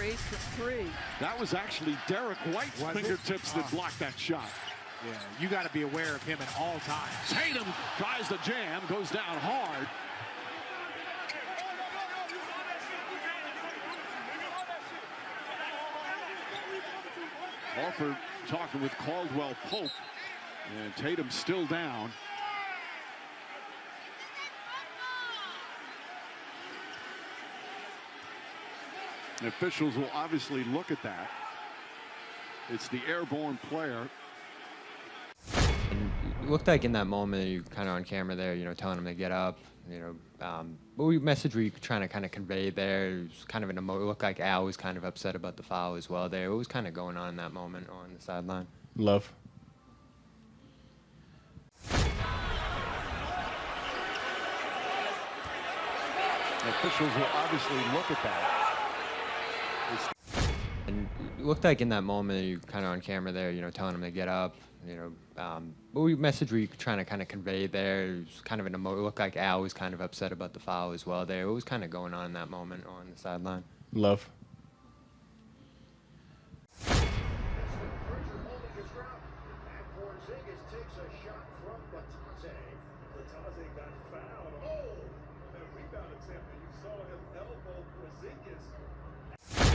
race the three. That was actually Derek White's fingertips that blocked that shot. Yeah, you got to be aware of him at all times. Tatum tries the jam, goes down hard. Horford talking with Caldwell Pope, and Tatum still down. The officials will obviously look at that. It's the airborne player. And it looked like in that moment, you kind of on camera there, telling him to get up. What message were you trying to kind of convey there? It was kind of it looked like Al was kind of upset about the foul as well there. What was kind of going on in that moment on the sideline? Love. The officials will obviously look at that. And it looked like in that moment, you kind of on camera there, telling him to get up. What message were you trying to kind of convey there? It was kind of it looked like Al was kind of upset about the foul as well there. What was kind of going on in that moment on the sideline? Love.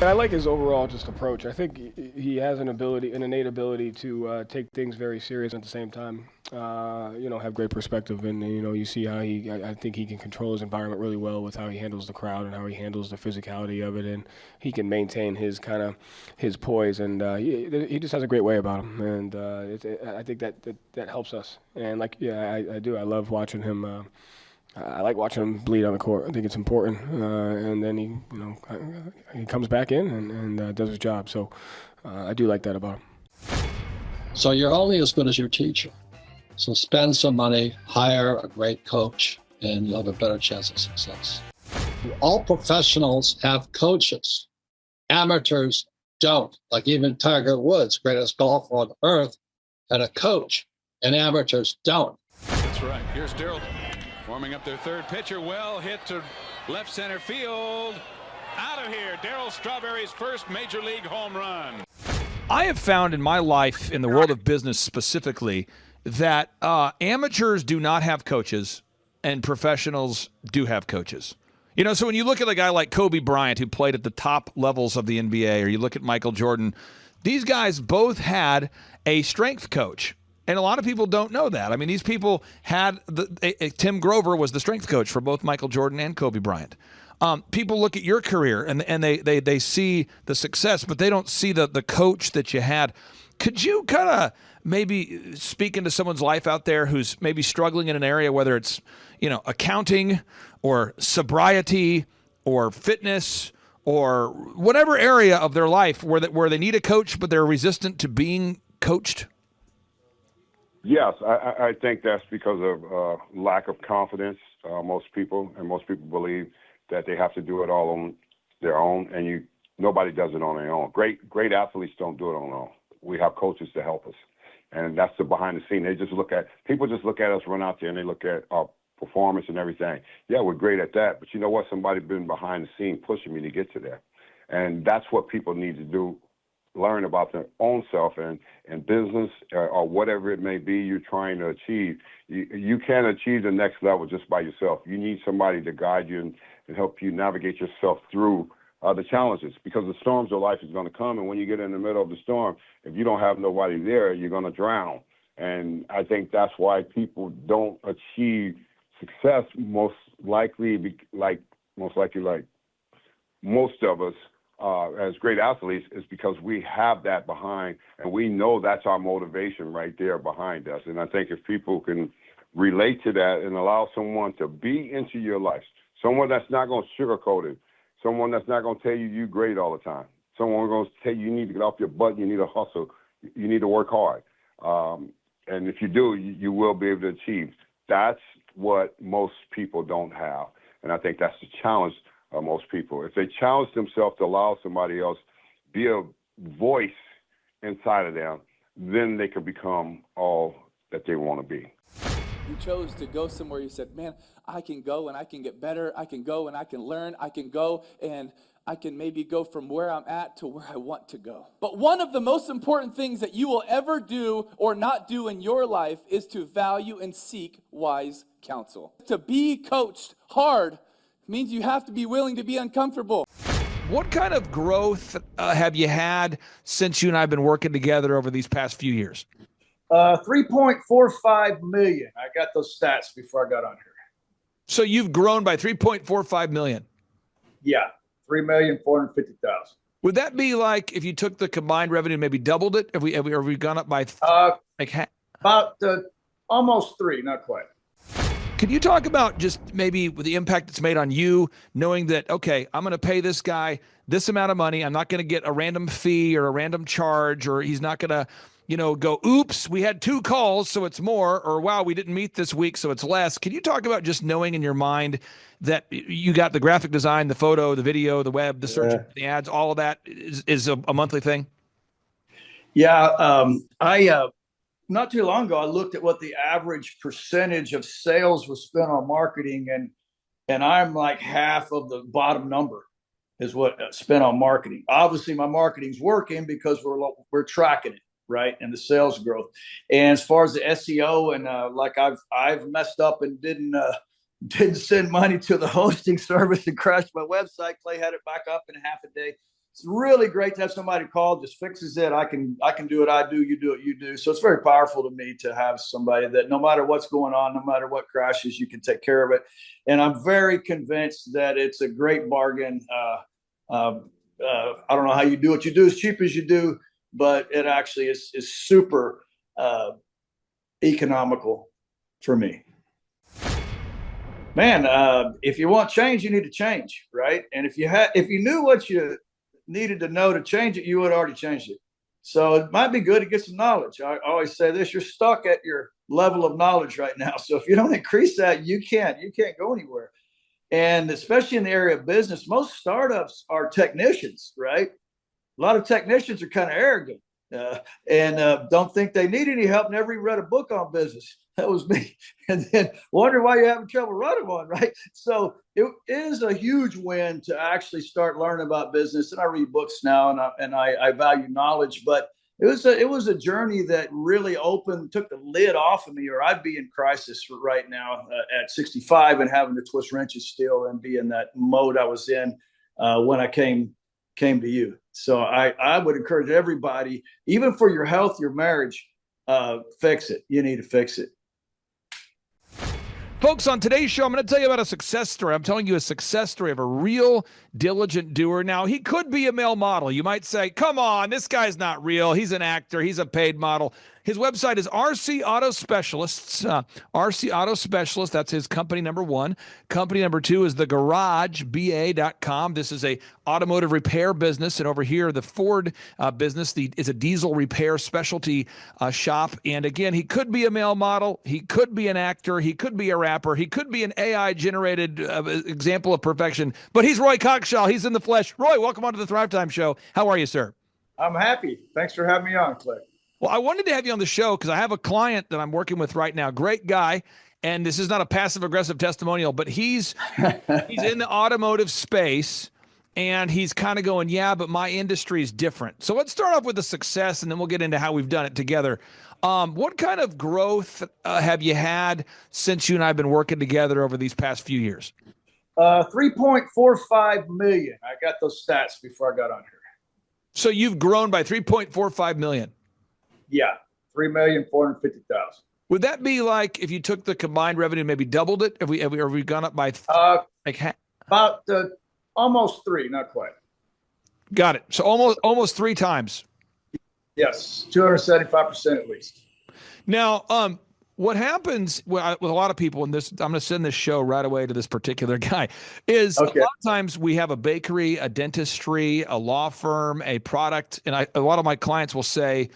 I like his overall just approach. I think he has an innate ability to take things very serious at the same time. Have great perspective, and you see how I think he can control his environment really well with how he handles the crowd and how he handles the physicality of it, and he can maintain his poise, and he just has a great way about him, and I think that helps us. And I do. I love watching him. I like watching him bleed on the court. I think it's important, and then he comes back in and does his job. So I do like that about him. So you're only as good as your teacher. So spend some money, hire a great coach, and you'll have a better chance of success. All professionals have coaches. Amateurs don't. Like even Tiger Woods, greatest golfer on earth, had a coach, and amateurs don't. That's right. Here's Darryl. Warming up their third pitcher, well hit to left center field. Out of here, Darryl Strawberry's first major league home run. I have found in my life, in the world of business specifically, that amateurs do not have coaches and professionals do have coaches. So when you look at a guy like Kobe Bryant, who played at the top levels of the NBA, or you look at Michael Jordan, these guys both had a strength coach. And a lot of people don't know that. I mean, these people had Tim Grover was the strength coach for both Michael Jordan and Kobe Bryant. People look at your career and they see the success, but they don't see the coach that you had. Could you kind of maybe speak into someone's life out there who's maybe struggling in an area, whether it's accounting or sobriety or fitness or whatever area of their life where they need a coach, but they're resistant to being coached? Yes, I think that's because of lack of confidence. Most people believe that they have to do it all on their own, and nobody does it on their own. Great athletes don't do it on their own. We have coaches to help us, and that's the behind the scene. People just look at us run out there, and they look at our performance and everything. Yeah, we're great at that, but you know what? Somebody's been behind the scene pushing me to get to there, and that's what people need to do. Learn about their own self and business or whatever it may be you're trying to achieve. You can't achieve the next level just by yourself. You need somebody to guide you and help you navigate yourself through the challenges, because the storms of life is going to come. And when you get in the middle of the storm, if you don't have nobody there, you're going to drown. And I think that's why people don't achieve success most likely like most of us. As great athletes, is because we have that behind, and we know that's our motivation right there behind us. And I think if people can relate to that and allow someone to be into your life, someone that's not going to sugarcoat it, someone that's not going to tell you you're great all the time, someone going to tell you need to get off your butt, you need to hustle, you need to work hard. And if you do, you will be able to achieve. That's what most people don't have. And I think that's the challenge. Most people, if they challenge themselves to allow somebody else be a voice inside of them, then they can become all that they want to be. You chose to go somewhere. You said, man, I can go and I can get better. I can go and I can learn. I can go and I can maybe go from where I'm at to where I want to go. But one of the most important things that you will ever do or not do in your life is to value and seek wise counsel. To be coached hard means you have to be willing to be uncomfortable. What kind of growth have you had since you and I have been working together over these past few years? 3.45 million. I got those stats before I got on here. So you've grown by 3.45 million. Yeah, 3,450,000. Would that be like if you took the combined revenue and maybe doubled it? Have we gone up by about almost 3, not quite. Can you talk about just maybe the impact it's made on you, knowing that, okay, I'm going to pay this guy this amount of money. I'm not going to get a random fee or a random charge, or he's not going to, go, oops, we had 2 calls, so it's more, or wow, we didn't meet this week, so it's less. Can you talk about just knowing in your mind that you got the graphic design, the photo, the video, the web, the search, the ads, all of that is a monthly thing? Yeah, I not too long ago, I looked at what the average percentage of sales was spent on marketing, and I'm like half of the bottom number is what spent on marketing. Obviously, my marketing's working because we're tracking it, right, and the sales growth. And as far as the SEO and like I've messed up and didn't send money to the hosting service and crashed my website. Clay had it back up in half a day. It's really great to have somebody call, just fixes it. I can do it. I do. You do it. You do. So it's very powerful to me to have somebody that no matter what's going on, no matter what crashes, you can take care of it. And I'm very convinced that it's a great bargain. I don't know how you do what you do as cheap as you do, but it actually is super economical for me. Man, if you want change, you need to change, right? And if you knew what you needed to know to change it, you would have already changed it. So it might be good to get some knowledge. I always say this: you're stuck at your level of knowledge right now. So if you don't increase that, you can't go anywhere. And especially in the area of business, most startups are technicians, right? A lot of technicians are kind of arrogant and don't think they need any help. Never even read a book on business. That was me. And then wonder why you're having trouble running one, right? So it is a huge win to actually start learning about business. And I read books now, and I value knowledge. But it was a journey that really took the lid off of me, or I'd be in crisis right now at 65 and having to twist wrenches still and be in that mode I was in when I came to you. So I would encourage everybody, even for your health, your marriage, fix it. You need to fix it. Folks, on today's show, I'm going to tell you about a success story. I'm telling you a success story of a real diligent doer. Now, he could be a male model. You might say, come on, this guy's not real. He's an actor. He's a paid model. His website is RC Auto Specialists. RC Auto Specialists, that's his company number 1. Company number 2 is thegarageba.com. This is a automotive repair business. And over here, the Ford business is a diesel repair specialty shop. And again, he could be a male model. He could be an actor. He could be a rapper. He could be an AI-generated example of perfection. But he's Roy Cockshaw. He's in the flesh. Roy, welcome onto the Thrivetime Show. How are you, sir? I'm happy. Thanks for having me on, Clay. Well, I wanted to have you on the show because I have a client that I'm working with right now. Great guy. And this is not a passive-aggressive testimonial, but he's in the automotive space, and he's kind of going, yeah, but my industry is different. So let's start off with the success, and then we'll get into how we've done it together. What kind of growth have you had since you and I have been working together over these past few years? 3.45 million. I got those stats before I got on here. So you've grown by 3.45 million. Yeah, 3,450,000. Would that be like if you took the combined revenue and maybe doubled it? Have we gone up by about almost 3, not quite. Got it. So almost 3 times. Yes, 275% at least. Now, what happens with a lot of people, and this, I'm going to send this show right away to this particular guy, is a lot of times we have a bakery, a dentistry, a law firm, a product, and a lot of my clients will say,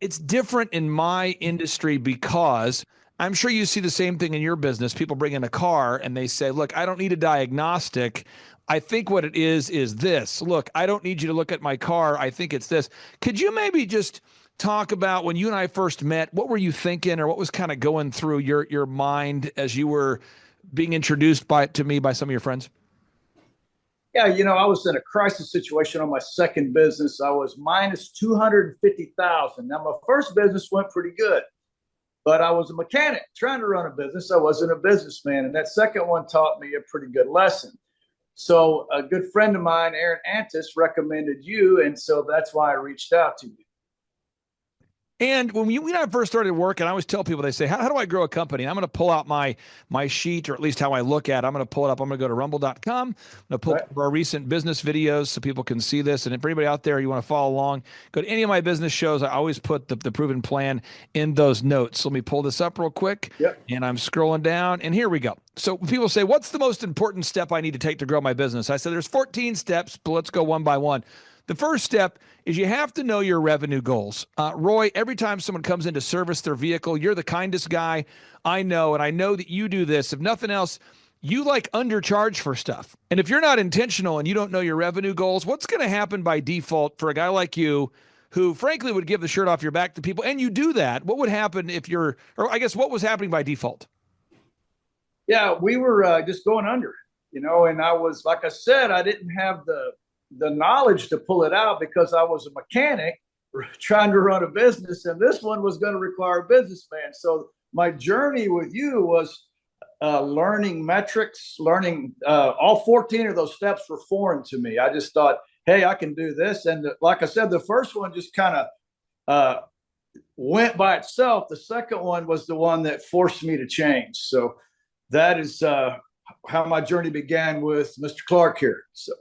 it's different in my industry because I'm sure you see the same thing in your business. People bring in a car and they say, look, I don't need a diagnostic. I think what it is this. Look, I don't need you to look at my car. I think it's this. Could you maybe just talk about when you and I first met, what were you thinking, or what was kind of going through your mind as you were being introduced to me by some of your friends? Yeah, I was in a crisis situation on my second business. I was minus 250,000. Now my first business went pretty good, but I was a mechanic trying to run a business. I wasn't a businessman, and that second one taught me a pretty good lesson. So a good friend of mine, Aaron Antis, recommended you, and so that's why I reached out to you. And when we and I first started working, I always tell people, they say, how do I grow a company? And I'm going to pull out my sheet, or at least how I look at it. I'm going to pull it up. I'm going to go to rumble.com. I'm going to pull up our recent business videos so people can see this. And if anybody out there, you want to follow along, go to any of my business shows. I always put the proven plan in those notes. So let me pull this up real quick. Yep. And I'm scrolling down, and here we go. So people say, what's the most important step I need to take to grow my business? I said, there's 14 steps, but let's go one by one. The first step is you have to know your revenue goals. Roy, every time someone comes in to service their vehicle, you're the kindest guy I know, and I know that you do this. If nothing else, you undercharge for stuff. And if you're not intentional and you don't know your revenue goals, what's going to happen by default for a guy like you who, frankly, would give the shirt off your back to people, and you do that? What would happen what was happening by default? Yeah, we were just going under, and I was, like I said, I didn't have the knowledge to pull it out because I was a mechanic trying to run a business, and this one was going to require a businessman. So my journey with you was learning metrics, learning all 14 of those steps were foreign to me. I just thought, hey, I can do this. And like I said, the first one just kind of went by itself. The second one was the one that forced me to change. So that is how my journey began with Mr. Clark here. So.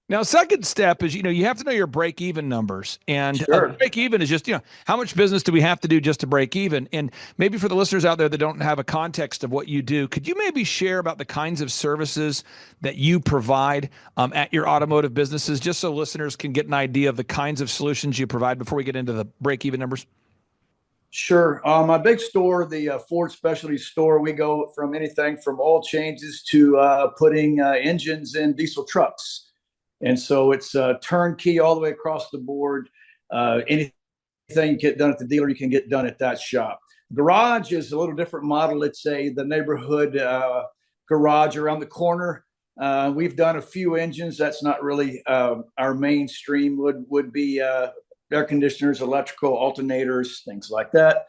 Now, second step is, you have to know your break-even numbers. And sure. Break-even is just, how much business do we have to do just to break even? And maybe for the listeners out there that don't have a context of what you do, could you maybe share about the kinds of services that you provide at your automotive businesses, just so listeners can get an idea of the kinds of solutions you provide before we get into the break-even numbers? Sure. My big store, the Ford Specialty Store, we go from anything from oil changes to putting engines in diesel trucks. And so it's turnkey all the way across the board. Anything you get done at the dealer, you can get done at that shop. Garage is a little different model. It's the neighborhood garage around the corner. We've done a few engines. That's not really our mainstream. Would be air conditioners, electrical, alternators, things like that.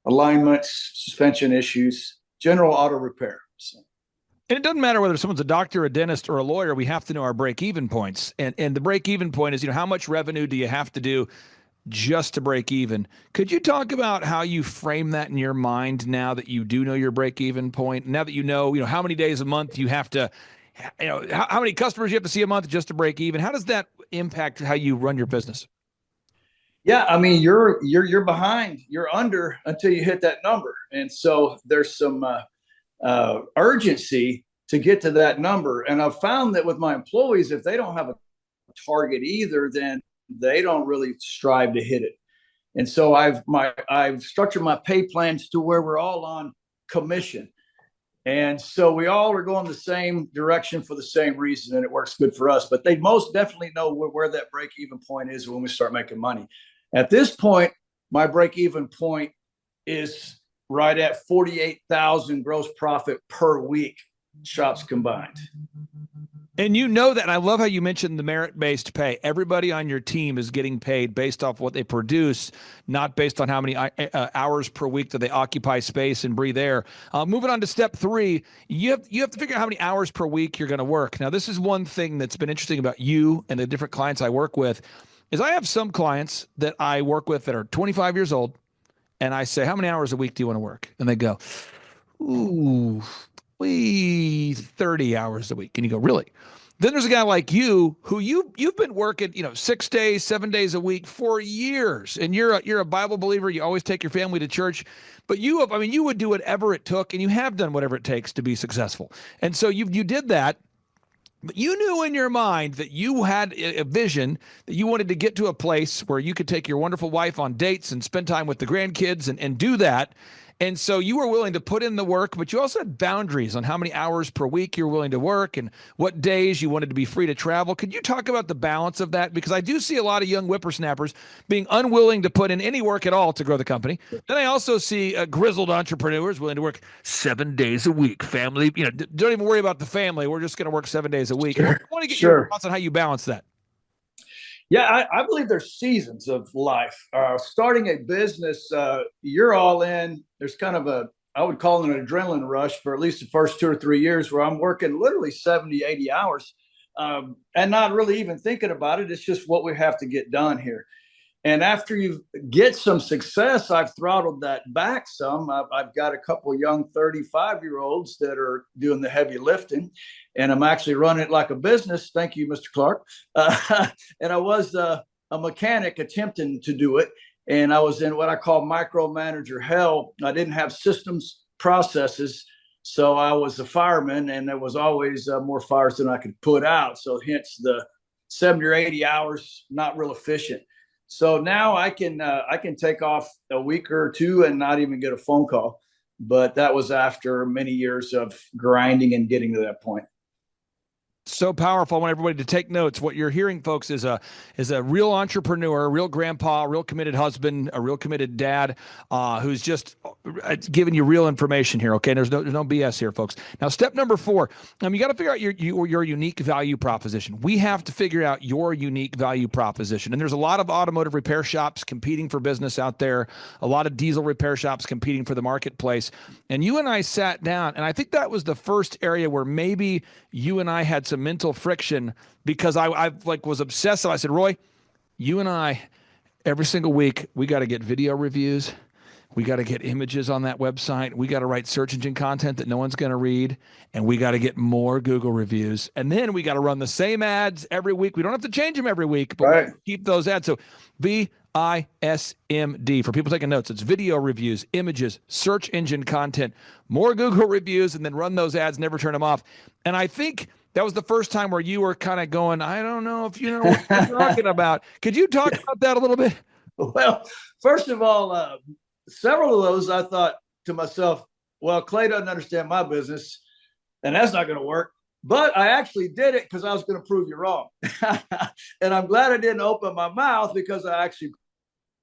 Alignments, suspension issues, general auto repair. So. And it doesn't matter whether someone's a doctor, a dentist, or a lawyer. We have to know our break-even points. And the break-even point is, how much revenue do you have to do just to break even? Could you talk about how you frame that in your mind now that you do know your break-even point? Now that you know how many days a month you have to, how many customers you have to see a month just to break even? How does that impact how you run your business? Yeah, I mean, you're behind, you're under until you hit that number, and so there's some urgency to get to that number. And I've found that with my employees, if they don't have a target either, then they don't really strive to hit it. And so I've structured my pay plans to where we're all on commission. And so we all are going the same direction for the same reason, and it works good for us. But they most definitely know where that break-even point is when we start making money. At this point, my break-even point is right at 48,000 gross profit per week, shops combined. And that, and I love how you mentioned the merit-based pay. Everybody on your team is getting paid based off what they produce, not based on how many hours per week that they occupy space and breathe air. Moving on to step 3, you have to figure out how many hours per week you're going to work. Now, this is one thing that's been interesting about you and the different clients I work with, is I have some clients that I work with that are 25 years old, and I say, how many hours a week do you want to work? And they go, 30 hours a week. And you go, really? Then there's a guy like you who you've been working, 6 days, 7 days a week for years. And you're a Bible believer. You always take your family to church. But you would do whatever it took, and you have done whatever it takes to be successful. And so you did that. But you knew in your mind that you had a vision that you wanted to get to a place where you could take your wonderful wife on dates and spend time with the grandkids and do that. And so you were willing to put in the work, but you also had boundaries on how many hours per week you're willing to work and what days you wanted to be free to travel. Could you talk about the balance of that? Because I do see a lot of young whippersnappers being unwilling to put in any work at all to grow the company. Then I also see grizzled entrepreneurs willing to work 7 days a week. Family, don't even worry about the family. We're just going to work 7 days a week. Sure. I want to get your thoughts on how you balance that. Yeah, I believe there's seasons of life. Starting a business, you're all in. There's kind of I would call it an adrenaline rush for at least the first 2 or 3 years where I'm working literally 70, 80 hours and not really even thinking about it. It's just what we have to get done here. And after you get some success, I've throttled that back some. I've got a couple of young 35-year-olds that are doing the heavy lifting, and I'm actually running it like a business. Thank you, Mr. Clark. And I was a mechanic attempting to do it, and I was in what I call micromanager hell. I didn't have systems, processes, so I was a fireman, and there was always more fires than I could put out. So hence the 70 or 80 hours, not real efficient. So now I can take off a week or two and not even get a phone call. But that was after many years of grinding and getting to that point. So powerful. I want everybody to take notes. What you're hearing, folks, is a real entrepreneur, a real grandpa, a real committed husband, a real committed dad, who's just giving you real information here. Okay, there's no BS here, folks. Now, step number 4, you got to figure out your unique value proposition. We have to figure out your unique value proposition, and there's a lot of automotive repair shops competing for business out there, a lot of diesel repair shops competing for the marketplace. And you and I sat down, and I think that was the first area where maybe you and I had some mental friction, because I was obsessive. I said, Roy, you and I, every single week, we got to get video reviews. We got to get images on that website. We got to write search engine content that no one's going to read. And we got to get more Google reviews. And then we got to run the same ads every week. We don't have to change them every week, but we keep those ads. So VISMD, for people taking notes, it's video reviews, images, search engine content, more Google reviews, and then run those ads, never turn them off. And I think that was the first time where you were kind of going, I don't know if you know what you're talking about. Could you talk about that a little bit? Well, first of all, several of those I thought to myself, well, Clay doesn't understand my business, and that's not going to work. But I actually did it because I was going to prove you wrong. And I'm glad I didn't open my mouth, because I actually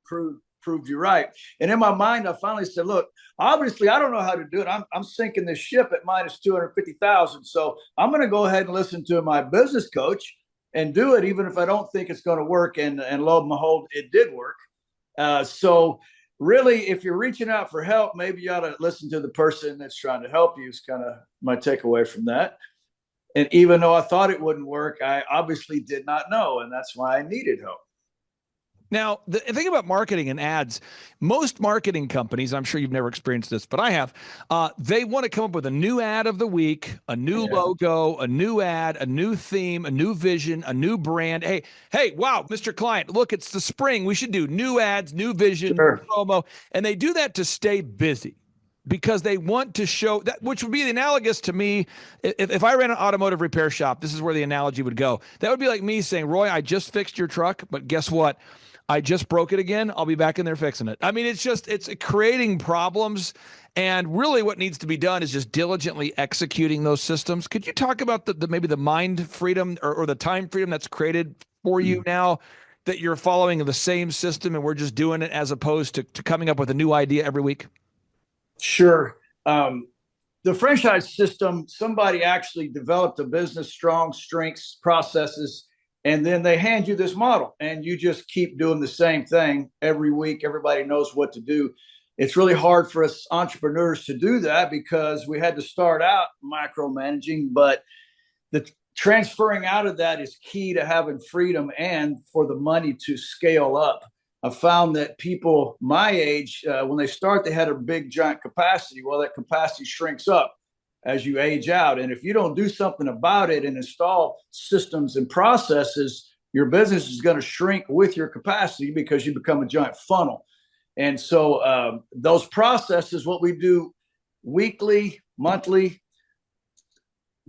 proved you right. And in my mind, I finally said, look, obviously I don't know how to do it. I'm sinking this ship at minus 250,000. So I'm going to go ahead and listen to my business coach and do it, even if I don't think it's going to work. And lo and behold, it did work. So really, if you're reaching out for help, maybe you ought to listen to the person that's trying to help you, is kind of my takeaway from that. And even though I thought it wouldn't work, I obviously did not know. And that's why I needed help. Now, the thing about marketing and ads, most marketing companies, I'm sure you've never experienced this, but I have, they want to come up with a new ad of the week, a new logo, a new ad, a new theme, a new vision, a new brand. Hey, wow, Mr. Client, look, it's the spring. We should do new ads, new vision, new promo. And they do that to stay busy, because they want to show that, which would be analogous to me. If I ran an automotive repair shop, this is where the analogy would go. That would be like me saying, Roy, I just fixed your truck, but guess what? I just broke it again. I'll be back in there fixing it. I mean, it's creating problems. And really what needs to be done is just diligently executing those systems. Could you talk about maybe the mind freedom or the time freedom that's created for you now, that you're following the same system and we're just doing it, as opposed to coming up with a new idea every week? Sure. The franchise system, somebody actually developed a business, strong strengths, processes, and then they hand you this model, and you just keep doing the same thing every week. Everybody knows what to do. It's really hard for us entrepreneurs to do that, because we had to start out micromanaging, but the transferring out of that is key to having freedom and for the money to scale up. I found that people my age, when they start, they had a big, giant capacity. Well, that capacity shrinks up as you age out. And if you don't do something about it and install systems and processes, your business is going to shrink with your capacity, because you become a giant funnel. And so those processes, what we do weekly, monthly,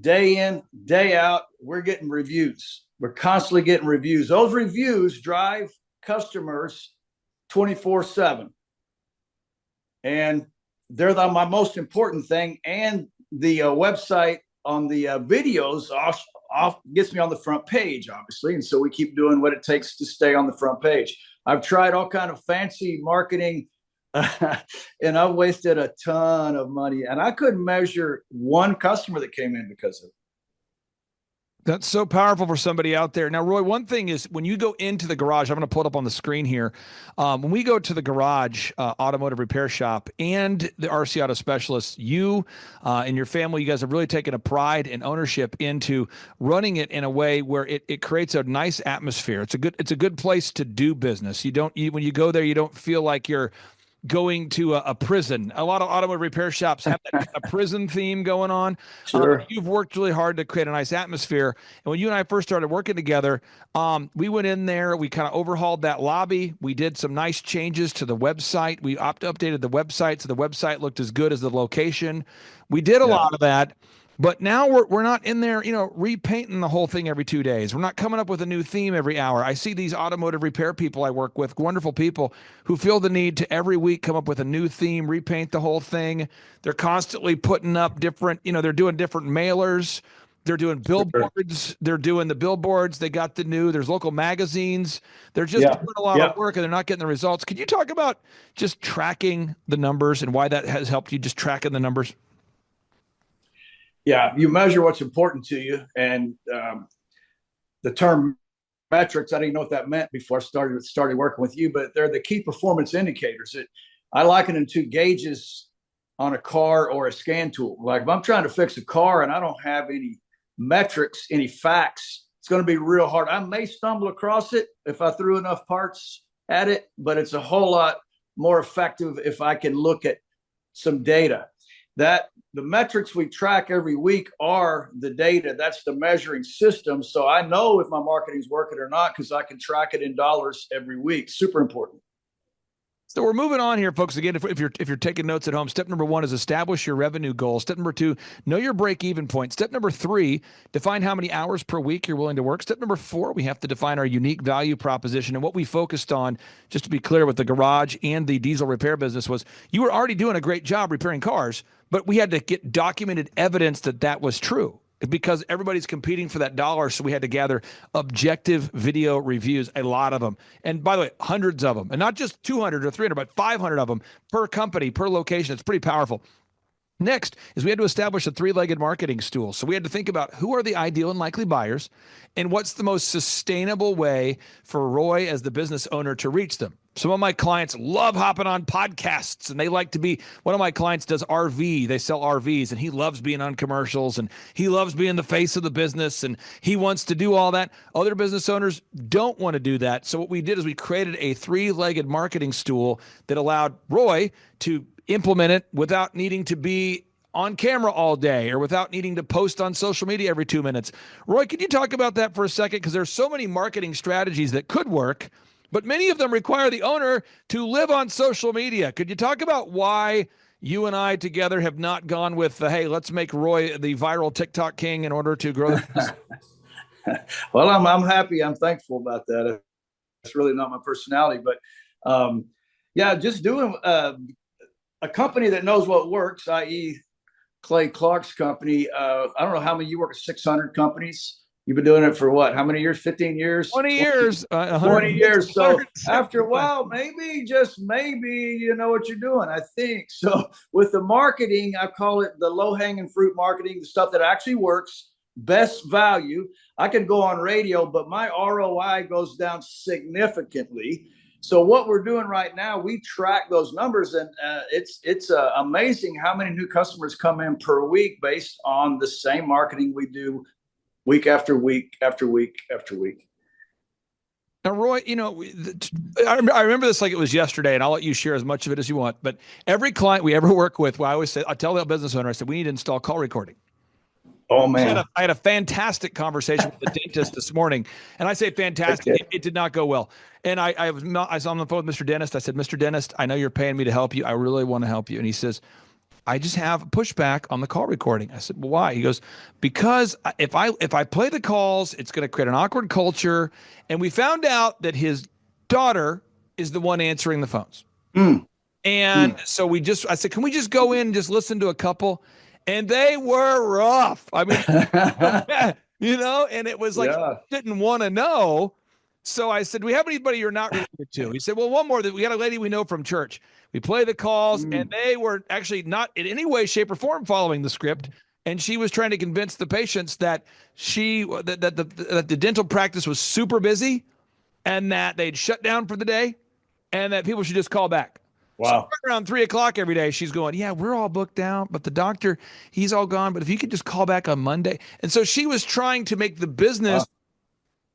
day in, day out, we're getting reviews. We're constantly getting reviews. Those reviews drive customers 24/7. And they're my most important thing. And the website on the videos off gets me on the front page, obviously. And so we keep doing what it takes to stay on the front page. I've tried all kind of fancy marketing and I've wasted a ton of money, and I couldn't measure one customer that came in because of it. That's so powerful for somebody out there. Now, Roy, one thing is when you go into the garage, I'm going to pull it up on the screen here. When we go to the garage automotive repair shop and the RC Auto Specialists, you and your family, you guys have really taken a pride and ownership into running it in a way where it creates a nice atmosphere. It's a good place to do business. When you go there, you don't feel like you're going to a prison. A lot of automotive repair shops have a prison theme going on. Sure. You've worked really hard to create a nice atmosphere. And when you and I first started working together, we went in there, we kind of overhauled that lobby. We did some nice changes to the website. We updated the website so the website looked as good as the location. We did a lot of that. But now we're not in there, repainting the whole thing every 2 days. We're not coming up with a new theme every hour. I see these automotive repair people I work with, wonderful people who feel the need to every week come up with a new theme, repaint the whole thing. They're constantly putting up different, they're doing different mailers. They're doing billboards. They're doing the billboards. They got there's local magazines. They're just doing a lot of work and they're not getting the results. Could you talk about just tracking the numbers and why that has helped you, just tracking the numbers? Yeah, you measure what's important to you, and the term metrics, I didn't know what that meant before I started working with you, but they're the key performance indicators. I liken them to gauges on a car or a scan tool. Like if I'm trying to fix a car and I don't have any metrics, any facts, it's going to be real hard. I may stumble across it if I threw enough parts at it, but it's a whole lot more effective if I can look at some data. That the metrics we track every week are the data. That's the measuring system. So I know if my marketing's working or not because I can track it in dollars every week. Super important. So we're moving on here, folks. Again, if you're taking notes at home, step number 1 is establish your revenue goal. Step number 2, know your break-even point. Step number 3, define how many hours per week you're willing to work. Step number 4, we have to define our unique value proposition. And what we focused on, just to be clear, with the garage and the diesel repair business was you were already doing a great job repairing cars, but we had to get documented evidence that was true. Because everybody's competing for that dollar, so we had to gather objective video reviews, a lot of them. And by the way, hundreds of them. And not just 200 or 300, but 500 of them per company, per location. It's pretty powerful. Next is we had to establish a 3-legged marketing stool. So we had to think about who are the ideal and likely buyers and what's the most sustainable way for Roy as the business owner to reach them. Some of my clients love hopping on podcasts and they like to be, one of my clients does RV, they sell RVs and he loves being on commercials and he loves being the face of the business and he wants to do all that. Other business owners don't want to do that. So what we did is we created a 3-legged marketing stool that allowed Roy to implement it without needing to be on camera all day or without needing to post on social media every 2 minutes. Roy, could you talk about that for a second? Because there's so many marketing strategies that could work, but many of them require the owner to live on social media. Could you talk about why you and I together have not gone with, hey, let's make Roy the viral TikTok king in order to grow the business? Well, I'm happy. I'm thankful about that. It's really not my personality, but just doing a company that knows what works, i.e. Clay Clark's company. I don't know how many, you work at 600 companies. You've been doing it for what? How many years? 15 years? 20 years. 20 years. So after a while, just maybe you know what you're doing, I think. So with the marketing, I call it the low-hanging fruit marketing, the stuff that actually works, best value. I can go on radio, but my ROI goes down significantly. So what we're doing right now, we track those numbers, and it's amazing how many new customers come in per week based on the same marketing we do week after week after week after week. Now, Roy, I remember this like it was yesterday, and I'll let you share as much of it as you want. But every client we ever work with, I always say, I tell the business owner, I said, we need to install call recording. Oh, man. I had a fantastic conversation with the dentist this morning, and I say fantastic. Okay. It did not go well. And I was on the phone with Mr. Dentist. I said, Mr. Dentist, I know you're paying me to help you. I really want to help you. And he says, I just have pushback on the call recording. I said, well, why? He goes, because if I play the calls, it's going to create an awkward culture. And we found out that his daughter is the one answering the phones. And so I said, can we just go in and just listen to a couple? And they were rough. I mean, and it was like, didn't want to know. So I said, do we have anybody you're not related to? He said, well, one more, that we got a lady we know from church. We play the calls, and they were actually not in any way, shape, or form following the script. And she was trying to convince the patients that the dental practice was super busy and that they'd shut down for the day and that people should just call back. Wow. So around 3:00 every day, she's going, yeah, we're all booked out, but the doctor, he's all gone. But if you could just call back on Monday. And so she was trying to make the business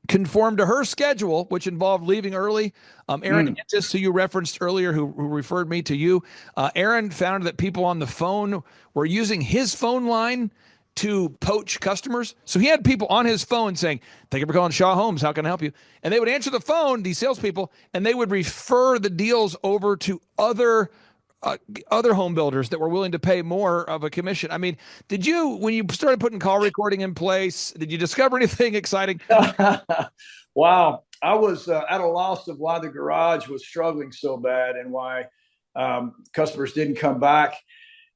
conform to her schedule, which involved leaving early. Aaron Entis, who you referenced earlier, who referred me to you, Aaron found that people on the phone were using his phone line to poach customers. So he had people on his phone saying, thank you for calling Shaw Homes. How can I help you? And they would answer the phone, these salespeople, and they would refer the deals over to other home builders that were willing to pay more of a commission. I mean, when you started putting call recording in place, did you discover anything exciting? Wow. I was at a loss of why the garage was struggling so bad and why customers didn't come back.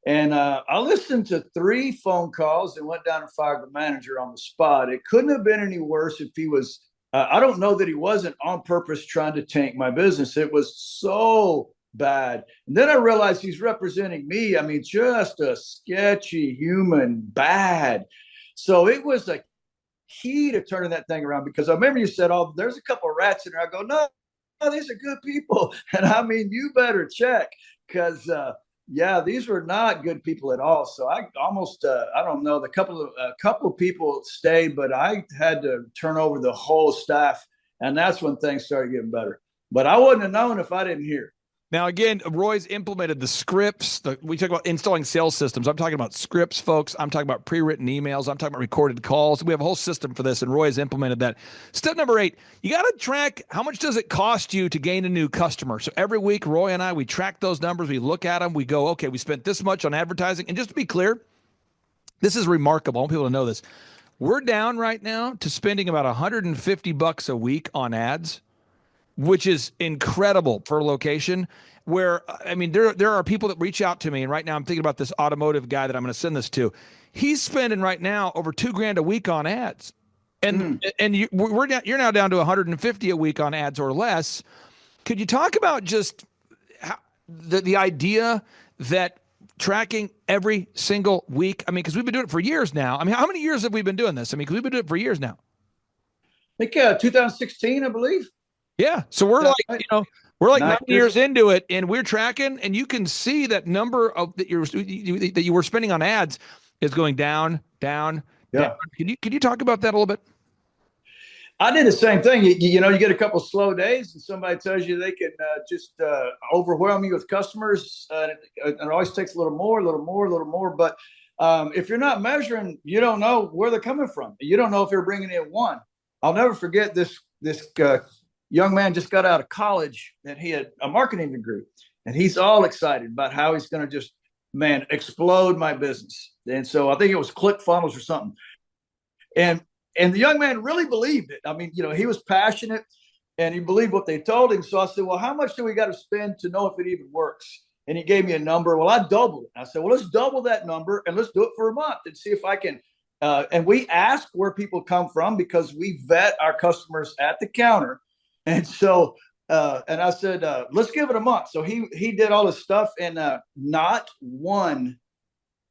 And I listened to 3 phone calls and went down and fired the manager on the spot. It couldn't have been any worse if he was, I don't know that he wasn't on purpose trying to tank my business. It was so bad. And then I realized he's representing me. I mean, just a sketchy human, bad. So it was a key to turning that thing around, because I remember you said, oh, there's a couple of rats in there. I go, no, these are good people. And I mean, you better check, because these were not good people at all. So I almost, I don't know, a couple of people stayed, but I had to turn over the whole staff. And that's when things started getting better. But I wouldn't have known if I didn't hear. Now, again, Roy's implemented the scripts. We talk about installing sales systems. I'm talking about scripts, folks. I'm talking about pre-written emails. I'm talking about recorded calls. We have a whole system for this, and Roy has implemented that. Step number 8, you got to track how much does it cost you to gain a new customer. So every week, Roy and I, we track those numbers. We look at them. We go, okay, we spent this much on advertising. And just to be clear, this is remarkable. I want people to know this. We're down right now to spending about $150 a week on ads, which is incredible for a location where, I mean, there are people that reach out to me, and right now I'm thinking about this automotive guy that I'm going to send this to. He's spending right now over $2,000 a week on ads, and you're now down to 150 a week on ads or less. Could you talk about just the idea that tracking every single week? I mean, because we've been doing it for years now. I mean, how many years have we been doing this? I mean, because we've been doing it for years now. I think 2016, I believe. Yeah. So we're like 9 years into it, and we're tracking, and you can see that number of that you were spending on ads is going down. Can you talk about that a little bit? I did the same thing. You get a couple of slow days and somebody tells you they can just overwhelm you with customers. It always takes a little more. But if you're not measuring, you don't know where they're coming from. You don't know if you're bringing in one. I'll never forget this young man just got out of college, and he had a marketing degree, and he's all excited about how he's going to just, explode my business. And so I think it was ClickFunnels or something. And the young man really believed it. I mean, he was passionate and he believed what they told him. So I said, well, how much do we got to spend to know if it even works? And he gave me a number. Well, I doubled it. I said, well, let's double that number and let's do it for a month and see if I can. And we ask where people come from, because we vet our customers at the counter. And so, and I said, let's give it a month. So he did all this stuff, and not one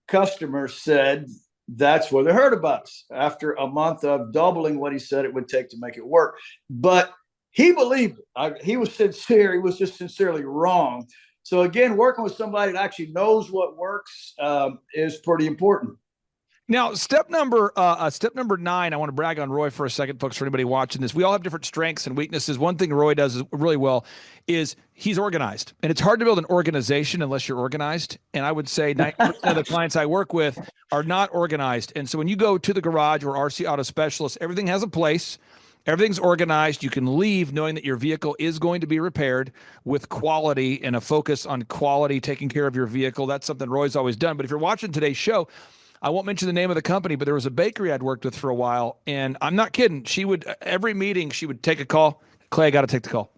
customer said that's where they heard about us after a month of doubling what he said it would take to make it work. But he believed it. He was sincere. He was just sincerely wrong. So again, working with somebody that actually knows what works is pretty important. Now, step number 9, I want to brag on Roy for a second, folks, for anybody watching this. We all have different strengths and weaknesses. One thing Roy does really well is he's organized. And it's hard to build an organization unless you're organized. And I would say 90% of the clients I work with are not organized. And so when you go to the garage or RC Auto Specialist, everything has a place. Everything's organized. You can leave knowing that your vehicle is going to be repaired with quality and a focus on quality, taking care of your vehicle. That's something Roy's always done. But if you're watching today's show, I won't mention the name of the company, but there was a bakery I'd worked with for a while, and I'm not kidding. Every meeting, she would take a call. Clay, I got to take the call.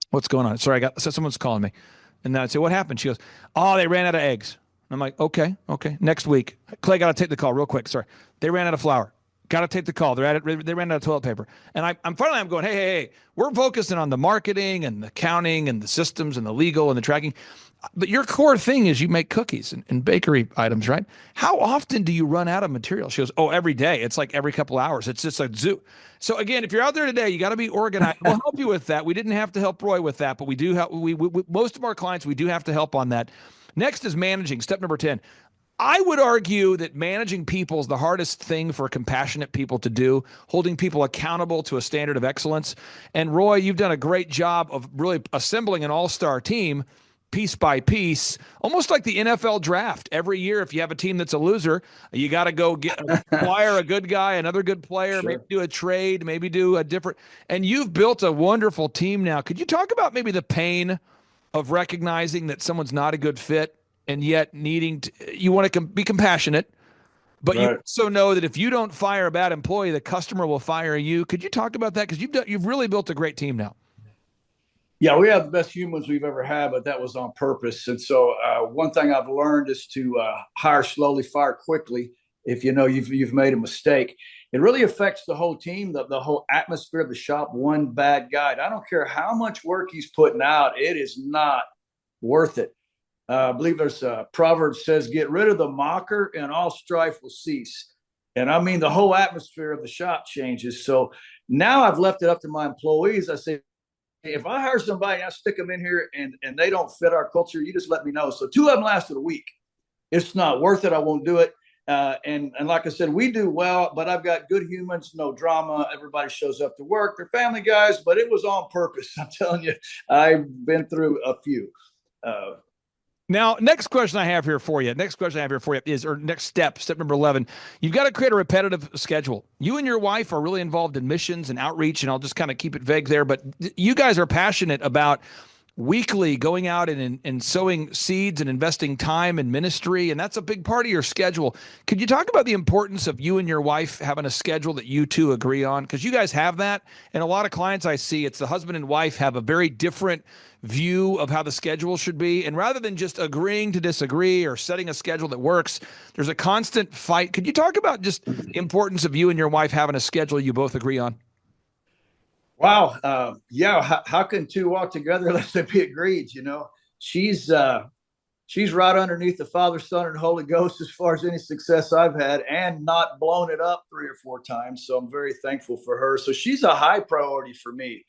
What's going on? Sorry, someone's calling me. And then I'd say, what happened? She goes, oh, they ran out of eggs. I'm like, okay. Next week, Clay, got to take the call real quick. Sorry. They ran out of flour. Got to take the call. They ran out of toilet paper. And I'm going, hey, we're focusing on the marketing and the accounting and the systems and the legal and the tracking. But your core thing is you make cookies and bakery items, right? How often do you run out of material? She goes, oh, every day. It's like every couple hours. It's just a zoo. So again, if you're out there today, you got to be organized. We'll help you with that. We didn't have to help Roy with that, but we do help. We most of our clients, we do have to help on that. Next is managing. Step number 10. I would argue that managing people is the hardest thing for compassionate people to do, holding people accountable to a standard of excellence. And Roy, you've done a great job of really assembling an all-star team piece by piece, almost like the NFL draft. Every year, if you have a team that's a loser, you got to go acquire a good guy, another good player, maybe do a trade, maybe do a different. And you've built a wonderful team now. Could you talk about maybe the pain of recognizing that someone's not a good fit and yet needing to, you want to be compassionate, but you also know that if you don't fire a bad employee, the customer will fire you. Could you talk about that? Because you've really built a great team now. Yeah, we have the best humans we've ever had, but that was on purpose. And so one thing I've learned is to hire slowly, fire quickly. If you know you've made a mistake, it really affects the whole team, the whole atmosphere of the shop. One bad guy, I don't care how much work he's putting out, it is not worth it. I believe there's a proverb says, get rid of the mocker and all strife will cease. And I mean, the whole atmosphere of the shop changes. So now I've left it up to my employees. I say, if I hire somebody, I stick them in here and they don't fit our culture, you just let me know. So 2 of them lasted a week. It's not worth it. I won't do it. And like I said, we do well, but I've got good humans, no drama. Everybody shows up to work. They're family guys, but it was on purpose. I'm telling you, I've been through a few. Now, next question I have here for you is, or next step number 11, you've got to create a repetitive schedule. You and your wife are really involved in missions and outreach, and I'll just kind of keep it vague there, but you guys are passionate about weekly going out and sowing seeds and investing time in ministry, and that's a big part of your schedule. Could you talk about the importance of you and your wife having a schedule that you two agree on? Because you guys have that, and a lot of clients I see, it's the husband and wife have a very different view of how the schedule should be, and rather than just agreeing to disagree or setting a schedule that works, there's a constant fight. Could you talk about just the importance of you and your wife having a schedule you both agree on? Wow. Yeah. How can two walk together unless they be agreed? You know, she's right underneath the Father, Son, and Holy Ghost as far as any success I've had, and not blown it up 3 or 4 times. So I'm very thankful for her. So she's a high priority for me.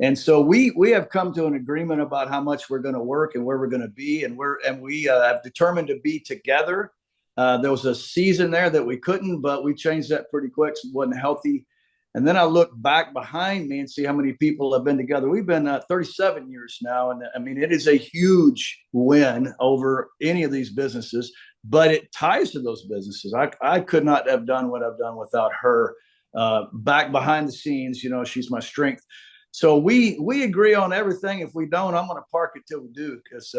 And so we have come to an agreement about how much we're going to work and where we're going to be. And we have determined to be together. There was a season there that we couldn't, but we changed that pretty quick. So it wasn't healthy. And then I look back behind me and see how many people have been together. We've been 37 years now. And I mean, it is a huge win over any of these businesses, but it ties to those businesses. I could not have done what I've done without her back behind the scenes. You know, she's my strength. So we agree on everything. If we don't, I'm going to park it till we do, because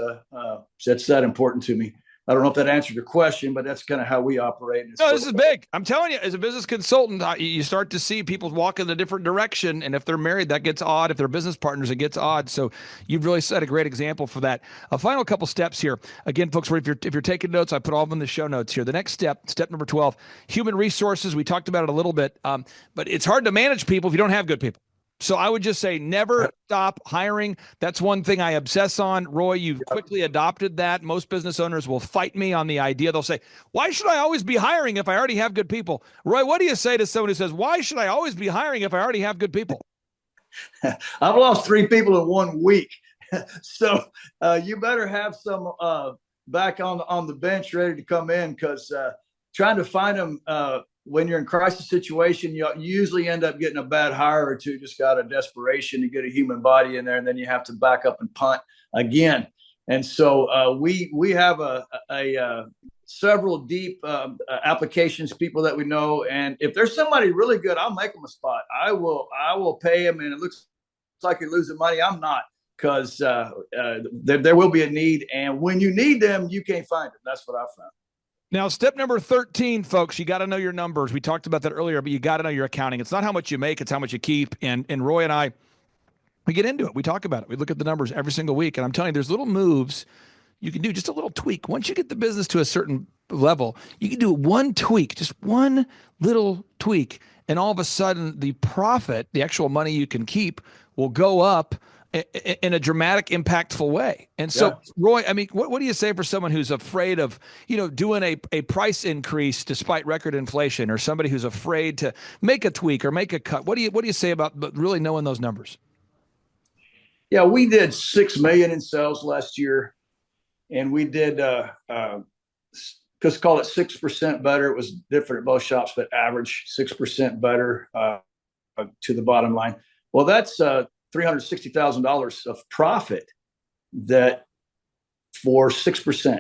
that's that important to me. I don't know if that answered your question, but that's kind of how we operate. No, this is big. I'm telling you, as a business consultant, you start to see people walk in a different direction. And if they're married, that gets odd. If they're business partners, it gets odd. So you've really set a great example for that. A final couple steps here. Again, folks, if you're taking notes, I put all of them in the show notes here. The next step number 12, human resources. We talked about it a little bit, but it's hard to manage people if you don't have good people. So I would just say never stop hiring. That's one thing I obsess on. Roy, you've quickly adopted that. Most business owners will fight me on the idea. They'll say, why should I always be hiring if I already have good people? Roy, what do you say to someone who says, why should I always be hiring if I already have good people? I've lost 3 people in 1 week. So you better have some back on the bench ready to come in, because trying to find them when you're in crisis situation, you usually end up getting a bad hire or two just out of desperation to get a human body in there, and then you have to back up and punt again. And so we have a several deep applications, people that we know, and if there's somebody really good, I'll make them a spot. I will pay them, and it looks like you're losing money. I'm not, because there will be a need, and when you need them, you can't find them. That's what I found. Now, step number 13, folks, you got to know your numbers. We talked about that earlier, but you got to know your accounting. It's not how much you make, it's how much you keep. And Roy and I We get into it. We talk about it. We look at the numbers every single week. And I'm telling you, there's little moves you can do, just a little tweak. Once you get the business to a certain level, you can do one tweak, just one little tweak. And all of a sudden, the profit, the actual money you can keep, will go up in a dramatic, impactful way. And so, Roy, I mean, what do you say for someone who's afraid of, doing a price increase despite record inflation, or somebody who's afraid to make a tweak or make a cut? What do you say about really knowing those numbers? Yeah, we did 6 million in sales last year, and we did just call it 6% better. It was different at both shops, but average 6% better to the bottom line. Well, that's $360,000 of profit that for 6%.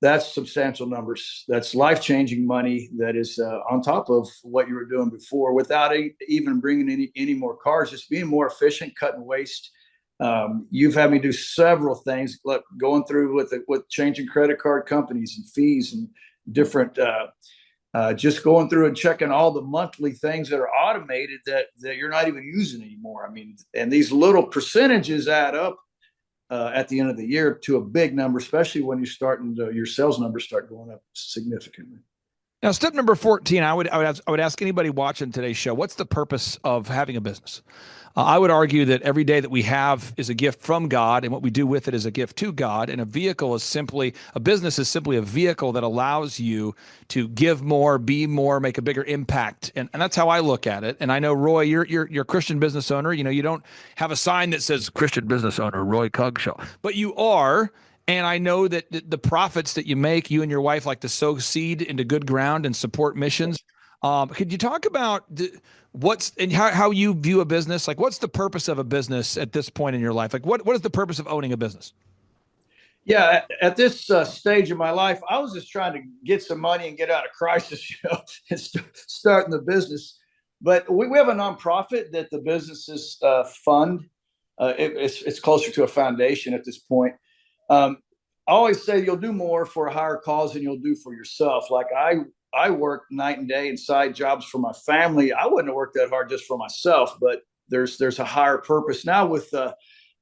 That's substantial numbers. That's life-changing money that is on top of what you were doing before, without even bringing any more cars, just being more efficient, cutting waste. You've had me do several things, going through with changing credit card companies and fees and different, just going through and checking all the monthly things that are automated that you're not even using anymore. I mean, and these little percentages add up at the end of the year to a big number, especially when your sales numbers start going up significantly. Now, step number 14, I would ask anybody watching today's show, what's the purpose of having a business? I would argue that every day that we have is a gift from God, and what we do with it is a gift to God. And a business is simply a vehicle that allows you to give more, be more, make a bigger impact. And that's how I look at it. And I know, Roy, you're a Christian business owner. You don't have a sign that says Christian business owner, Roy Cogshaw, but you are. And I know that the profits that you make, you and your wife like to sow seed into good ground and support missions. Could you talk about how you view a business? Like, what's the purpose of a business at this point in your life? Like, what is the purpose of owning a business? Yeah, at this stage of my life, I was just trying to get some money and get out of crisis, and starting the business. But we have a nonprofit that the businesses fund. It's closer to a foundation at this point. I always say you'll do more for a higher cause than you'll do for yourself. Like I work night and day and side jobs for my family. I wouldn't have worked that hard just for myself, but there's a higher purpose now with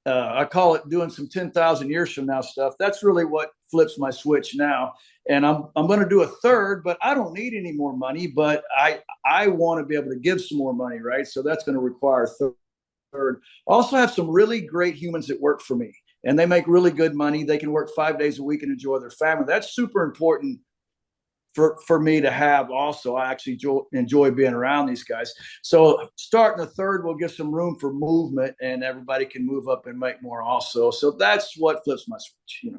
I call it doing some 10,000 years from now stuff. That's really what flips my switch now. And I'm going to do a third, but I don't need any more money, but I want to be able to give some more money. Right. So that's going to require a third. I also have some really great humans that work for me, and they make really good money. They can work 5 days a week and enjoy their family. That's super important for me to have. Also, I actually enjoy being around these guys. So starting a third will give some room for movement, and everybody can move up and make more also. So that's what flips my switch,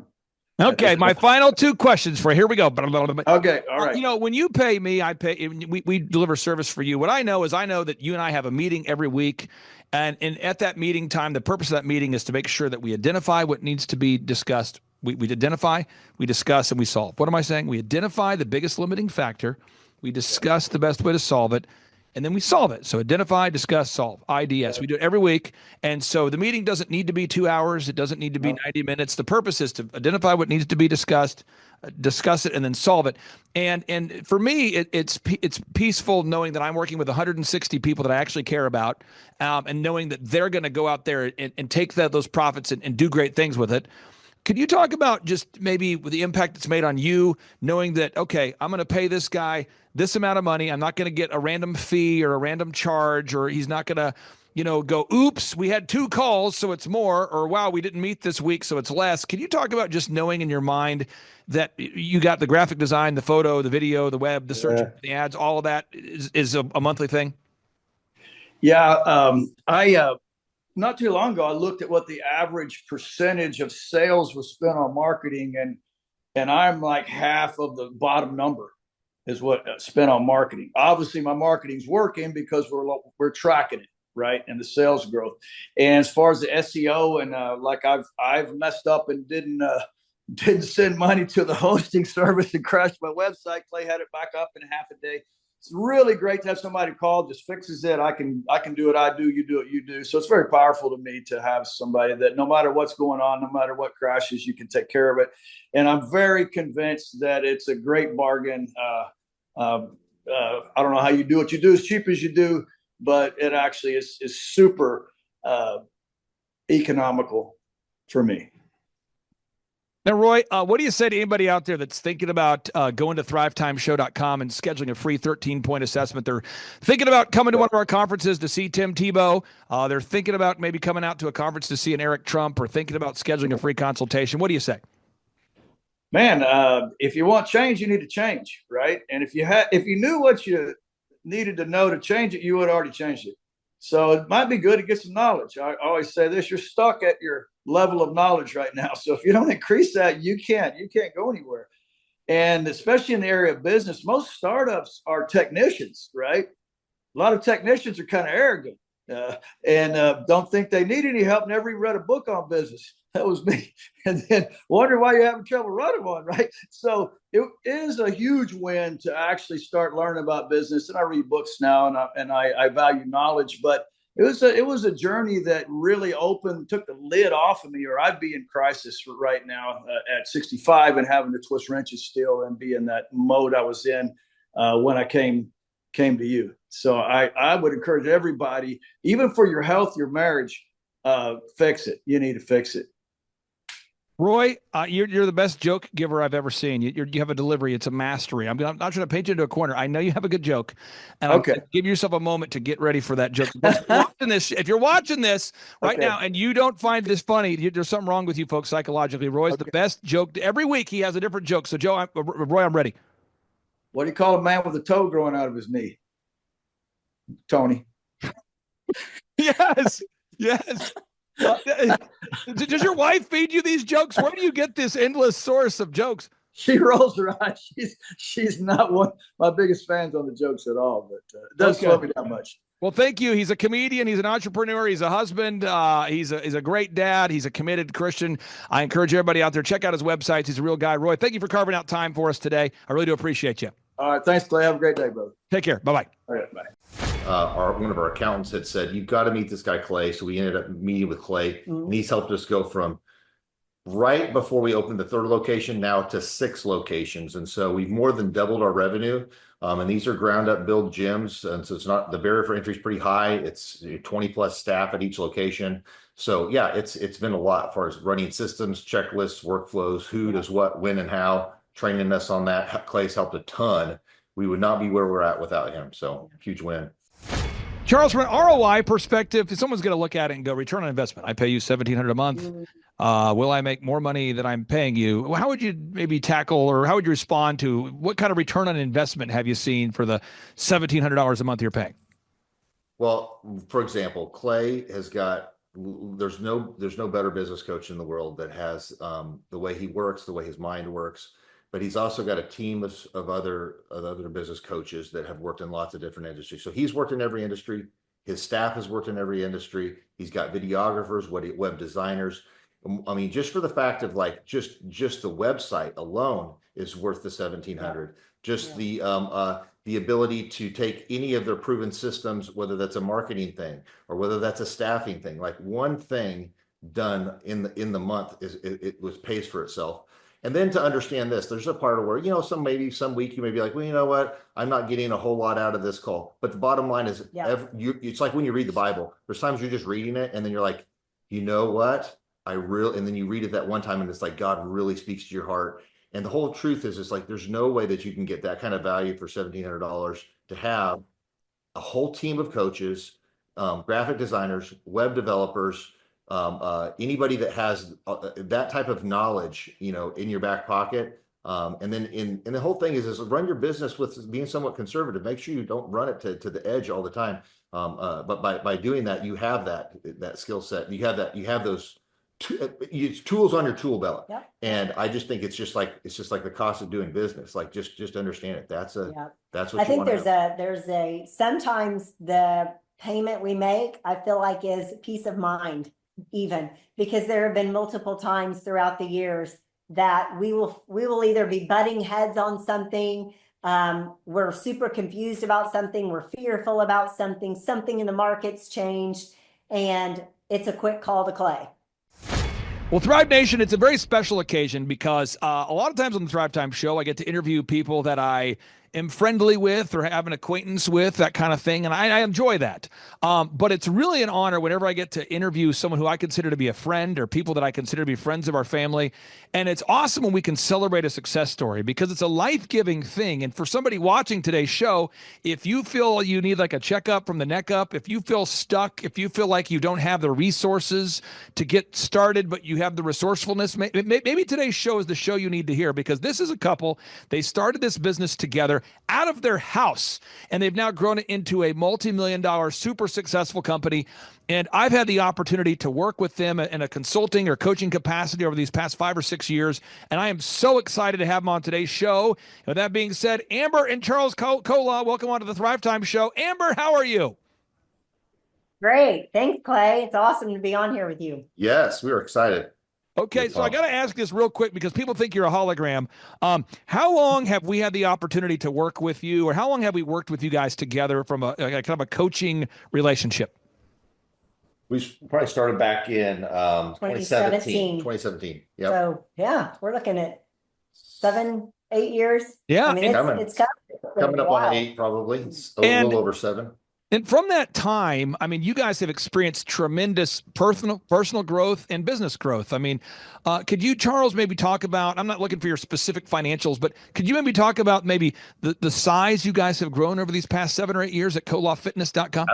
Okay, my final two questions for you. Here we go. Okay, all right. When you pay me, I pay. We deliver service for you. What I know that you and I have a meeting every week, and at that meeting time, the purpose of that meeting is to make sure that we identify what needs to be discussed. We identify, we discuss, and we solve. What am I saying? We identify the biggest limiting factor, we discuss the best way to solve it, and then we solve it. So identify, discuss, solve, IDS. We do it every week. And so the meeting doesn't need to be 2 hours. It doesn't need to be 90 minutes. The purpose is to identify what needs to be discussed, discuss it, and then solve it. And for me, it's peaceful knowing that I'm working with 160 people that I actually care about, and knowing that they're going to go out there and take those profits and do great things with it. Could you talk about just maybe the impact it's made on you, knowing that, okay, I'm going to pay this guy this amount of money. I'm not going to get a random fee or a random charge, or he's not going to, go, oops, we had 2 calls, so it's more, or wow, we didn't meet this week, so it's less. Can you talk about just knowing in your mind that you got the graphic design, the photo, the video, the web, the search, the ads, all of that is a monthly thing? Yeah. Not too long ago, I looked at what the average percentage of sales was spent on marketing, and I'm like half of the bottom number is what spent on marketing. Obviously, my marketing's working because we're tracking it, right, and the sales growth. And as far as the SEO, and I've messed up and didn't send money to the hosting service and crashed my website. Clay had it back up in half a day. It's really great to have somebody call, just fixes it. I can do it. I do. You do it. You do. So it's very powerful to me to have somebody that no matter what's going on, no matter what crashes, you can take care of it. And I'm very convinced that it's a great bargain. I don't know how you do what you do as cheap as you do, but it actually is super economical for me. Now, Roy, what do you say to anybody out there that's thinking about going to thrivetimeshow.com and scheduling a free 13-point assessment? They're thinking about coming to one of our conferences to see Tim Tebow. They're thinking about maybe coming out to a conference to see an Eric Trump, or thinking about scheduling a free consultation. What do you say? Man, if you want change, you need to change, right? And if you knew what you needed to know to change it, you would have already changed it. So it might be good to get some knowledge. I always say this: you're stuck at your level of knowledge right now. So if you don't increase that, you can't go anywhere. And especially in the area of business, most startups are technicians, right? A lot of technicians are kind of arrogant and don't think they need any help. Never even read a book on business. That was me. And then wonder why you're having trouble running one, right? So it is a huge win to actually start learning about business. And I read books now, and I value knowledge, but it was a journey that really took the lid off of me, or I'd be in crisis right now at 65 and having to twist wrenches still and be in that mode I was in when I came to you. So I would encourage everybody, even for your health, your marriage, fix it. You need to fix it. Roy, you're the best joke giver I've ever seen. You have a delivery. It's a mastery. I'm not trying to paint you into a corner. I know you have a good joke. And okay. Give yourself a moment to get ready for that joke. If you're watching this right now and you don't find this funny, there's something wrong with you folks psychologically. Roy's the best joke. Every week he has a different joke. So, Roy, I'm ready. What do you call a man with a toe growing out of his knee? Tony. Yes. Does your wife feed you these jokes? Where do you get this endless source of jokes? She rolls her eyes. She's not one of my biggest fans on the jokes at all, but it doesn't slow me that much. Well, thank you. He's a comedian. He's an entrepreneur. He's a husband. He's a great dad. He's a committed Christian. I encourage everybody out there, check out his websites. He's a real guy. Roy, thank you for carving out time for us today. I really do appreciate you. All right. Thanks, Clay. Have a great day, brother. Take care. Bye-bye. All right. Bye. One of our accountants had said, you've got to meet this guy, Clay. So we ended up meeting with Clay, and he's helped us go from right before we opened the third location now to 6 locations. And so we've more than doubled our revenue. And these are ground up build gyms. And so it's not, the barrier for entry is pretty high. It's 20 plus staff at each location. So yeah, it's been a lot as far as running systems, checklists, workflows, who does what, when, and how, training us on that. Clay's helped a ton. We would not be where we're at without him. So huge win. Charles, from an ROI perspective, if someone's going to look at it and go, return on investment, I pay you $1,700 a month. Will I make more money than I'm paying you? How would you maybe tackle, or how would you respond to, what kind of return on investment have you seen for the $1,700 a month you're paying? Well, for example, Clay has got, there's no better business coach in the world that has the way he works, the way his mind works. But he's also got a team of other business coaches that have worked in lots of different industries. So he's worked in every industry. His staff has worked in every industry. He's got videographers, web designers. I mean, just for the fact of like just the website alone is worth the $1,700. Just the ability to take any of their proven systems, whether that's a marketing thing or whether that's a staffing thing, like one thing done in the month pays for itself. And then to understand this, there's a part of where, some week you may be like, well, you know what? I'm not getting a whole lot out of this call. But the bottom line is, it's like when you read the Bible, there's times you're just reading it and then you're like, you know what? And then you read it that one time and it's like, God really speaks to your heart. And the whole truth is, it's like, there's no way that you can get that kind of value for $1,700 to have a whole team of coaches, graphic designers, web developers, anybody that has that type of knowledge, in your back pocket. And then and the whole thing is run your business with being somewhat conservative. Make sure you don't run it to the edge all the time. But by doing that, you have that skill set. You have those tools on your tool belt. Yep. And I just think it's just like the cost of doing business. Like just understand it. That's what I think. Sometimes the payment we make, I feel like, is peace of mind. Even because there have been multiple times throughout the years that we will either be butting heads on something, we're super confused about something, we're fearful about something in the market's changed, and it's a quick call to Clay. Well, Thrive Nation, it's a very special occasion because a lot of times on the Thrive Time show, I get to interview people that I am friendly with or have an acquaintance with, that kind of thing. And I enjoy that. But it's really an honor whenever I get to interview someone who I consider to be a friend or people that I consider to be friends of our family. And it's awesome when we can celebrate a success story because it's a life-giving thing. And for somebody watching today's show, if you feel you need like a checkup from the neck up, if you feel stuck, if you feel like you don't have the resources to get started, but you have the resourcefulness, maybe today's show is the show you need to hear, because this is a couple. They started this business together out of their house, and they've now grown it into a multi-million-dollar, super successful company. And I've had the opportunity to work with them in a consulting or coaching capacity over these past 5 or 6 years. And I am so excited to have them on today's show. And with that being said, Amber and Charles Kola, welcome onto the Thrivetime show. Amber, how are you? Great. Thanks, Clay. It's awesome to be on here with you. Yes, we were excited. Okay, so I got to ask this real quick because people think you're a hologram. How long have we had the opportunity to work with you, or how long have we worked with you guys together from a kind of a coaching relationship? We probably started back in 2017. 2017. Yeah. So yeah, we're looking at 7, 8 years. Yeah, I mean, it's coming up on 8, probably. It's a little over 7. And from that time, I mean, you guys have experienced tremendous personal growth and business growth. I mean, could you, Charles, maybe talk about, I'm not looking for your specific financials, but could you maybe talk about maybe the size you guys have grown over these past 7 or 8 years at kolafitness.com?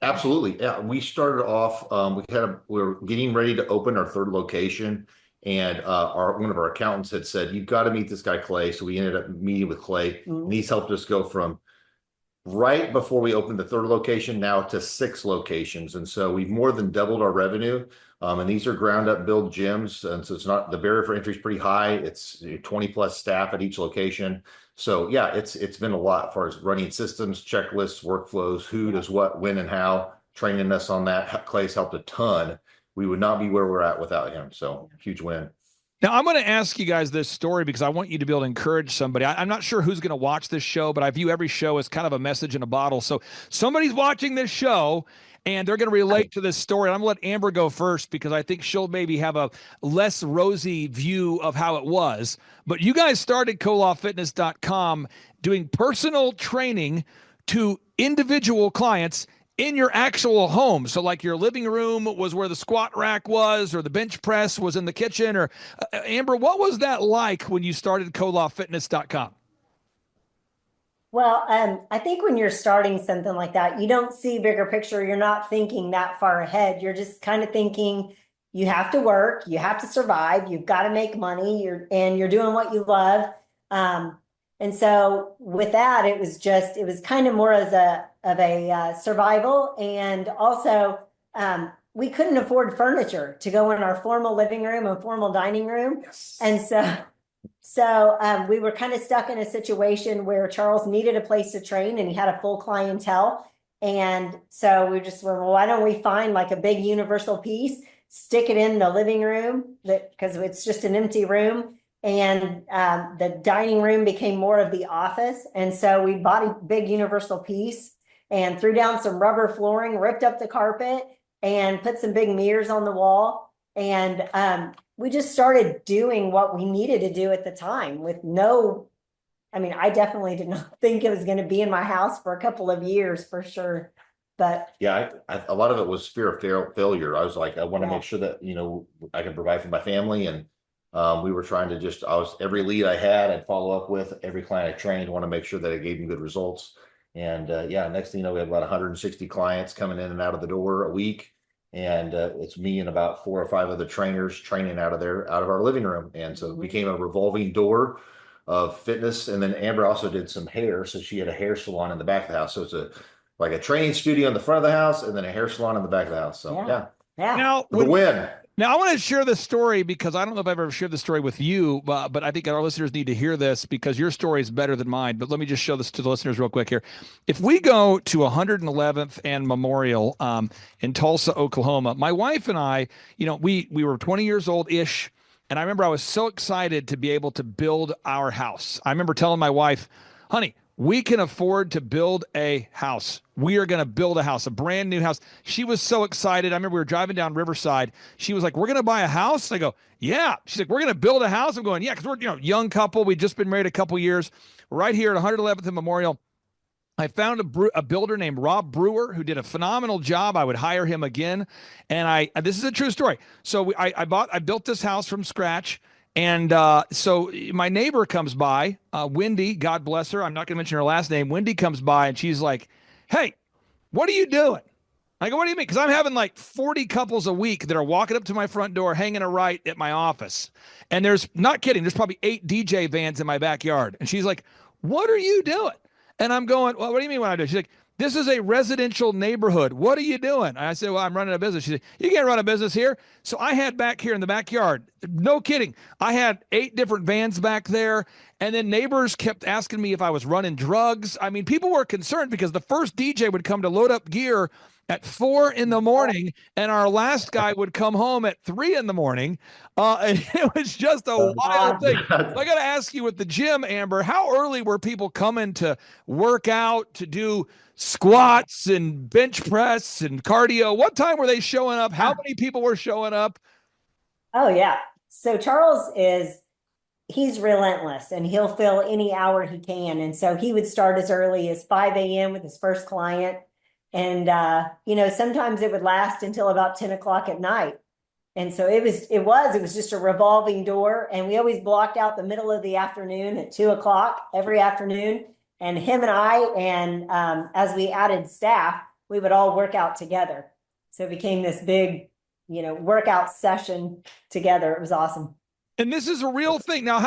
Absolutely. Yeah. We started off, we were getting ready to open our 3rd location, and one of our accountants had said, you've got to meet this guy, Clay. So we ended up meeting with Clay, and he's helped us go from right before we opened the 3rd location now to 6 locations. And so we've more than doubled our revenue. And these are ground up build gyms. And so it's not, the barrier for entry is pretty high. It's 20 plus staff at each location. So yeah, it's been a lot as far as running systems, checklists, workflows, who does what, when, and how, training us on that. Clay's helped a ton. We would not be where we're at without him. So huge win. Now, I'm going to ask you guys this story because I want you to be able to encourage somebody. I'm not sure who's going to watch this show, but I view every show as kind of a message in a bottle. So somebody's watching this show and they're going to relate to this story. I'm going to let Amber go first because I think she'll maybe have a less rosy view of how it was. But you guys started kolafitness.com doing personal training to individual clients in your actual home. So like your living room was where the squat rack was, or the bench press was in the kitchen, or Amber, what was that like when you started kolafitness.com? Well, I think when you're starting something like that, you don't see bigger picture. You're not thinking that far ahead. You're just kind of thinking you have to work, you have to survive, you've got to make money, you're doing what you love. And so with that, it was kind of more as of a survival. And also, we couldn't afford furniture to go in our formal living room and formal dining room. Yes. And so we were kind of stuck in a situation where Charles needed a place to train and he had a full clientele. And so we just went, well, why don't we find like a big universal piece, stick it in the living room because it's just an empty room. And the dining room became more of the office. And so we bought a big universal piece and threw down some rubber flooring, ripped up the carpet, and put some big mirrors on the wall. And we just started doing what we needed to do at the time with I definitely did not think it was going to be in my house for a couple of years for sure. But yeah, a lot of it was fear of failure. I was like, I want to make sure that, I can provide for my family. And we were trying to every lead I had, I'd follow up with every client I trained, want to make sure that I gave them good results. And next thing you know, we have about 160 clients coming in and out of the door a week. And it's me and about 4 or 5 other trainers training out of our living room. And so it became a revolving door of fitness. And then Amber also did some hair. So she had a hair salon in the back of the house. So it's like a training studio in the front of the house and then a hair salon in the back of the house. So yeah. Now, the win. Now, I want to share this story because I don't know if I've ever shared this story with you, but I think our listeners need to hear this because your story is better than mine. But let me just show this to the listeners real quick here. If we go to 111th and Memorial in Tulsa, Oklahoma, my wife and I, we were 20 years old-ish, and I remember I was so excited to be able to build our house. I remember telling my wife, honey, we can afford to build a house. We are going to build a house, a brand new house. She was so excited. I remember we were driving down Riverside. She was like, we're going to buy a house? I go, yeah. She's like, we're going to build a house? I'm going, yeah, because we're, young couple. We'd just been married a couple years. right here at 111th and Memorial. I found a builder named Rob Brewer who did a phenomenal job. I would hire him again. And this is a true story. So I built this house from scratch. And so my neighbor comes by, Wendy, God bless her. I'm not going to mention her last name. Wendy comes by and she's like, "Hey, what are you doing?" I go, "What do you mean?" Because I'm having like 40 couples a week that are walking up to my front door, hanging a right at my office. And there's, not kidding, there's probably 8 DJ vans in my backyard. And she's like, "What are you doing?" And I'm going, "Well, what do you mean what I do?" She's like, "This is a residential neighborhood. What are you doing?" And I said, "Well, I'm running a business." She said, "You can't run a business here." So I had back here in the backyard, no kidding, I had 8 different vans back there. And then neighbors kept asking me if I was running drugs. I mean, people were concerned because the first DJ would come to load up gear at 4 in the morning, and our last guy would come home at 3 in the morning. And it was just a wild thing. So I got to ask you, with the gym, Amber, how early were people coming to work out, to do squats and bench press and cardio? What time were they showing up? How many people were showing up? Oh, yeah. So Charles he's relentless, and he'll fill any hour he can. And so he would start as early as 5 a.m. with his first client. And, sometimes it would last until about 10 o'clock at night. And so it was just a revolving door. And we always blocked out the middle of the afternoon at 2 o'clock every afternoon. And him and I, and as we added staff, we would all work out together. So it became this big, workout session together. It was awesome. And this is a real thing. Now,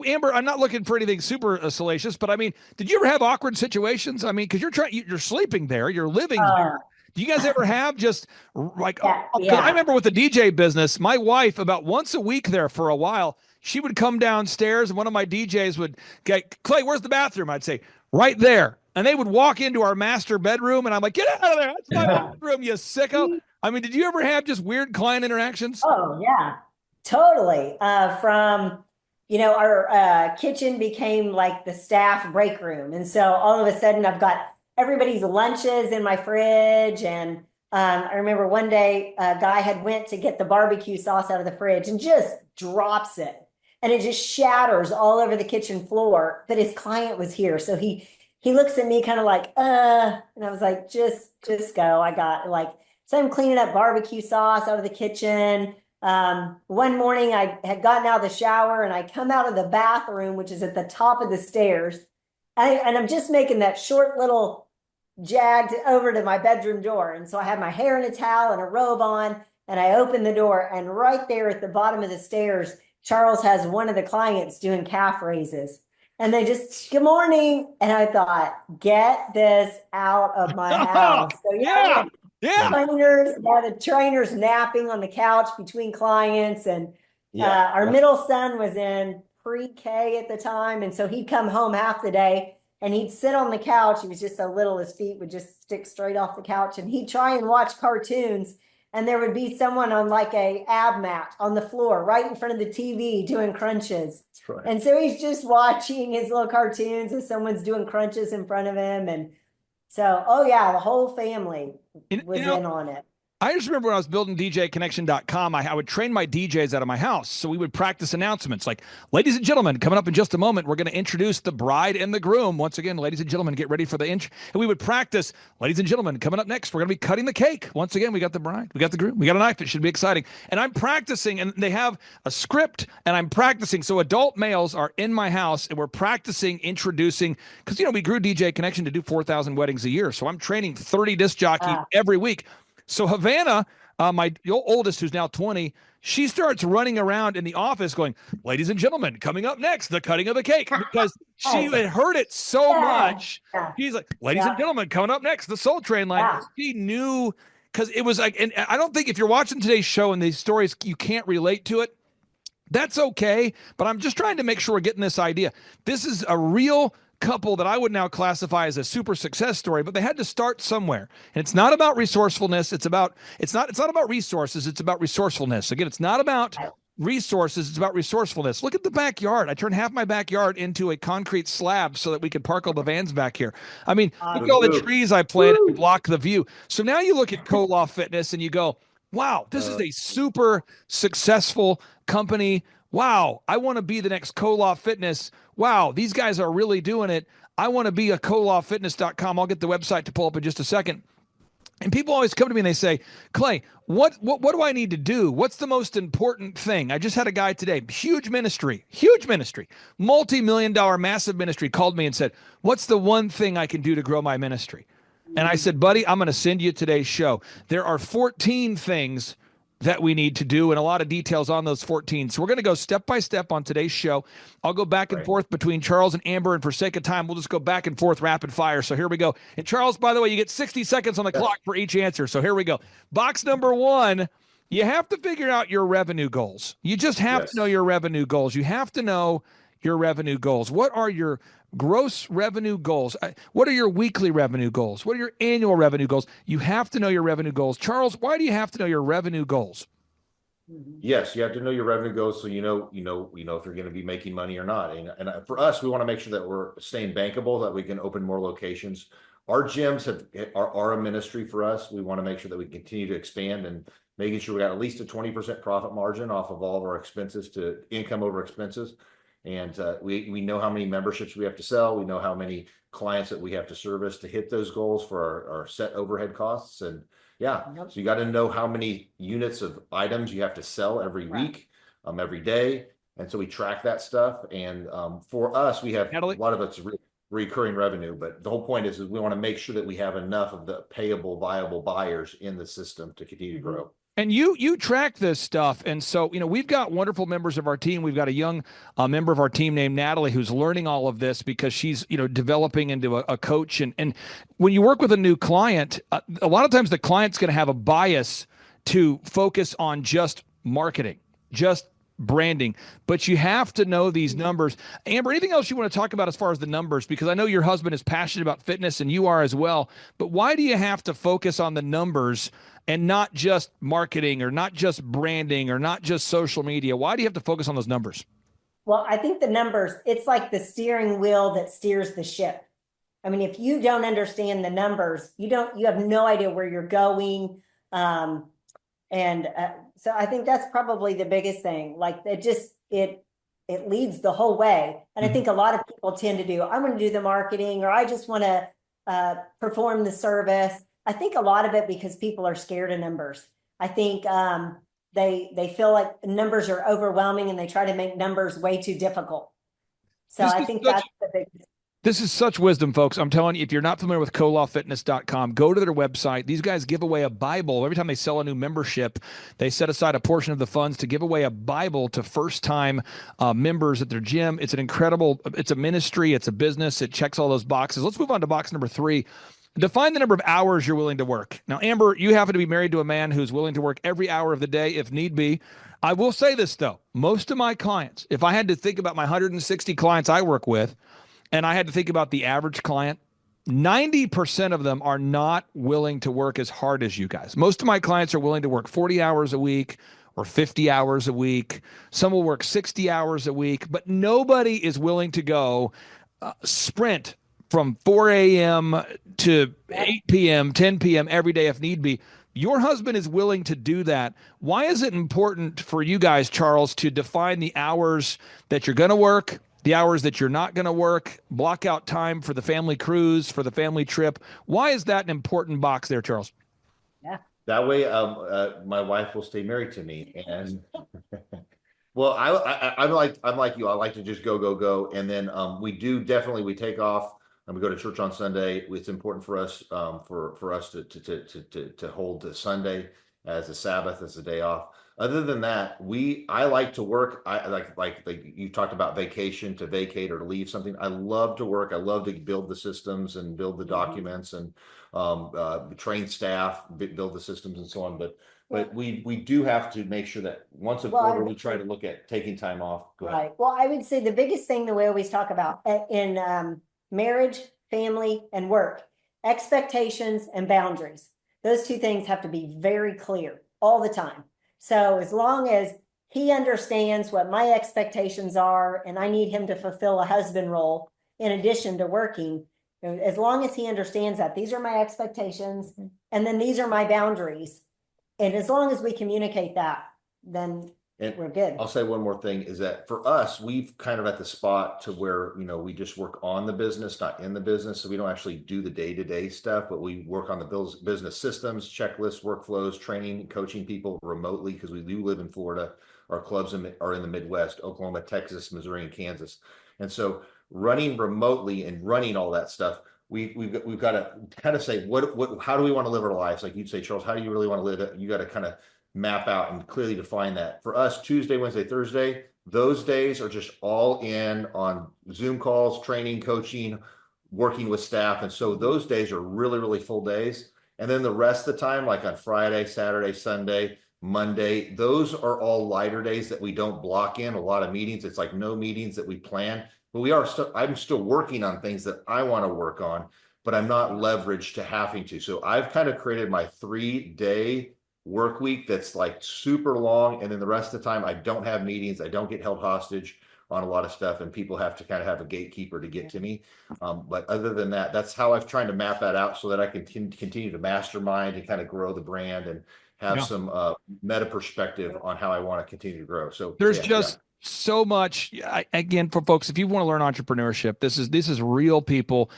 Amber, I'm not looking for anything super salacious, but I mean, did you ever have awkward situations? I mean, because you're sleeping there, you're living there. Do you guys ever have just like, I remember with the DJ business, my wife, about once a week there for a while, she would come downstairs and one of my DJs would get, "Clay, where's the bathroom?" I'd say, "Right there." And they would walk into our master bedroom and I'm like, "Get out of there. That's my bathroom, you sicko." I mean, did you ever have just weird client interactions? Oh, yeah. Totally. Our kitchen became like the staff break room. And so all of a sudden I've got everybody's lunches in my fridge. And I remember one day a guy had went to get the barbecue sauce out of the fridge and just drops it. And it just shatters all over the kitchen floor. But his client was here. So he looks at me kind of like, and I was like, just go. So I'm cleaning up barbecue sauce out of the kitchen. One morning I had gotten out of the shower and I come out of the bathroom, which is at the top of the stairs. And I'm just making that short little jag over to my bedroom door. And so I have my hair in a towel and a robe on, and I open the door, and right there at the bottom of the stairs, Charles has one of the clients doing calf raises. And they just, "Good morning." And I thought, get this out of my house. So the trainers napping on the couch between clients. And our middle son was in pre-K at the time. And so he'd come home half the day and he'd sit on the couch. He was just so little, his feet would just stick straight off the couch, and he'd try and watch cartoons. And there would be someone on like a ab mat on the floor right in front of the TV doing crunches. That's right. And so he's just watching his little cartoons as someone's doing crunches in front of him. And so, the whole family was in on it. I just remember when I was building DJConnection.com, I would train my DJs out of my house. So we would practice announcements like, "Ladies and gentlemen, coming up in just a moment, we're going to introduce the bride and the groom." Once again, ladies and gentlemen, get ready for the intro. And we would practice, "Ladies and gentlemen, coming up next, we're going to be cutting the cake." Once again, we got the bride, we got the groom, we got a knife. It should be exciting. And I'm practicing, and they have a script, and I'm practicing. So adult males are in my house, and we're practicing introducing, because, we grew DJ Connection to do 4,000 weddings a year. So I'm training 30 disc jockeys every week. So Havana, my oldest, who's now 20, she starts running around in the office going, "Ladies and gentlemen, coming up next, the cutting of the cake," because she had heard it so much. She's like, "Ladies and gentlemen, coming up next, the Soul Train line." She knew, because it was like, and I don't think if you're watching today's show and these stories, you can't relate to it. That's okay. But I'm just trying to make sure we're getting this idea. This is a real couple that I would now classify as a super success story, but they had to start somewhere. And it's not about resourcefulness. It's not about resources. It's about resourcefulness. Again, it's not about resources. It's about resourcefulness. Look at the backyard. I turned half my backyard into a concrete slab so that we could park all the vans back here. I mean, look at all the trees I planted to block the view. So now you look at Co-Law Fitness and you go, wow, this is a super successful company Wow, I want to be the next Koloff Fitness. Wow, these guys are really doing it. I want to be a KoloffFitness.com. I'll get the website to pull up in just a second. And people always come to me and they say, Clay, what do I need to do? What's the most important thing? I just had a guy today, huge ministry, multi-million-dollar, massive ministry, called me and said, what's the one thing I can do to grow my ministry? And I said, buddy, I'm going to send you today's show. There are 14 things that we need to do and a lot of details on those 14. So we're going to go step by step on today's show. I'll go back and forth between Charles and Amber, and for sake of time, we'll just go back and forth rapid fire. So here we go. And Charles, by the way, you get 60 seconds on the clock for each answer. So here we go. Box number 1, you have to figure out your revenue goals. You just have to know your revenue goals. You have to know your revenue goals. What are your gross revenue goals? What are your weekly revenue goals? What are your annual revenue goals? You have to know your revenue goals. Charles, why do you have to know your revenue goals? Yes, you have to know your revenue goals so you know if you're going to be making money or not. And for us, we want to make sure that we're staying bankable, that we can open more locations. Our gyms are a ministry for us. We want to make sure that we continue to expand and making sure we got at least a 20% profit margin off of all of our expenses to income over expenses. And we know how many memberships we have to sell. We know how many clients that we have to service to hit those goals for our set overhead costs. And so you got to know how many units of items you have to sell every week, every day. And so we track that stuff. And for us, we have a lot of it's recurring revenue. But the whole point is we want to make sure that we have enough of the payable, viable buyers in the system to continue to grow. And you track this stuff. And so, we've got wonderful members of our team. We've got a young member of our team named Natalie who's learning all of this because she's, developing into a coach. And when you work with a new client, a lot of times the client's going to have a bias to focus on just marketing, just branding, but you have to know these numbers. Amber, anything else you want to talk about as far as the numbers? Because I know your husband is passionate about fitness and you are as well, but why do you have to focus on the numbers and not just marketing or not just branding or not just social media? Why do you have to focus on those numbers? Well, I think the numbers, it's like the steering wheel that steers the ship. I mean, if you don't understand the numbers, you have no idea where you're going. So I think that's probably the biggest thing. Like it leads the whole way. And I think a lot of people tend to do, I want to do the marketing, or I just want to perform the service. I think a lot of it because people are scared of numbers. I think they feel like numbers are overwhelming and they try to make numbers way too difficult. So I think that's the biggest. This is such wisdom, folks. I'm telling you, if you're not familiar with KoloffFitness.com, go to their website. These guys give away a Bible. Every time they sell a new membership, they set aside a portion of the funds to give away a Bible to first-time members at their gym. It's a ministry. It's a business. It checks all those boxes. Let's move on to box number 3. Define the number of hours you're willing to work. Now, Amber, you happen to be married to a man who's willing to work every hour of the day if need be. I will say this, though. Most of my clients, if I had to think about my 160 clients I work with, and I had to think about the average client, 90% of them are not willing to work as hard as you guys. Most of my clients are willing to work 40 hours a week or 50 hours a week. Some will work 60 hours a week, but nobody is willing to go sprint from 4 a.m. to 8 p.m., 10 p.m. every day if need be. Your husband is willing to do that. Why is it important for you guys, Charles, to define the hours that you're going to work, the hours that you're not going to work, block out time for the family cruise, for the family trip? Why is that an important box there, Charles? Yeah. That way, my wife will stay married to me. And well, I'm like you. I like to just go. And then we take off and we go to church on Sunday. It's important for us for us to hold the Sunday as a Sabbath, as a day off. Other than that, I like to work. I like you talked about vacation, to vacate or to leave something. I love to work. I love to build the systems and build the documents and train staff, build the systems and so on. But we do have to make sure that once a quarter we try to look at taking time off. Go ahead. Right. Well, I would say the biggest thing that we always talk about in marriage, family, and work, expectations and boundaries. Those two things have to be very clear all the time. So as long as he understands what my expectations are, and I need him to fulfill a husband role in addition to working, as long as he understands that these are my expectations and then these are my boundaries, and as long as we communicate that, then And we're good. I'll say one more thing is that for us, we've kind of at the spot to where, you know, we just work on the business, not in the business. So we don't actually do the day-to-day stuff, but we work on the business systems, checklists, workflows, training, coaching people remotely because we do live in Florida. Our clubs are in the Midwest, Oklahoma, Texas, Missouri, and Kansas. And so running remotely and running all that stuff, we've got to kind of say, how do we want to live our lives? Like you'd say, Charles, how do you really want to live it? You got to kind of map out and clearly define that. For us, Tuesday, Wednesday, Thursday, those days are just all in on Zoom calls, training, coaching, working with staff. And so those days are really, really full days. And then the rest of the time, like on Friday, Saturday, Sunday, Monday, those are all lighter days that we don't block in a lot of meetings. It's like no meetings that we plan, but I'm still working on things that I want to work on, but I'm not leveraged to having to. So I've kind of created my 3-day work week that's like super long, and then the rest of the time I don't have meetings, I don't get held hostage on a lot of stuff, and people have to kind of have a gatekeeper to get to me. But other than that, that's how I've tried to map that out so that I can continue to mastermind and kind of grow the brand and have some meta perspective on how I want to continue to grow. So there's so much. Again, for folks, if you want to learn entrepreneurship, this is real people.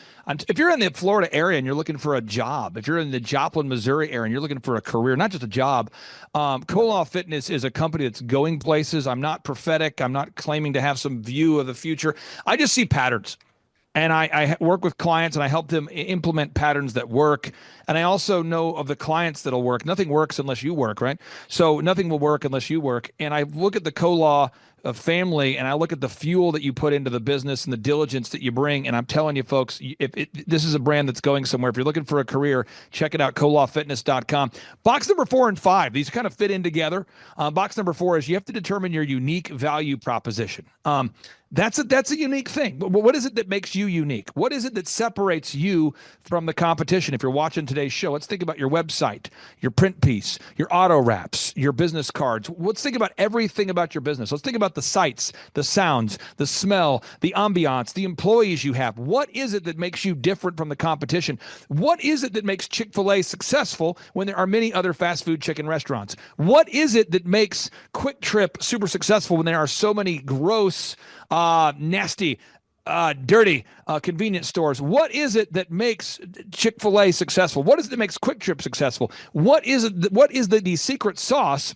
If you're in the Florida area and you're looking for a job, if you're in the Joplin, Missouri area and you're looking for a career, not just a job, Koloff Fitness is a company that's going places. I'm not prophetic. I'm not claiming to have some view of the future. I just see patterns. And I work with clients and I help them implement patterns that work. And I also know of the clients that'll work. Nothing works unless you work, right? So nothing will work unless you work. And I look at the Koloff family and I look at the fuel that you put into the business and the diligence that you bring. And I'm telling you, folks, this is a brand that's going somewhere. If you're looking for a career, check it out, kolofffitness.com. Box number 4 and 5, these kind of fit in together. Box number 4 is you have to determine your unique value proposition. That's a unique thing. But what is it that makes you unique? What is it that separates you from the competition? If you're watching today's show, let's think about your website, your print piece, your auto wraps, your business cards. Let's think about everything about your business. Let's think about the sights, the sounds, the smell, the ambiance, the employees you have. What is it that makes you different from the competition? What is it that makes Chick-fil-A successful when there are many other fast food chicken restaurants? What is it that makes Quick Trip super successful when there are so many gross, nasty, dirty convenience stores? What is it that makes Chick-fil-A successful? What is it that makes Quick Trip successful? What is the secret sauce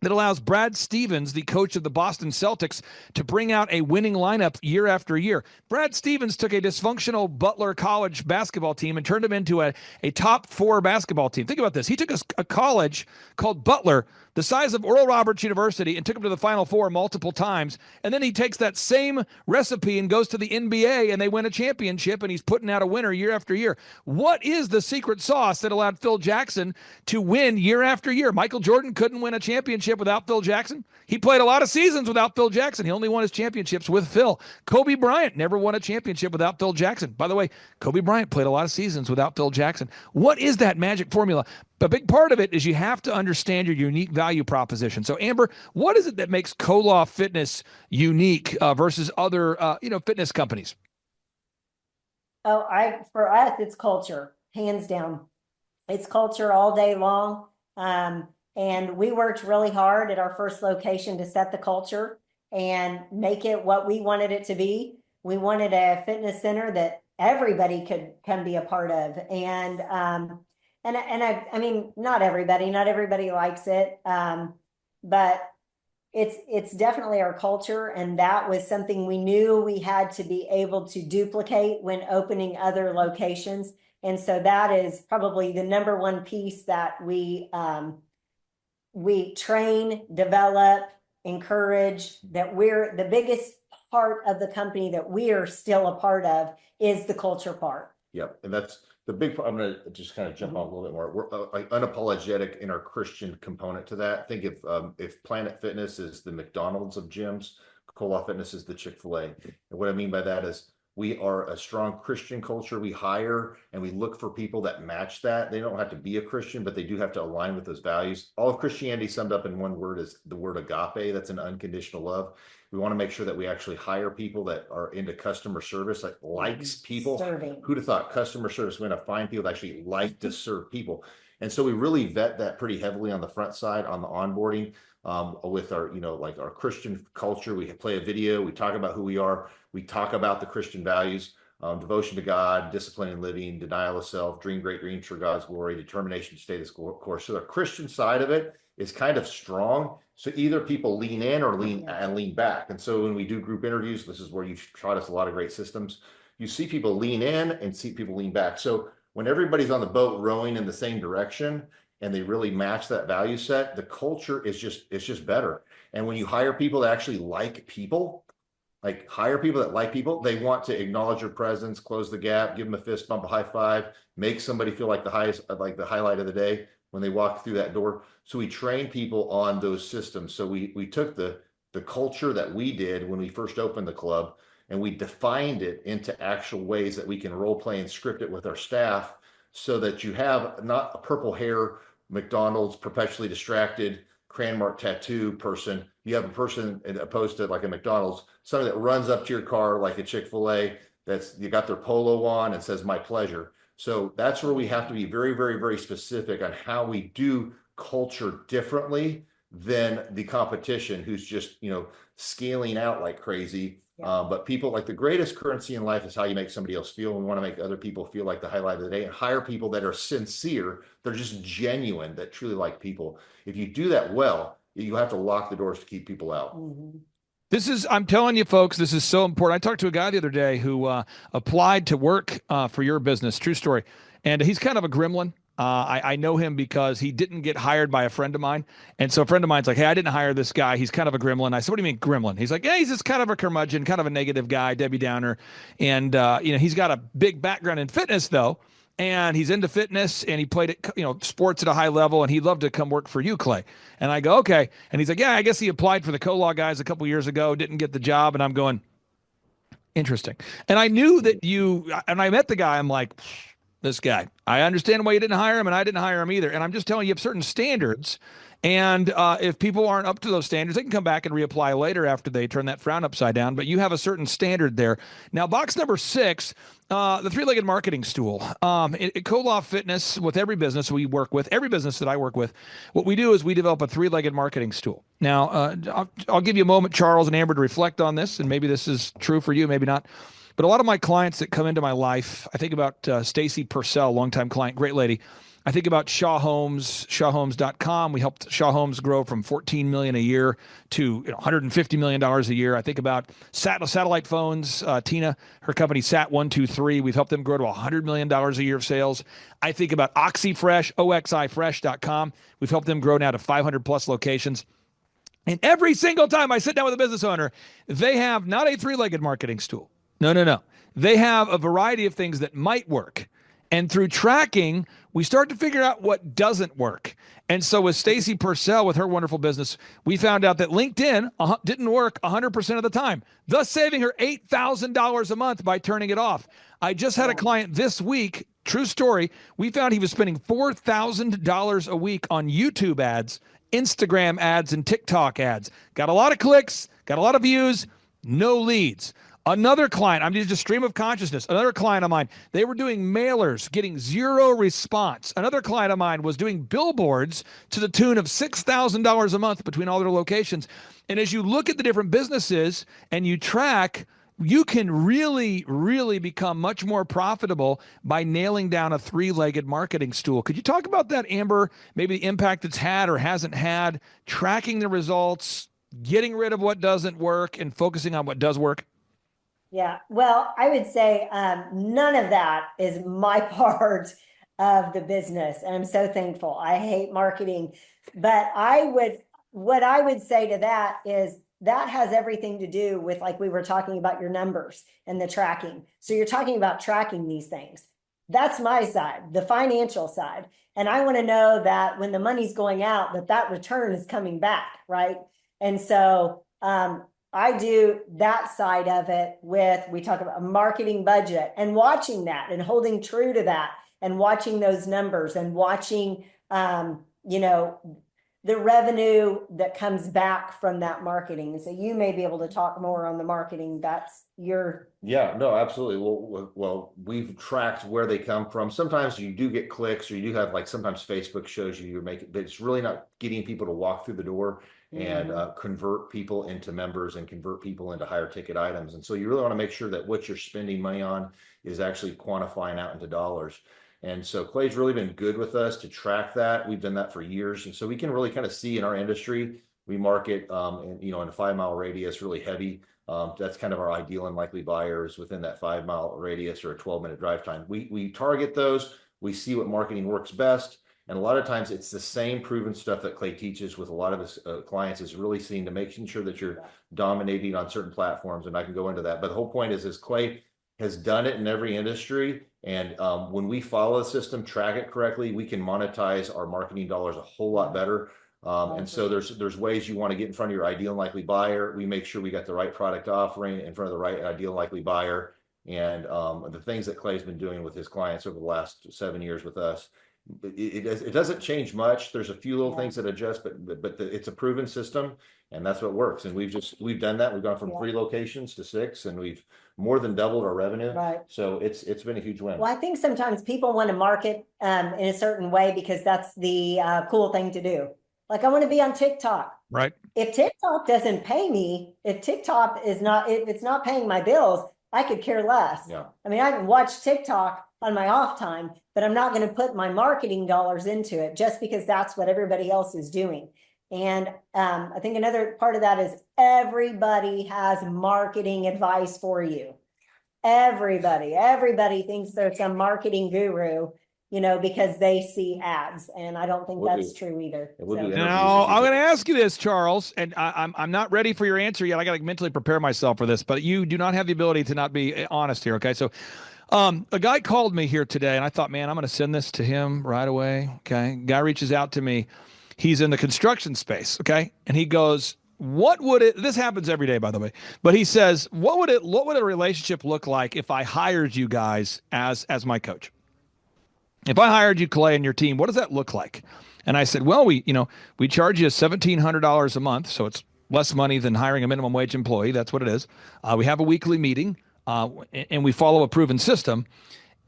that allows Brad Stevens, the coach of the Boston Celtics, to bring out a winning lineup year after year? Brad Stevens took a dysfunctional Butler College basketball team and turned them into a top 4 basketball team. Think about this. He took a college called Butler, the size of Oral Roberts University, and took them to the Final Four multiple times. And then he takes that same recipe and goes to the NBA, and they win a championship, and he's putting out a winner year after year. What is the secret sauce that allowed Phil Jackson to win year after year? Michael Jordan couldn't win a championship without Phil Jackson. He played a lot of seasons without Phil Jackson. He only won his championships with Phil. Kobe Bryant never won a championship without Phil Jackson. By the way, Kobe Bryant played a lot of seasons without Phil Jackson. What is that magic formula? A big part of it is you have to understand your unique value proposition. So, Amber, what is it that makes Koloff Fitness unique versus other, fitness companies? For us, it's culture, hands down. It's culture all day long. And we worked really hard at our first location to set the culture and make it what we wanted it to be. We wanted a fitness center that everybody could come be a part of. And I mean, not everybody likes it. But it's definitely our culture. And that was something we knew we had to be able to duplicate when opening other locations. And so that is probably the number one piece that we train, develop, encourage, that we're the biggest part of the company that we are still a part of is the culture part. Yep. And that's the big part. I'm going to just kind of jump on a little bit more. We're unapologetic in our Christian component to that. Think if Planet Fitness is the McDonald's of gyms, Koloff Fitness is the Chick-fil-A. And what I mean by that is we are a strong Christian culture. We hire and we look for people that match that. They don't have to be a Christian, but they do have to align with those values. All of Christianity summed up in one word is the word agape. That's an unconditional love. We want to make sure that we actually hire people that are into customer service, that likes people. Serving. Who'd have thought customer service? We're going to find people that actually like to serve people. And so we really vet that pretty heavily on the front side, on the onboarding, with our, like our Christian culture. We play a video, we talk about who we are, we talk about the Christian values, devotion to God, discipline in living, denial of self, dream great dreams for God's glory, determination to stay this course. So the Christian side of it is kind of strong. So either people lean in or lean back. And so when we do group interviews, this is where you've taught us a lot of great systems. You see people lean in and see people lean back. So when everybody's on the boat rowing in the same direction and they really match that value set, the culture is just better. And when you hire people that actually like people, they want to acknowledge your presence, close the gap, give them a fist bump, a high five, make somebody feel like the highlight of the day when they walk through that door. So we train people on those systems. So we took the culture that we did when we first opened the club, and we defined it into actual ways that we can role play and script it with our staff, so that you have not a purple hair McDonald's perpetually distracted crayon mark tattoo person. You have a person opposed to like a McDonald's, somebody that runs up to your car like a Chick-fil-A, that's you got their polo on and says my pleasure. So that's where we have to be very, very, very specific on how we do culture differently than the competition, who's just, scaling out like crazy. But people, like, the greatest currency in life is how you make somebody else feel. We want to make other people feel like the highlight of the day, and hire people that are sincere. They're just genuine, that truly like people. If you do that well, you have to lock the doors to keep people out. I'm telling you, folks, this is so important. I talked to a guy the other day who applied to work for your business, true story. And he's kind of a gremlin. I know him because he didn't get hired by a friend of mine. And so a friend of mine's like, hey, I didn't hire this guy. He's kind of a gremlin. I said, what do you mean gremlin? He's like, yeah, he's just kind of a curmudgeon, kind of a negative guy, Debbie Downer. And, he's got a big background in fitness, though. And he's into fitness, and he played at, sports at a high level, and he'd love to come work for you, Clay. And I go, okay. And he's like, yeah, I guess he applied for the co-law guys a couple years ago, didn't get the job. And I'm going, interesting. And I knew that and I met the guy. I'm like, this guy, I understand why you didn't hire him, and I didn't hire him either. And I'm just telling you, have certain standards. And if people aren't up to those standards, they can come back and reapply later after they turn that frown upside down. But you have a certain standard there. Now, box number 6, the three-legged marketing stool. At Co-Law Fitness, with every business we work with, every business that I work with, what we do is we develop a three-legged marketing stool. Now, I'll give you a moment, Charles and Amber, to reflect on this, and maybe this is true for you, maybe not. But a lot of my clients that come into my life, I think about Stacy Purcell, longtime client, great lady. I think about Shaw Homes, shawhomes.com. We helped Shaw Homes grow from $14 million a year to $150 million a year. I think about satellite phones. Tina, her company Sat123. We've helped them grow to $100 million a year of sales. I think about OxyFresh, oxifresh.com. We've helped them grow now to 500 plus locations. And every single time I sit down with a business owner, they have not a three-legged marketing stool. No. They have a variety of things that might work. And through tracking, we start to figure out what doesn't work. And so with Stacy Purcell, with her wonderful business, we found out that LinkedIn didn't work 100% of the time, thus saving her $8,000 a month by turning it off. I just had a client this week, true story, we found he was spending $4,000 a week on YouTube ads, Instagram ads, and TikTok ads. Got a lot of clicks, got a lot of views, no leads. Another client, I'm just a stream of consciousness. Another client of mine, they were doing mailers, getting zero response. Another client of mine was doing billboards to the tune of $6,000 a month between all their locations. And as you look at the different businesses and you track, you can really, really become much more profitable by nailing down a three-legged marketing stool. Could you talk about that, Amber? Maybe the impact it's had or hasn't had, tracking the results, getting rid of what doesn't work and focusing on what does work? Yeah, well, I would say none of that is my part of the business. And I'm so thankful. I hate marketing. But what I would say to that is that has everything to do with, like we were talking about, your numbers and the tracking. So you're talking about tracking these things. That's my side, the financial side. And I want to know that when the money's going out, that return is coming back, right? And so I do that side of it we talk about a marketing budget and watching that and holding true to that and watching those numbers and watching, the revenue that comes back from that marketing. So you may be able to talk more on the marketing. That's your. Yeah, no, absolutely. Well, we've tracked where they come from. Sometimes you do get clicks, or you do have, like, sometimes Facebook shows you making, but it's really not getting people to walk through the door and convert people into members and convert people into higher ticket items. And so you really want to make sure that what you're spending money on is actually quantifying out into dollars. And so Clay's really been good with us to track that. We've done that for years. And so we can really kind of see in our industry, we market, in a 5-mile radius, really heavy. That's kind of our ideal and likely buyers within that 5-mile radius or a 12-minute drive time. We target those. We see what marketing works best. And a lot of times it's the same proven stuff that Clay teaches with a lot of his clients, is really seeing to making sure that you're dominating on certain platforms. And I can go into that. But the whole point is Clay has done it in every industry. And when we follow the system, track it correctly, we can monetize our marketing dollars a whole lot better. And so there's ways you want to get in front of your ideal and likely buyer. We make sure we got the right product offering in front of the right ideal and likely buyer. And the things that Clay's been doing with his clients over the last 7 years with us, it doesn't change much. There's a few little things that adjust, but it's a proven system, and that's what works. And we've done that. We've gone from 3 locations to 6, and we've more than doubled our revenue. Right. So it's been a huge win. Well, I think sometimes people want to market in a certain way because that's the cool thing to do. Like, I want to be on TikTok. Right. If TikTok doesn't pay me, if TikTok is not, if it's not paying my bills, I could care less. Yeah. I mean, I can watch TikTok on my off time, but I'm not going to put my marketing dollars into it just because that's what everybody else is doing. And I think another part of that is everybody has marketing advice for you. Everybody thinks they're some marketing guru, because they see ads, and I don't think that's true either. Now, I'm going to ask you this, Charles, and I'm not ready for your answer yet. I got to mentally prepare myself for this, but you do not have the ability to not be honest here. Okay. So, a guy called me here today, and I thought, man, I'm going to send this to him right away. Okay. Guy reaches out to me. He's in the construction space. Okay. And he goes, this happens every day, by the way, but he says, what would a relationship look like if I hired you guys as my coach? If I hired you, Clay, and your team, what does that look like? And I said, well, we charge you $1,700 a month. So it's less money than hiring a minimum wage employee. That's what it is. We have a weekly meeting, and we follow a proven system.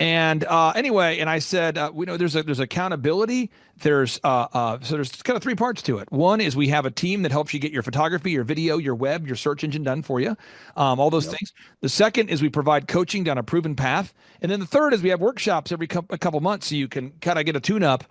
And anyway, and I said, there's accountability. There's kind of 3 parts to it. One is we have a team that helps you get your photography, your video, your web, your search engine done for you, all those things. The second is we provide coaching down a proven path. And then the third is we have workshops every couple months so you can kind of get a tune-up.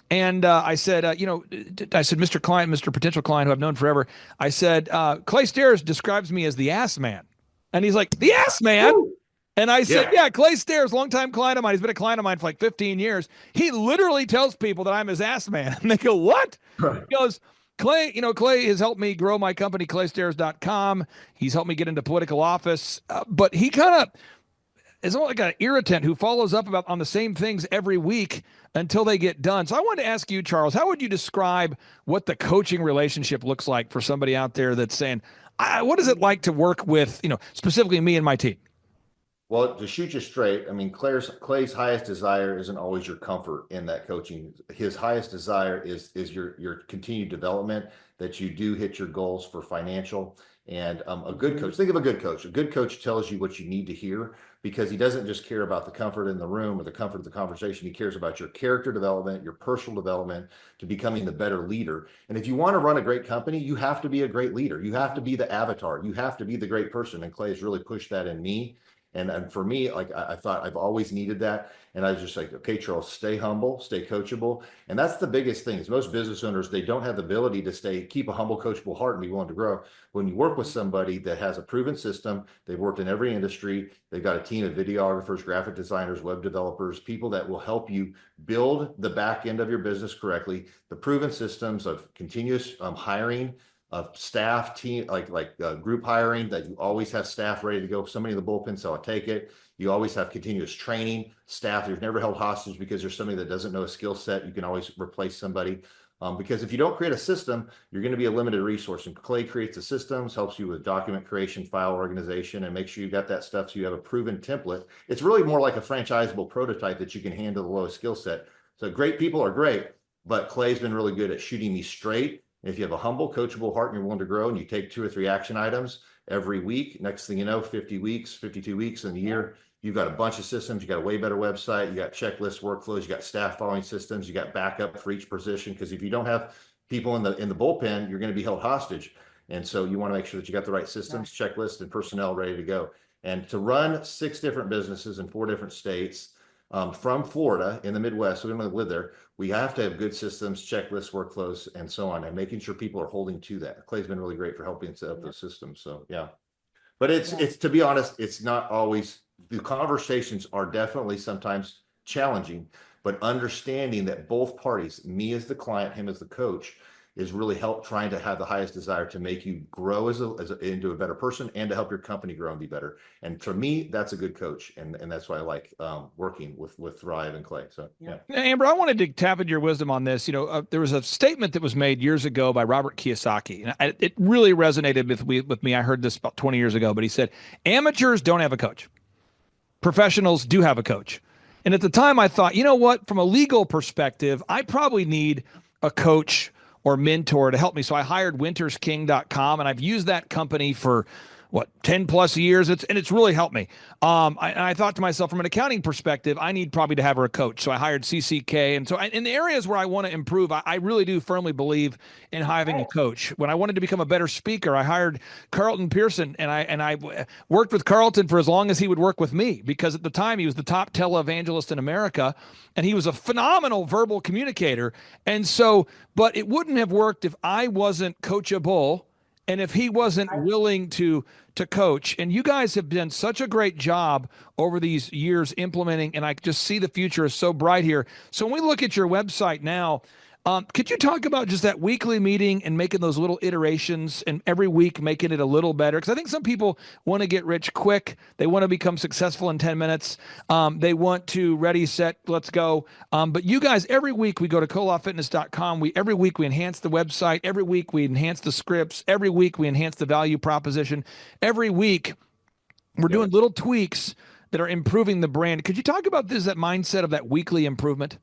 And I said, Mr. Client, Mr. Potential Client, who I've known forever, I said, Clay Stairs describes me as the ass man. And he's like, the ass man? Ooh. And I said, yeah, Clay Stairs, longtime client of mine. He's been a client of mine for like 15 years. He literally tells people that I'm his ass man. And they go, what? Right. He goes, Clay has helped me grow my company, claystairs.com. He's helped me get into political office. But he kind of is like an irritant who follows up on the same things every week until they get done. So I wanted to ask you, Charles, how would you describe what the coaching relationship looks like for somebody out there that's saying, what is it like to work with, specifically me and my team? Well, to shoot you straight, I mean, Clay's highest desire isn't always your comfort in that coaching. His highest desire is your continued development, that you do hit your goals for financial. And a good coach, think of a good coach. A good coach tells you what you need to hear, because he doesn't just care about the comfort in the room or the comfort of the conversation. He cares about your character development, your personal development, to becoming the better leader. And if you want to run a great company, you have to be a great leader. You have to be the avatar. You have to be the great person. And Clay has really pushed that in me. And for me, like, I thought I've always needed that. And I was just like, okay, Charles, stay humble, stay coachable. And that's the biggest thing is most business owners, they don't have the ability to keep a humble, coachable heart and be willing to grow. When you work with somebody that has a proven system, they've worked in every industry, they've got a team of videographers, graphic designers, web developers, people that will help you build the back end of your business correctly, the proven systems of continuous hiring, of staff team, like group hiring, that you always have staff ready to go. Somebody in the bullpen, so I'll take it. You always have continuous training, staff. You've never held hostage because there's somebody that doesn't know a skill set. You can always replace somebody. Because if you don't create a system, you're going to be a limited resource. And Clay creates the systems, helps you with document creation, file organization, and make sure you got that stuff so you have a proven template. It's really more like a franchisable prototype that you can handle the lowest skill set. So great people are great. but Clay's been really good at shooting me straight. If you have a humble, coachable heart and you're willing to grow and you take 2 or 3 action items every week, next thing you know, 50 weeks, 52 weeks in a year, you've got a bunch of systems. You got a way better website. You got checklists, workflows. You got staff following systems. You got backup for each position. Because if you don't have people in the bullpen, you're going to be held hostage. And so you want to make sure that you got the right systems, checklists, and personnel ready to go. And to run 6 different businesses in 4 different states, from Florida in the Midwest, so we don't live there, we have to have good systems, checklists, workflows, and so on, and making sure people are holding to that. Clay's been really great for helping set up those systems. So yeah, but it's to be honest, it's not always, the conversations are definitely sometimes challenging, but understanding that both parties, me as the client, him as the coach, is really trying to have the highest desire to make you grow into a better person and to help your company grow and be better. And for me, that's a good coach. And that's why I like working with Thrive and Clay. So, yeah. Amber, I wanted to tap into your wisdom on this. There was a statement that was made years ago by Robert Kiyosaki, and it really resonated with me. I heard this about 20 years ago, but he said, amateurs don't have a coach. Professionals do have a coach. And at the time I thought, you know what, from a legal perspective, I probably need a coach or mentor to help me. So I hired wintersking.com, and I've used that company for 10 plus years. It's really helped me. I thought to myself, from an accounting perspective, I need probably to have her a coach. So I hired CCK. And so in the areas where I want to improve, I really do firmly believe in having a coach. When I wanted to become a better speaker, I hired Carlton Pearson, and I worked with Carlton for as long as he would work with me, because at the time he was the top televangelist in America, and he was a phenomenal verbal communicator. And so, but it wouldn't have worked if I wasn't coachable, and if he wasn't willing to coach. And you guys have done such a great job over these years implementing, and I just see the future is so bright here. So when we look at your website now, could you talk about just that weekly meeting and making those little iterations, and every week making it a little better? Because I think some people want to get rich quick. They want to become successful in 10 minutes. They want to ready, set, let's go. But you guys, every week we go to kolafitness.com. Every week we enhance the website. Every week we enhance the scripts. Every week we enhance the value proposition. Every week we're doing little tweaks that are improving the brand. Could you talk about that mindset of that weekly improvement?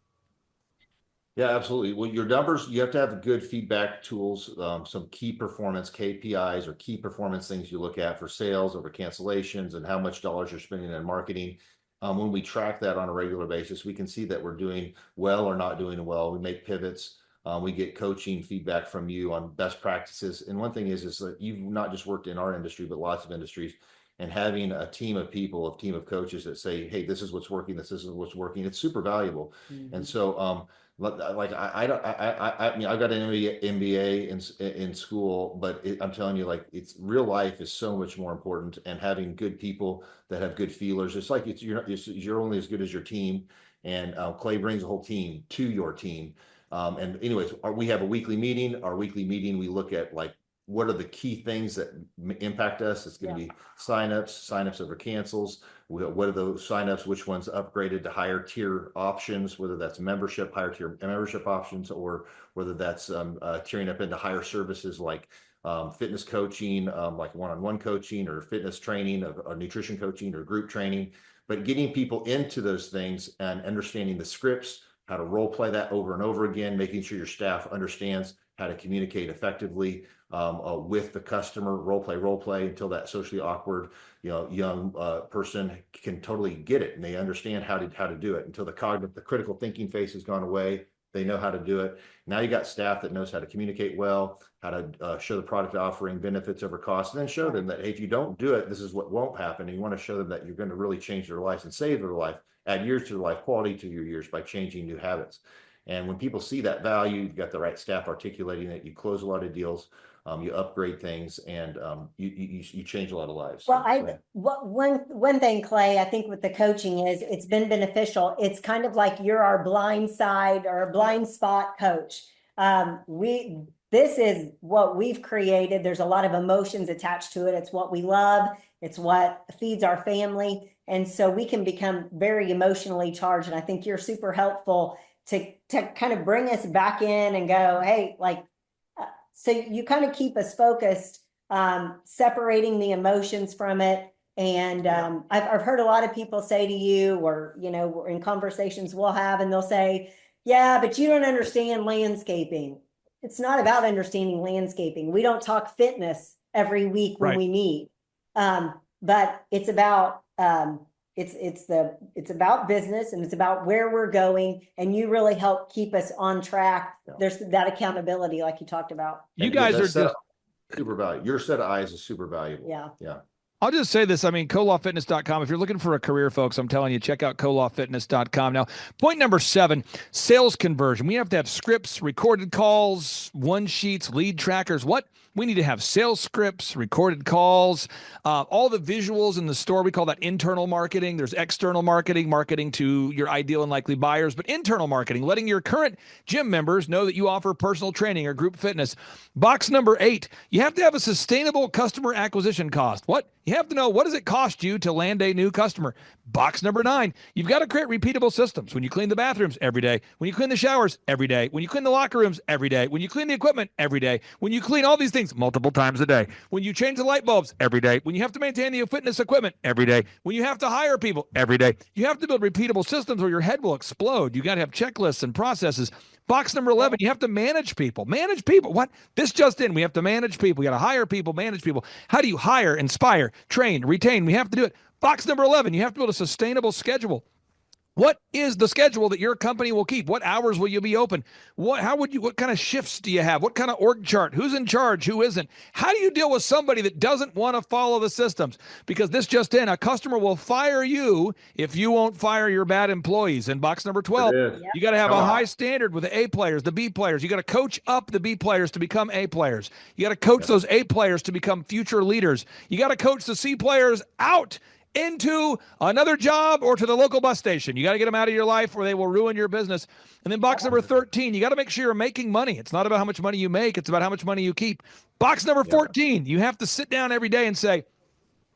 Yeah, absolutely. Well, your numbers, you have to have good feedback tools, some key performance KPIs or key performance things you look at for sales over cancellations and how much dollars you're spending on marketing. When we track that on a regular basis, we can see that we're doing well or not doing well. We make pivots. We get coaching feedback from you on best practices. And one thing is that you've not just worked in our industry, but lots of industries. And having a team of people, a team of coaches that say, hey, this is what's working, this is what's working, it's super valuable. Mm-hmm. And so, like I mean, I got an MBA in school, but I'm telling you, like, it's real life is so much more important, and having good people that have good feelers. It's like you're only as good as your team, and Clay brings a whole team to your team. And anyways, we have a weekly meeting. Our weekly meeting, we look at like, what are the key things that impact us? It's going to be signups over cancels. What are those signups? Which ones upgraded to higher tier options, whether that's membership, higher tier membership options, or whether that's tiering up into higher services like fitness coaching, like one-on-one coaching, or fitness training, or nutrition coaching, or group training. But getting people into those things and understanding the scripts, how to role play that over and over again, making sure your staff understands how to communicate effectively with the customer, role play until that socially awkward, young person can totally get it, and they understand how to do it. Until the critical thinking phase has gone away, they know how to do it. Now you got staff that knows how to communicate well, how to show the product offering, benefits over cost, and then show them that, hey, if you don't do it, this is what won't happen. And you want to show them that you're going to really change their life and save their life, add years to their life, quality to your years by changing new habits. And when people see that value, you've got the right staff articulating it, you close a lot of deals, you upgrade things, and you change a lot of lives. Well, one thing, Clay, I think with the coaching is it's been beneficial. It's kind of like you're our blind side or a blind spot coach. This is what we've created. There's a lot of emotions attached to it. It's what we love. It's what feeds our family. And so we can become very emotionally charged. And I think you're super helpful to kind of bring us back in and go, hey, like, so you kind of keep us focused, separating the emotions from it. And I've heard a lot of people say to you, or, in conversations we'll have, and they'll say, Yeah, but you don't understand landscaping. It's not about understanding landscaping. We don't talk fitness every week when Right. we meet. But it's about it's about business, and it's about where we're going, and you really help keep us on track. There's that accountability like you talked about. You And guys that are set just of super valuable. Your set of eyes is super valuable. Yeah. Yeah. I'll just say this. I mean, colawfitness.com. If you're looking for a career, folks, I'm telling you, check out colawfitness.com. Now, point number 7, sales conversion. We have to have scripts, recorded calls, one sheets, lead trackers. What? We need to have sales scripts, recorded calls, all the visuals in the store. We call that internal marketing. There's external marketing, marketing to your ideal and likely buyers, but internal marketing, letting your current gym members know that you offer personal training or group fitness. Box number 8, you have to have a sustainable customer acquisition cost. What? You have to know, what does it cost you to land a new customer? Box number 9, you've got to create repeatable systems. When you clean the bathrooms every day, when you clean the showers every day, when you clean the locker rooms every day, when you clean the equipment every day, when you clean all these things multiple times a day, when you change the light bulbs every day, when you have to maintain the fitness equipment every day, when you have to hire people every day, you have to build repeatable systems or your head will explode. You got to have checklists and processes. Box number 11, you have to manage people. Manage people. What? This just in. We have to manage people. We got to hire people, manage people. How do you hire, inspire, train, retain? We have to do it. Box number 11, you have to build a sustainable schedule. What is the schedule that your company will keep? What hours will you be open? What kind of shifts do you have? What kind of org chart? Who's in charge? Who isn't? How do you deal with somebody that doesn't want to follow the systems? Because this just in, a customer will fire you if you won't fire your bad employees. In box number 12, you got to have a high standard with the A players, the B players. You got to coach up the B players to become A players. You got to coach those A players to become future leaders. You got to coach the C players out into another job or to the local bus station. You got to get them out of your life or they will ruin your business. And then box number 13, you got to make sure you're making money. It's not about how much money you make. It's about how much money you keep. Box number 14, you have to sit down every day and say,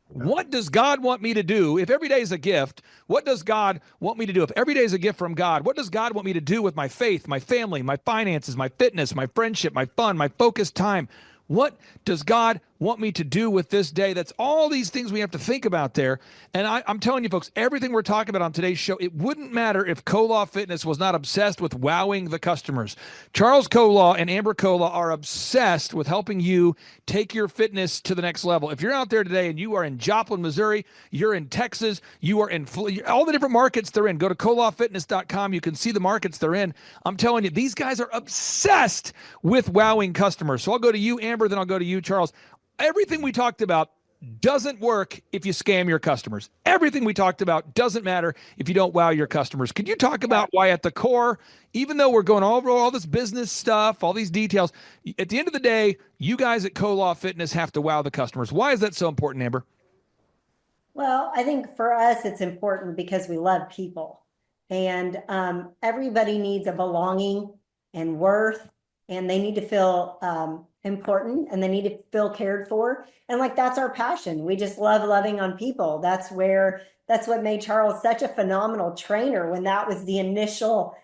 what does God want me to do? If every day is a gift, what does God want me to do? If every day is a gift from God, what does God want me to do with my faith, my family, my finances, my fitness, my friendship, my fun, my focused time? What does God want me to do with this day? That's all these things we have to think about there. And I'm telling you, folks, everything we're talking about on today's show, it wouldn't matter if Kolaw Fitness was not obsessed with wowing the customers. Charles Kolaw and Amber Kolaw are obsessed with helping you take your fitness to the next level. If you're out there today and you are in Joplin, Missouri, you're in Texas, you are in all the different markets they're in, go to kolawfitness.com. You can see the markets they're in. I'm telling you, these guys are obsessed with wowing customers. So I'll go to you, Amber, then I'll go to you, Charles. Everything we talked about doesn't work if you scam your customers. Everything we talked about doesn't matter if you don't wow your customers. Could you talk about why at the core, even though we're going over all this business stuff, all these details, at the end of the day, you guys at Kolaw Fitness have to wow the customers. Why is that so important, Amber? Well, I think for us, it's important because we love people, and everybody needs a belonging and worth, and they need to feel important, and they need to feel cared for. And like, that's our passion. We just love loving on people. That's what made Charles such a phenomenal trainer when that was the initial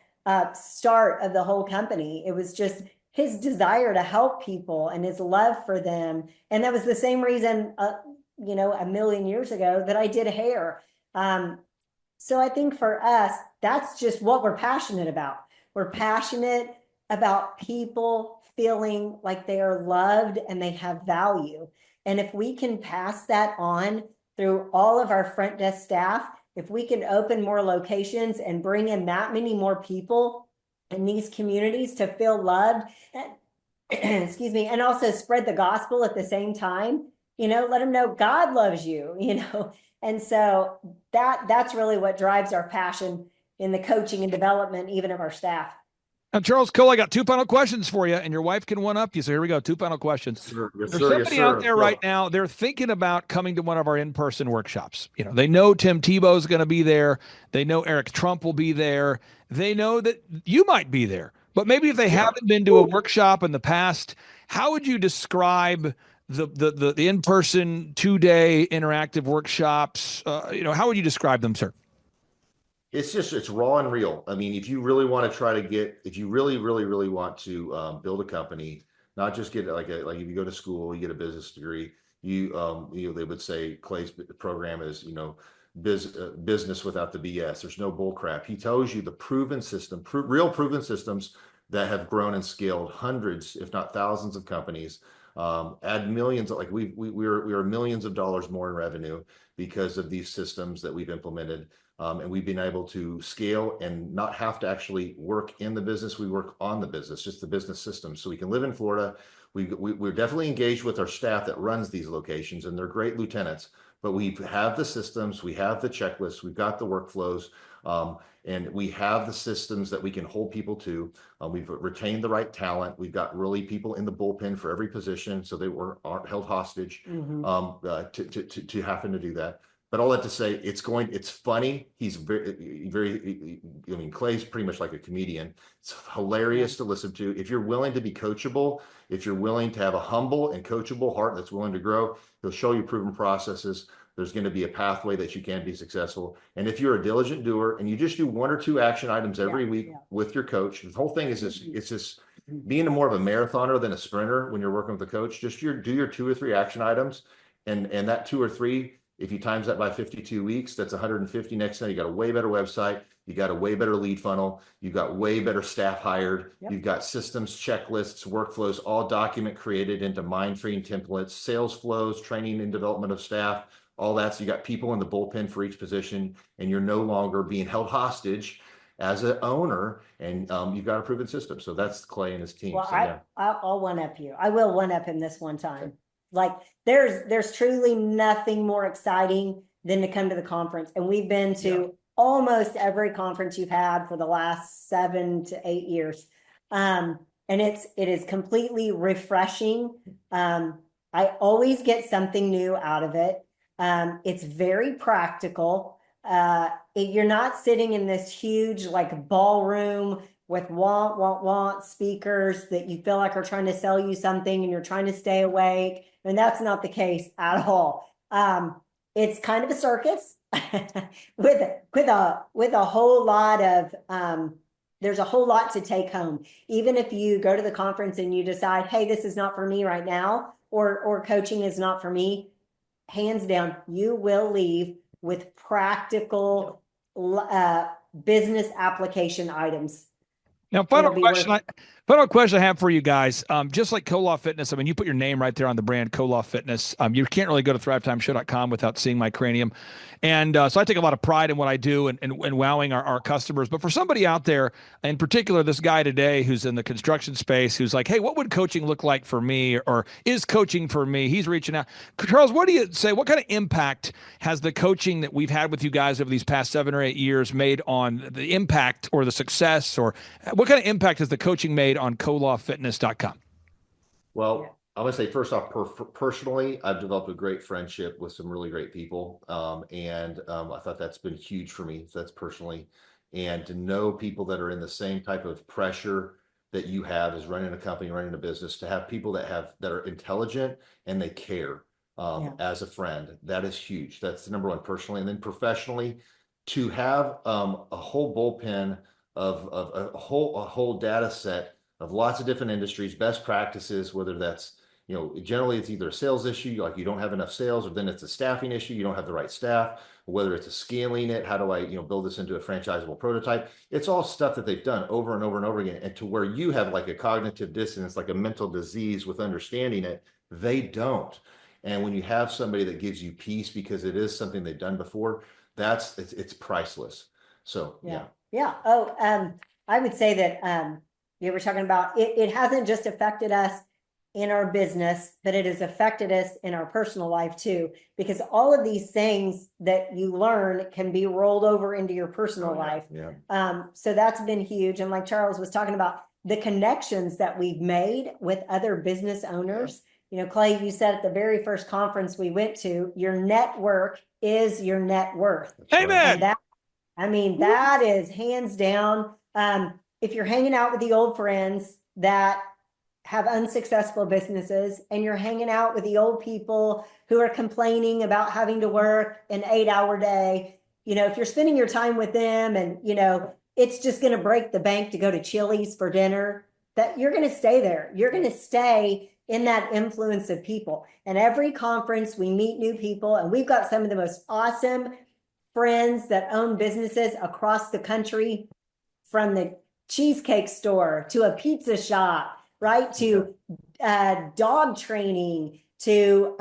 start of the whole company. It was just his desire to help people and his love for them. And that was the same reason, a million years ago that I did hair. So I think for us, that's just what we're passionate about. We're passionate about people feeling like they are loved and they have value. And if we can pass that on through all of our front desk staff, if we can open more locations and bring in that many more people in these communities to feel loved, excuse me, and also spread the gospel at the same time, let them know God loves you, And so that's really what drives our passion in the coaching and development, even of our staff. Now, Charles Cole, I got 2 final questions for you, and your wife can one-up you. So here we go, 2 final questions. Sure. Yes, There's sir. somebody Yes, sir. out there right now, they're thinking about coming to one of our in-person workshops. They know Tim Tebow's going to be there. They know Eric Trump will be there. They know that you might be there. But maybe if they haven't been to a workshop in the past, how would you describe the in-person 2-day interactive workshops? How would you describe them, sir? It's raw and real. I mean, if you really want to if you really, really, really want to build a company, not just get like if you go to school, you get a business degree, they would say Clay's program is, business without the BS. There's no bull crap. He tells you the proven system, real proven systems that have grown and scaled hundreds, if not thousands of companies, add millions, like we are millions of dollars more in revenue because of these systems that we've implemented. And we've been able to scale and not have to actually work in the business. We work on the business, just the business system. So we can live in Florida. We're definitely engaged with our staff that runs these locations, and they're great lieutenants. But we have the systems, we have the checklists, we've got the workflows, and we have the systems that we can hold people to. We've retained the right talent. We've got really people in the bullpen for every position, so they aren't held hostage to having to do that. But all that to say, it's funny. He's very, I mean, Clay's pretty much like a comedian. It's hilarious to listen to. If you're willing to be coachable, if you're willing to have a humble and coachable heart that's willing to grow, he'll show you proven processes. There's going to be a pathway that you can be successful. And if you're a diligent doer and you just do 1 or 2 action items every week with your coach, the whole thing is this, it's just being more of a marathoner than a sprinter when you're working with a coach. Just do your 2 or 3 action items, and that 2 or 3, if you times that by 52 weeks, that's 150. Next time, you got a way better website. You got a way better lead funnel. You got way better staff hired. You've got systems, checklists, workflows, all document created into mind-freeing templates, sales flows, training and development of staff, all that. So you got people in the bullpen for each position, and you're no longer being held hostage as an owner, and you've got a proven system. So that's Clay and his team. Well, so, I'll one up you. I will one up him this one time. Okay. Like there's truly nothing more exciting than to come to the conference. And we've been to almost every conference you've had for the last 7 to 8 years. And it is completely refreshing. I always get something new out of it. It's very practical. You're not sitting in this huge like ballroom with want speakers that you feel like are trying to sell you something and you're trying to stay awake. And that's not the case at all. It's kind of a circus with a whole lot of, there's a whole lot to take home. Even if you go to the conference and you decide, hey, this is not for me right now, or coaching is not for me, hands down, you will leave with practical business application items. Now, final question I have for you guys. Just like Koloff Fitness, I mean, you put your name right there on the brand, Koloff Fitness. You can't really go to thrivetimeshow.com without seeing my cranium. And so I take a lot of pride in what I do and wowing our customers. But for somebody out there, in particular, this guy today who's in the construction space, who's like, hey, what would coaching look like for me? Or is coaching for me? He's reaching out. Charles, what do you say? What kind of impact has the coaching that we've had with you guys over these past 7 or 8 years made on the impact or the success, or what kind of impact has the coaching made on KoloffFitness.com? Well, I'm going to say first off, personally, I've developed a great friendship with some really great people. And I thought that's been huge for me. So that's personally. And to know people that are in the same type of pressure that you have as running a company, running a business, to have people that are intelligent and they care as a friend, that is huge. That's the number one personally. And then professionally, to have a whole bullpen of a whole data set of lots of different industries, best practices, whether that's, generally it's either a sales issue, like you don't have enough sales, or then it's a staffing issue, you don't have the right staff, or whether it's a scaling it, how do I, build this into a franchisable prototype? It's all stuff that they've done over and over and over again. And to where you have like a cognitive dissonance, like a mental disease with understanding it, they don't. And when you have somebody that gives you peace because it is something they've done before, it's priceless. So, yeah. Yeah. Oh, I would say that, we're talking about it hasn't just affected us in our business, but it has affected us in our personal life too, because all of these things that you learn can be rolled over into your personal life. Yeah. So that's been huge. And like Charles was talking about, the connections that we've made with other business owners. Clay, you said at the very first conference we went to, your network is your net worth. Amen. And that is hands down. If you're hanging out with the old friends that have unsuccessful businesses, and you're hanging out with the old people who are complaining about having to work an 8-hour day, if you're spending your time with them and, it's just going to break the bank to go to Chili's for dinner, that you're going to stay there. You're going to stay in that influence of people. And every conference we meet new people, and we've got some of the most awesome friends that own businesses across the country, from the cheesecake store to a pizza shop, right? To dog training, to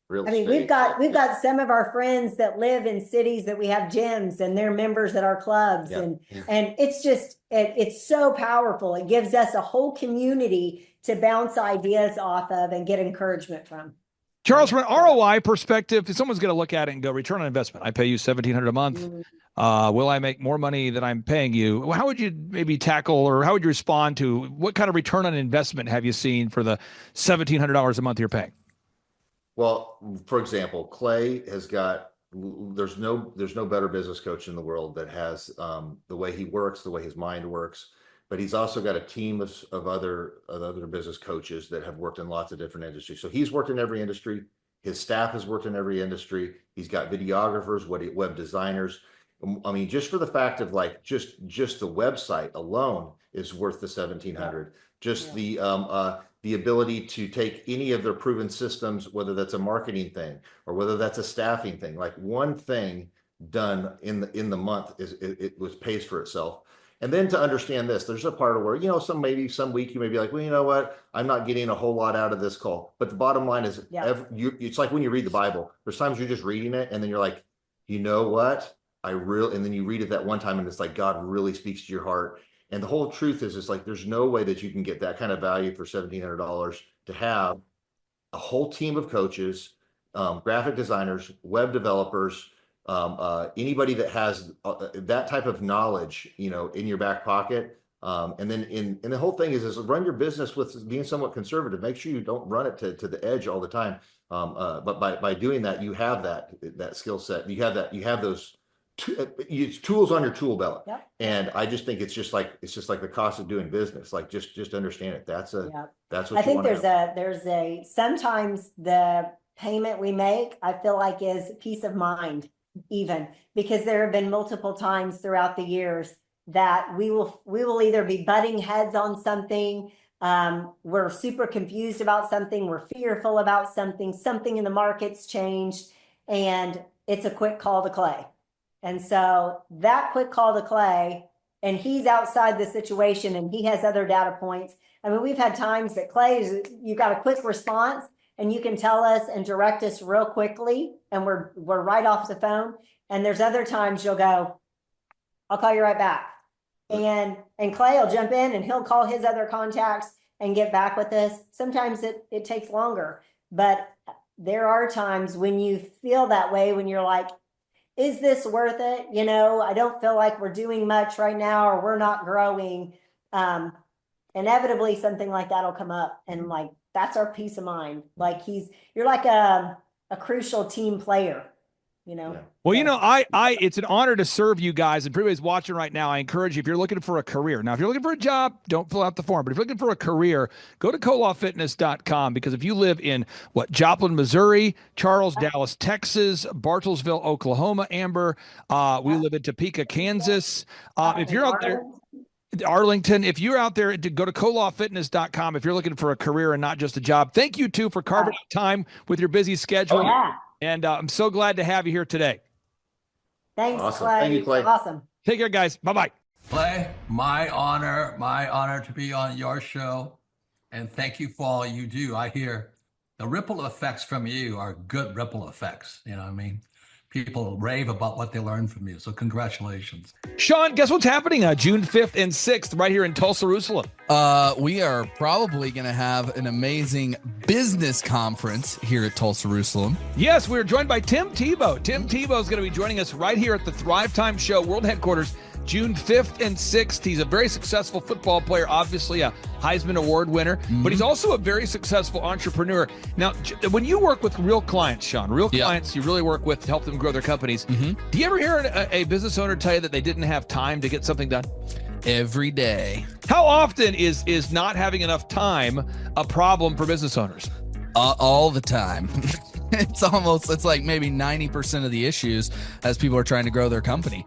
we've got some of our friends that live in cities that we have gyms and they're members at our clubs. And it's just, it's so powerful. It gives us a whole community to bounce ideas off of and get encouragement from. Charles, from an ROI perspective, if someone's going to look at it and go, return on investment, I pay you $1,700 a month. Will I make more money than I'm paying you? How would you maybe tackle, or how would you respond to, what kind of return on investment have you seen for the $1,700 a month you're paying? Well, for example, Clay has got, there's no better business coach in the world that has the way he works, the way his mind works, but he's also got a team of other business coaches that have worked in lots of different industries. So he's worked in every industry. His staff has worked in every industry. He's got videographers, web designers. I mean, just for the fact of like, just the website alone is worth the $1,700. Just the ability to take any of their proven systems, whether that's a marketing thing or whether that's a staffing thing, like one thing done in the month pays for itself. And then to understand this, there's a part of where, you know, some week you may be like, well, you know what, I'm not getting a whole lot out of this call. But the bottom line is, it's like when you read the Bible, there's times you're just reading it and then you're like, you know what, and then you read it that one time and it's like God really speaks to your heart. And the whole truth is, it's like, there's no way that you can get that kind of value for $1,700 to have a whole team of coaches, graphic designers, web developers, anybody that has that type of knowledge, you know, in your back pocket. And then and the whole thing is run your business with being somewhat conservative. Make sure you don't run it to the edge all the time. But by doing that, you have that skill set. You have those tools on your tool belt. And I just think it's just like the cost of doing business. Like just understand it. That's what I think there's sometimes the payment we make, I feel like, is peace of mind, even because there have been multiple times throughout the years that we will either be butting heads on something. We're super confused about something. We're fearful about something in the market's changed, and it's a quick call to Clay. And so that quick call to Clay, and he's outside the situation and he has other data points. I mean, we've had times that Clay, you got a quick response and you can tell us and direct us real quickly and we're right off the phone. And there's other times you'll go, I'll call you right back. And Clay will jump in and he'll call his other contacts and get back with us. Sometimes it takes longer, but there are times when you feel that way, when you're like, is this worth it? You know, I don't feel like we're doing much right now, or we're not growing. Inevitably something like that will come up, and like, that's our peace of mind. Like you're like a crucial team player, you know? Yeah. Well, you know, it's an honor to serve you guys, and for everybody's watching right now, I encourage you, if you're looking for a career. Now, if you're looking for a job, don't fill out the form, but if you're looking for a career, go to colawfitness.com, because if you live in Joplin, Missouri, Charles, Dallas, Texas, Bartlesville, Oklahoma, Amber, we live in Topeka, Kansas. If you're out there, Arlington, if you're out there, go to colawfitness.com if you're looking for a career and not just a job. Thank you, too, for carving out time with your busy schedule. And I'm so glad to have you here today. Thanks, awesome. Clay. Thank you, Clay. Awesome. Take care, guys. Bye-bye. Clay, my honor to be on your show. And thank you for all you do. I hear the ripple effects from you are good ripple effects. You know what I mean? People rave about what they learned from you. So congratulations. Sean, guess what's happening June 5th and 6th right here in Tulsa, Jerusalem? We are probably going to have an amazing business conference here at Tulsa, Jerusalem. Yes, we're joined by Tim Tebow. Tim Tebow is going to be joining us right here at the Thrivetime Show World Headquarters, June 5th and 6th. He's a very successful football player, obviously a Heisman Award winner, but he's also a very successful entrepreneur. Now, when you work with real clients, Sean, clients you really work with to help them grow their companies, do you ever hear a business owner tell you that they didn't have time to get something done? Every day. How often is not having enough time a problem for business owners? All the time. It's like maybe 90% of the issues as people are trying to grow their company.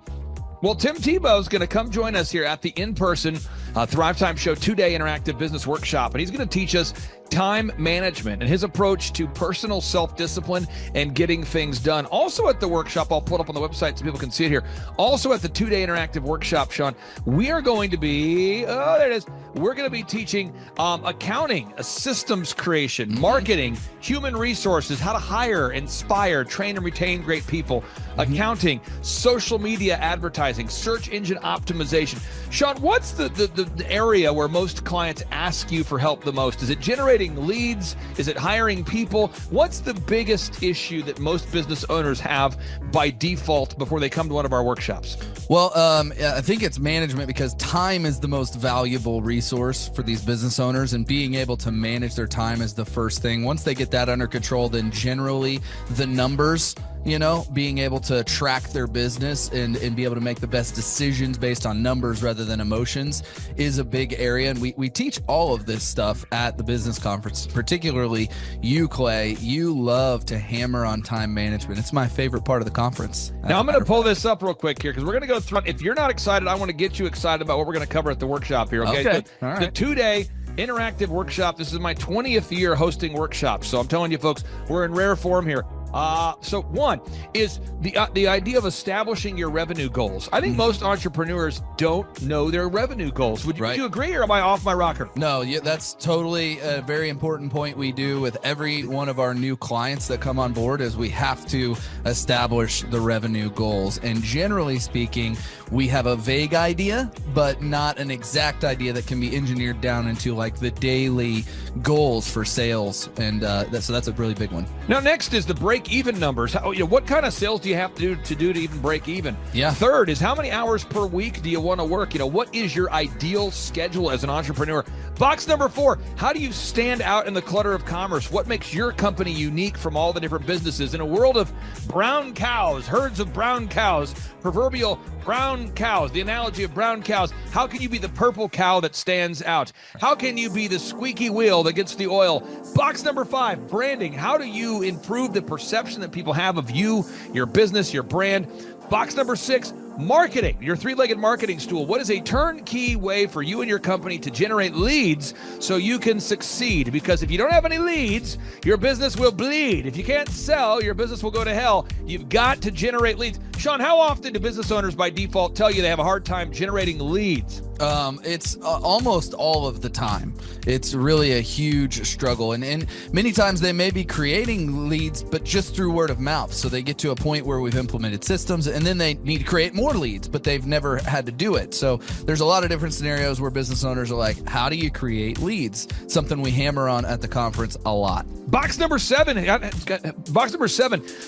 Well, Tim Tebow is going to come join us here at the in-person Thrivetime Show 2-day interactive business workshop, and he's going to teach us time management and his approach to personal self-discipline and getting things done. Also at the workshop, I'll put it up on the website so people can see it here. Also at the 2-day interactive workshop, Sean, we are going to be, there it is. We're going to be teaching accounting, systems creation, marketing, human resources, how to hire, inspire, train, and retain great people, accounting, social media advertising, search engine optimization. Sean, what's the area where most clients ask you for help the most? Is it generating leads? Is it hiring people? What's the biggest issue that most business owners have by default before they come to one of our workshops? Well, I think it's management, because time is the most valuable resource for these business owners, and being able to manage their time is the first thing. Once they get that under control, then generally the numbers, being able to track their business and be able to make the best decisions based on numbers rather than emotions is a big area. And we teach all of this stuff at the business conference, particularly you, Clay. You love to hammer on time management. It's my favorite part of the conference. Now, I'm going to pull this up real quick here because we're going to go through. If you're not excited, I want to get you excited about what we're going to cover at the workshop here. Okay. All right. The 2-day interactive workshop. This is my 20th year hosting workshops. So I'm telling you, folks, we're in rare form here. So one is the idea of establishing your revenue goals. I think most entrepreneurs don't know their revenue goals. Would you agree, or am I off my rocker? No, that's totally a very important point we do with every one of our new clients that come on board, is we have to establish the revenue goals. And generally speaking, we have a vague idea, but not an exact idea that can be engineered down into like the daily goals for sales. And so that's a really big one. Now, next is the break-even numbers. What kind of sales do you have to do to even break even? Yeah. Third is, how many hours per week do you want to work? What is your ideal schedule as an entrepreneur? Box number 4, how do you stand out in the clutter of commerce? What makes your company unique from all the different businesses? In a world of brown cows, herds of brown cows, proverbial brown cows, the analogy of brown cows, how can you be the purple cow that stands out? How can you be the squeaky wheel that gets the oil? Box number 5, branding. How do you improve the perception that people have of you, your business, your brand? Box number 6, marketing, your 3-legged marketing stool. What is a turnkey way for you and your company to generate leads so you can succeed? Because if you don't have any leads, your business will bleed. If you can't sell, your business will go to hell. You've got to generate leads. Sean, how often do business owners by default tell you they have a hard time generating leads? It's almost all of the time. It's really a huge struggle. And many times they may be creating leads, but just through word of mouth. So they get to a point where we've implemented systems, and then they need to create more leads, but they've never had to do it. So there's a lot of different scenarios where business owners are like, how do you create leads? Something we hammer on at the conference a lot. Box number 7,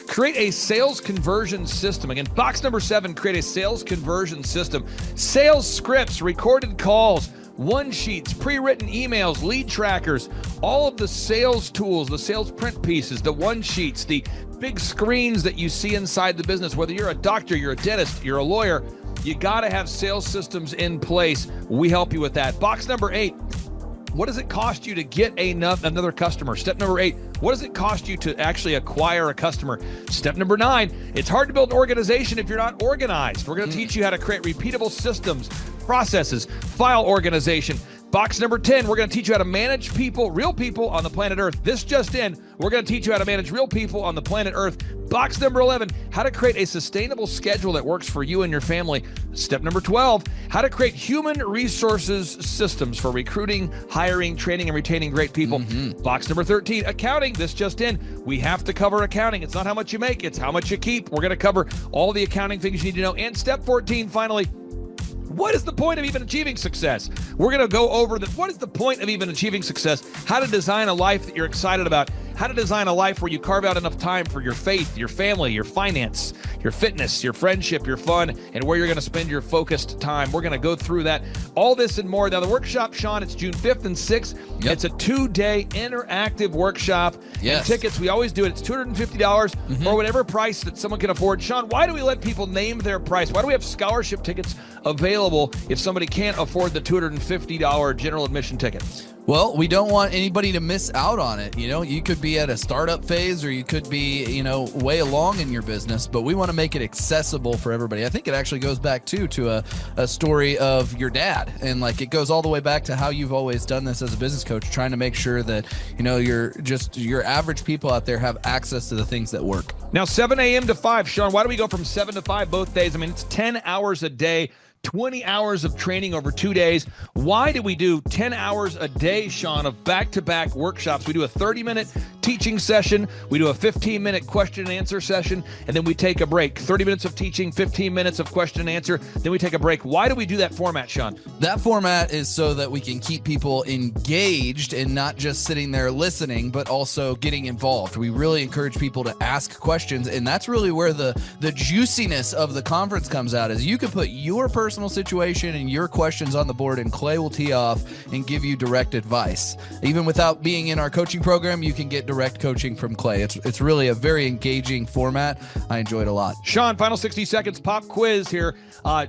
create a sales conversion system. Again, box number 7, create a sales conversion system. Sales scripts, recorded calls, one-sheets, pre-written emails, lead trackers, all of the sales tools, the sales print pieces, the one-sheets, the big screens that you see inside the business. Whether you're a doctor, you're a dentist, you're a lawyer, you got to have sales systems in place. We help you with that. Box number 8, what does it cost you to get another customer? Step number 8, what does it cost you to actually acquire a customer? Step number 9, it's hard to build an organization if you're not organized. We're going to teach you how to create repeatable systems, processes, file organization. Box number 10, we're going to teach you how to manage people, real people on the planet Earth. This just in, we're going to teach you how to manage real people on the planet Earth. Box number 11, how to create a sustainable schedule that works for you and your family. Step number 12, how to create human resources systems for recruiting, hiring, training, and retaining great people. Box number 13, accounting. This just in, we have to cover accounting. It's not how much you make, it's how much you keep. We're going to cover all the accounting things you need to know. And step 14, finally, what is the point of even achieving success? We're going to go over what is the point of even achieving success, how to design a life that you're excited about, how to design a life where you carve out enough time for your faith, your family, your finance, your fitness, your friendship, your fun, and where you're going to spend your focused time. We're going to go through that, all this and more. Now, the workshop, Sean, it's June 5th and 6th. Yep. It's a 2-day interactive workshop. Yes. And tickets, we always do it. It's $250 or whatever price that someone can afford. Sean, why do we let people name their price? Why do we have scholarship tickets available if somebody can't afford the $250 general admission ticket? Well, we don't want anybody to miss out on it. You know, you could be at a startup phase or you could be, you know, way along in your business, but we want to make it accessible for everybody. I think it actually goes back to a story of your dad, and like it goes all the way back to how you've always done this as a business coach, trying to make sure that, you know, your average people out there have access to the things that work. Now, 7 a.m. to 5. Sean, why do we go from 7 to 5 both days? I mean, it's 10 hours a day. 20 hours of training over 2 days. Why do we do 10 hours a day, Sean, of back-to-back workshops? We do a 30-minute teaching session. We do a 15-minute question and answer session, and then we take a break. 30 minutes of teaching, 15 minutes of question and answer, then we take a break. Why do we do that format, Sean? That format is so that we can keep people engaged and not just sitting there listening, but also getting involved. We really encourage people to ask questions, and that's really where the juiciness of the conference comes out, is you can put your personal situation and your questions on the board, and Clay will tee off and give you direct advice. Even without being in our coaching program, you can get direct coaching from Clay. It's really a very engaging format. I enjoy it a lot. Sean, final 60 seconds, pop quiz here.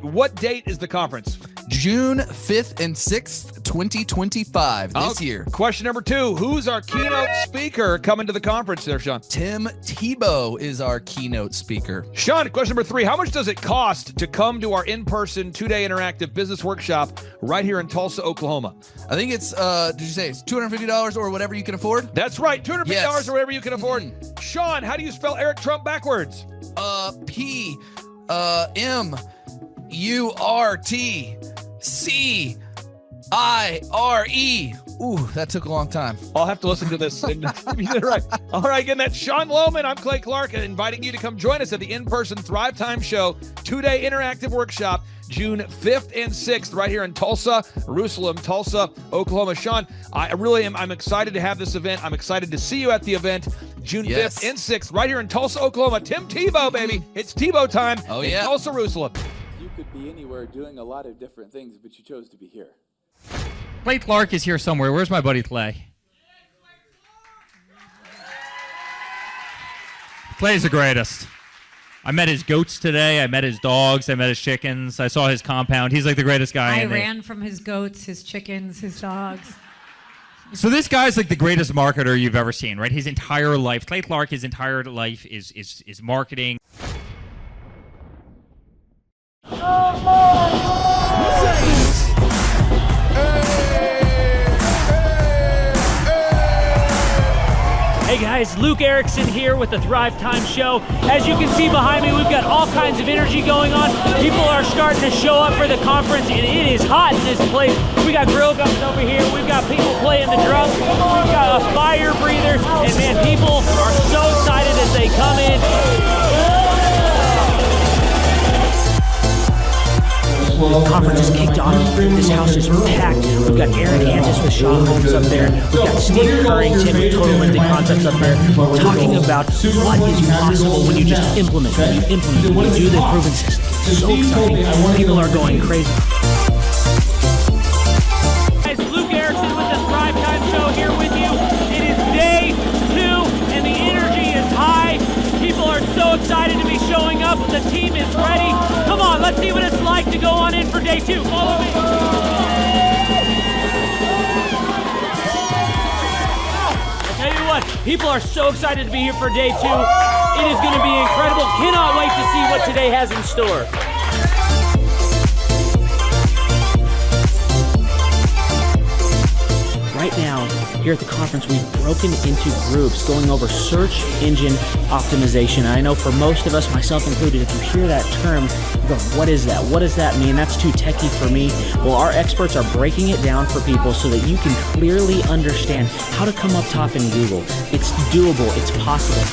What date is the conference? June 5th and 6th, 2025, this year. Question number 2, who's our keynote speaker coming to the conference there, Sean? Tim Tebow is our keynote speaker. Sean, question number 3, how much does it cost to come to our in-person 2-day interactive business workshop right here in Tulsa, Oklahoma? I think it's, did you say it's $250 or whatever you can afford? That's right, $250 or whatever you can afford. Sean, how do you spell Eric Trump backwards? P-M-U-R-T-C-I-R-E. Ooh, that took a long time. I'll have to listen to this. Right. All right, again, that's Sean Lohman. I'm Clay Clark, inviting you to come join us at the in-person Thrivetime Show 2-day interactive workshop, June 5th and 6th, right here in Tulsa, Oklahoma. Sean, I'm excited to have this event. I'm excited to see you at the event, June 5th and 6th, right here in Tulsa, Oklahoma. Tim Tebow, baby. It's Tebow time in Tulsa, Jerusalem. You could be anywhere doing a lot of different things, but you chose to be here. Clay Clark is here somewhere. Where's my buddy Clay? Clay's the greatest. I met his goats today. I met his dogs. I met his chickens. I saw his compound. He's like the greatest guy. I ran from his goats, his chickens, his dogs. So this guy's like the greatest marketer you've ever seen, right? His entire life, Clay Clark, his entire life is marketing. Hey guys, Luke Erickson here with the Thrivetime Show. As you can see behind me, we've got all kinds of energy going on. People are starting to show up for the conference, and it is hot in this place. We got grill guns over here. We've got people playing the drums. We've got fire breathers, and man, people are so excited as they come in. The conference is kicked off. This house is packed. We've got Eric Antis with Sean Holmes up there. We've got Steve Currington with Total Lending Concepts up there talking about what is possible when you just implement, when you do the proven system. It's so exciting. People are going crazy. Guys, Luke Erickson with the Thrivetime Show here with you. It is day 2 and the energy is high. People are so excited to be showing up. The team is ready. Come on, let's see what it's like to go on in for day 2. Follow me. I tell you what, people are so excited to be here for day 2. It is going to be incredible. Cannot wait to see what today has in store. Right now, here at the conference, we've broken into groups going over search engine optimization. And I know for most of us, myself included, if you hear that term, you go, what is that? What does that mean? That's too techie for me. Well, our experts are breaking it down for people so that you can clearly understand how to come up top in Google. It's doable. It's possible.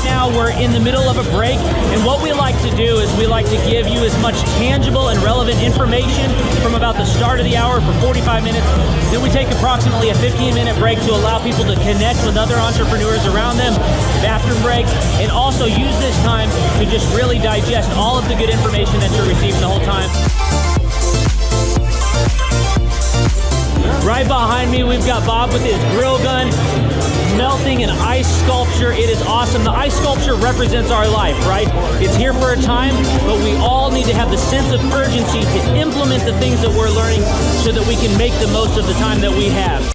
Now we're in the middle of a break, and what we like to do is we like to give you as much tangible and relevant information from about the start of the hour for 45 minutes. Then we take approximately a 15-minute break to allow people to connect with other entrepreneurs around them, bathroom breaks, and also use this time to just really digest all of the good information that you're receiving the whole time. Right behind me, we've got Bob with his grill gun, melting an ice sculpture. It is awesome. The ice sculpture represents our life, right? It's here for a time, but we all need to have the sense of urgency to implement the things that we're learning so that we can make the most of the time that we have.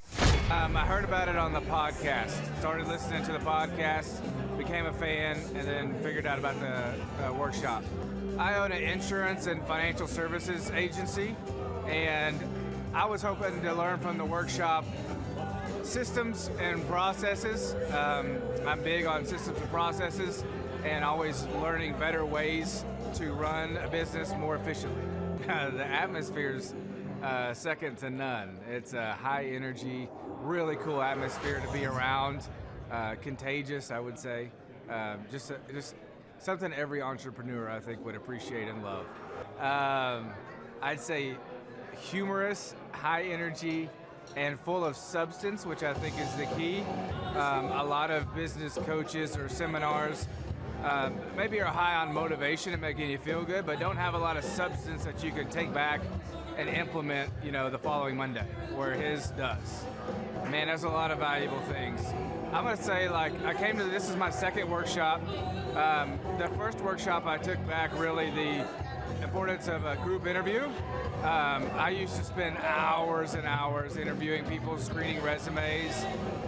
I heard about it on the podcast. Started listening to the podcast, became a fan, and then figured out about the workshop. I own an insurance and financial services agency, and I was hoping to learn from the workshop systems and processes. I'm big on systems and processes and always learning better ways to run a business more efficiently. The atmosphere's second to none. It's a high energy, really cool atmosphere to be around. Contagious, I would say. Just something every entrepreneur, I think, would appreciate and love. I'd say humorous, high energy, and full of substance, which I think is the key. A lot of business coaches or seminars maybe are high on motivation and making you feel good, but don't have a lot of substance that you can take back and implement, the following Monday, where his does. Man, there's a lot of valuable things. I'm gonna say, this is my second workshop. The first workshop I took back really the importance of a group interview. I used to spend hours and hours interviewing people, screening resumes,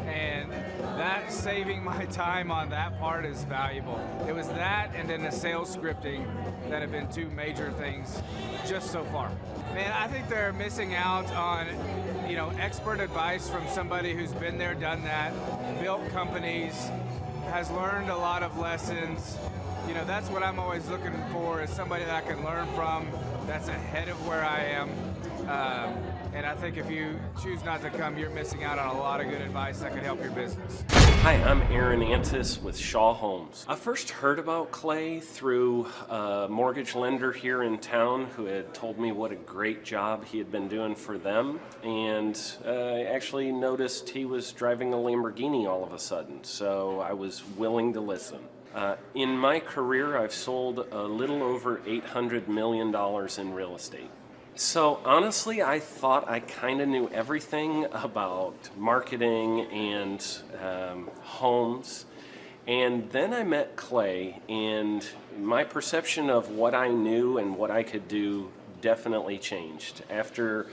and that saving my time on that part is valuable. It was that and then the sales scripting that have been two major things just so far. Man, I think they're missing out on, expert advice from somebody who's been there, done that, built companies, has learned a lot of lessons. That's what I'm always looking for, is somebody that I can learn from that's ahead of where I am. And I think if you choose not to come, you're missing out on a lot of good advice that could help your business. Hi, I'm Aaron Antis with Shaw Homes. I first heard about Clay through a mortgage lender here in town who had told me what a great job he had been doing for them, and I actually noticed he was driving a Lamborghini all of a sudden, so I was willing to listen. In my career, I've sold a little over $800 million in real estate. So honestly, I thought I kind of knew everything about marketing and homes. And then I met Clay, and my perception of what I knew and what I could do definitely changed. After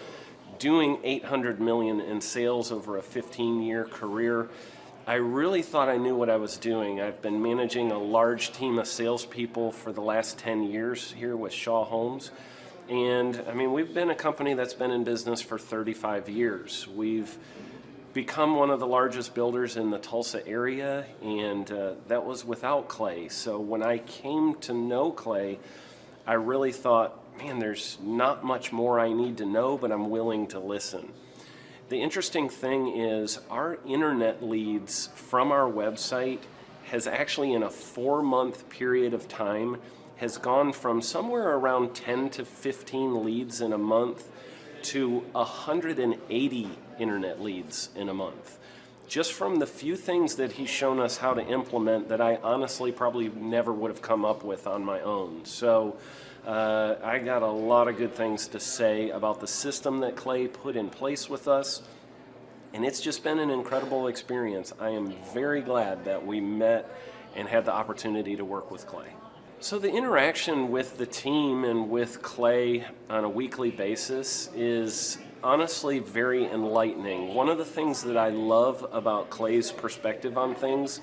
doing $800 million in sales over a 15-year career, I really thought I knew what I was doing. I've been managing a large team of salespeople for the last 10 years here with Shaw Homes. And we've been a company that's been in business for 35 years. We've become one of the largest builders in the Tulsa area, and that was without Clay. So when I came to know Clay, I really thought, man, there's not much more I need to know, but I'm willing to listen. The interesting thing is our internet leads from our website has actually, in a 4-month period of time, has gone from somewhere around 10 to 15 leads in a month to 180 internet leads in a month. Just from the few things that he's shown us how to implement that I honestly probably never would have come up with on my own. So I got a lot of good things to say about the system that Clay put in place with us, and it's just been an incredible experience. I am very glad that we met and had the opportunity to work with Clay. So the interaction with the team and with Clay on a weekly basis is honestly very enlightening. One of the things that I love about Clay's perspective on things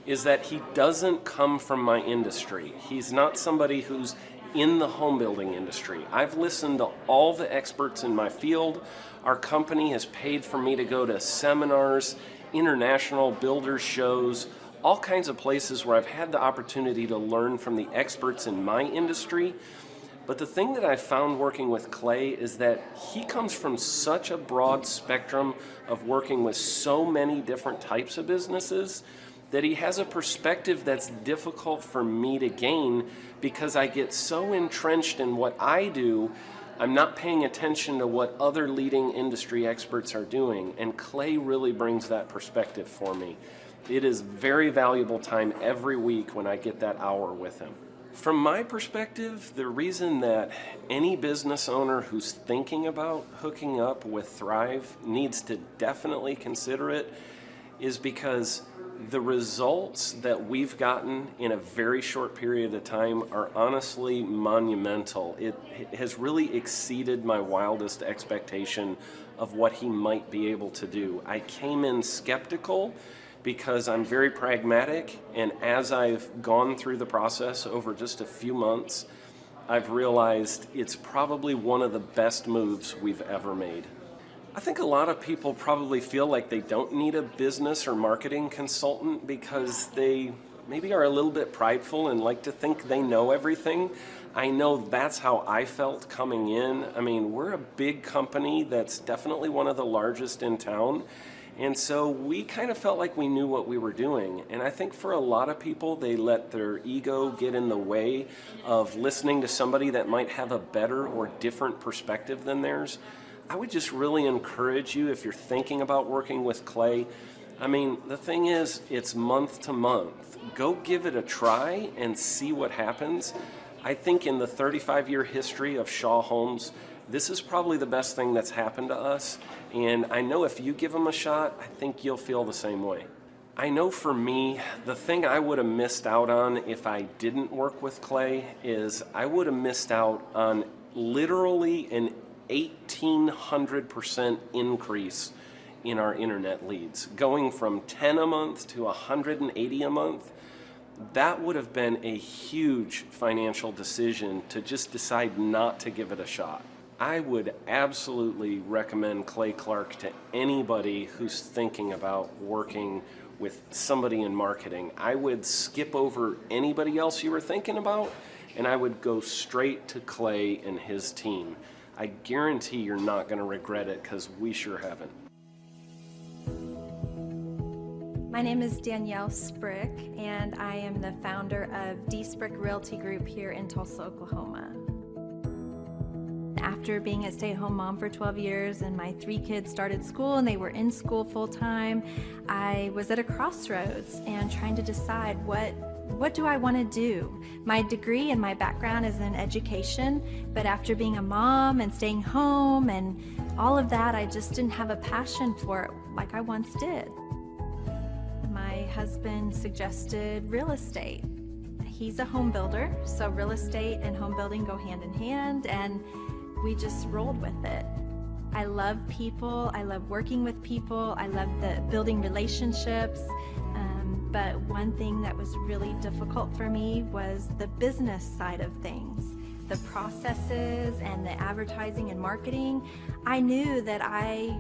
is that he doesn't come from my industry. He's not somebody who's in the home building industry. I've listened to all the experts in my field. Our company has paid for me to go to seminars, international builder shows, all kinds of places where I've had the opportunity to learn from the experts in my industry. But the thing that I found working with Clay is that he comes from such a broad spectrum of working with so many different types of businesses that he has a perspective that's difficult for me to gain because I get so entrenched in what I do, I'm not paying attention to what other leading industry experts are doing. And Clay really brings that perspective for me. It is very valuable time every week when I get that hour with him. From my perspective, the reason that any business owner who's thinking about hooking up with Thrive needs to definitely consider it is because the results that we've gotten in a very short period of time are honestly monumental. It has really exceeded my wildest expectation of what he might be able to do. I came in skeptical because I'm very pragmatic, and as I've gone through the process over just a few months, I've realized it's probably one of the best moves we've ever made. I think a lot of people probably feel like they don't need a business or marketing consultant because they maybe are a little bit prideful and like to think they know everything. I know that's how I felt coming in. I mean, we're a big company that's definitely one of the largest in town. And so we kind of felt like we knew what we were doing. And I think for a lot of people, they let their ego get in the way of listening to somebody that might have a better or different perspective than theirs. I would just really encourage you, if you're thinking about working with Clay, I mean, the thing is, it's month to month. Go give it a try and see what happens. I think in the 35-year history of Shaw Homes, this is probably the best thing that's happened to us. And I know if you give them a shot, I think you'll feel the same way. I know for me, the thing I would have missed out on if I didn't work with Clay is I would have missed out on literally an 1,800% increase in our internet leads, going from 10 a month to 180 a month. That would have been a huge financial decision to just decide not to give it a shot. I would absolutely recommend Clay Clark to anybody who's thinking about working with somebody in marketing. I would skip over anybody else you were thinking about, and I would go straight to Clay and his team. I guarantee you're not going to regret it because we sure haven't. My name is Danielle Sprick, and I am the founder of D. Sprick Realty Group here in Tulsa, Oklahoma. After being a stay-at-home mom for 12 years and my 3 kids started school and they were in school full-time, I was at a crossroads and trying to decide what do I want to do? My degree and my background is in education, but after being a mom and staying home and all of that, I just didn't have a passion for it like I once did. My husband suggested real estate. He's a home builder, so real estate and home building go hand in hand, and we just rolled with it. I love people, I love working with people, I love building relationships. But one thing that was really difficult for me was the business side of things, the processes and the advertising and marketing. I knew that I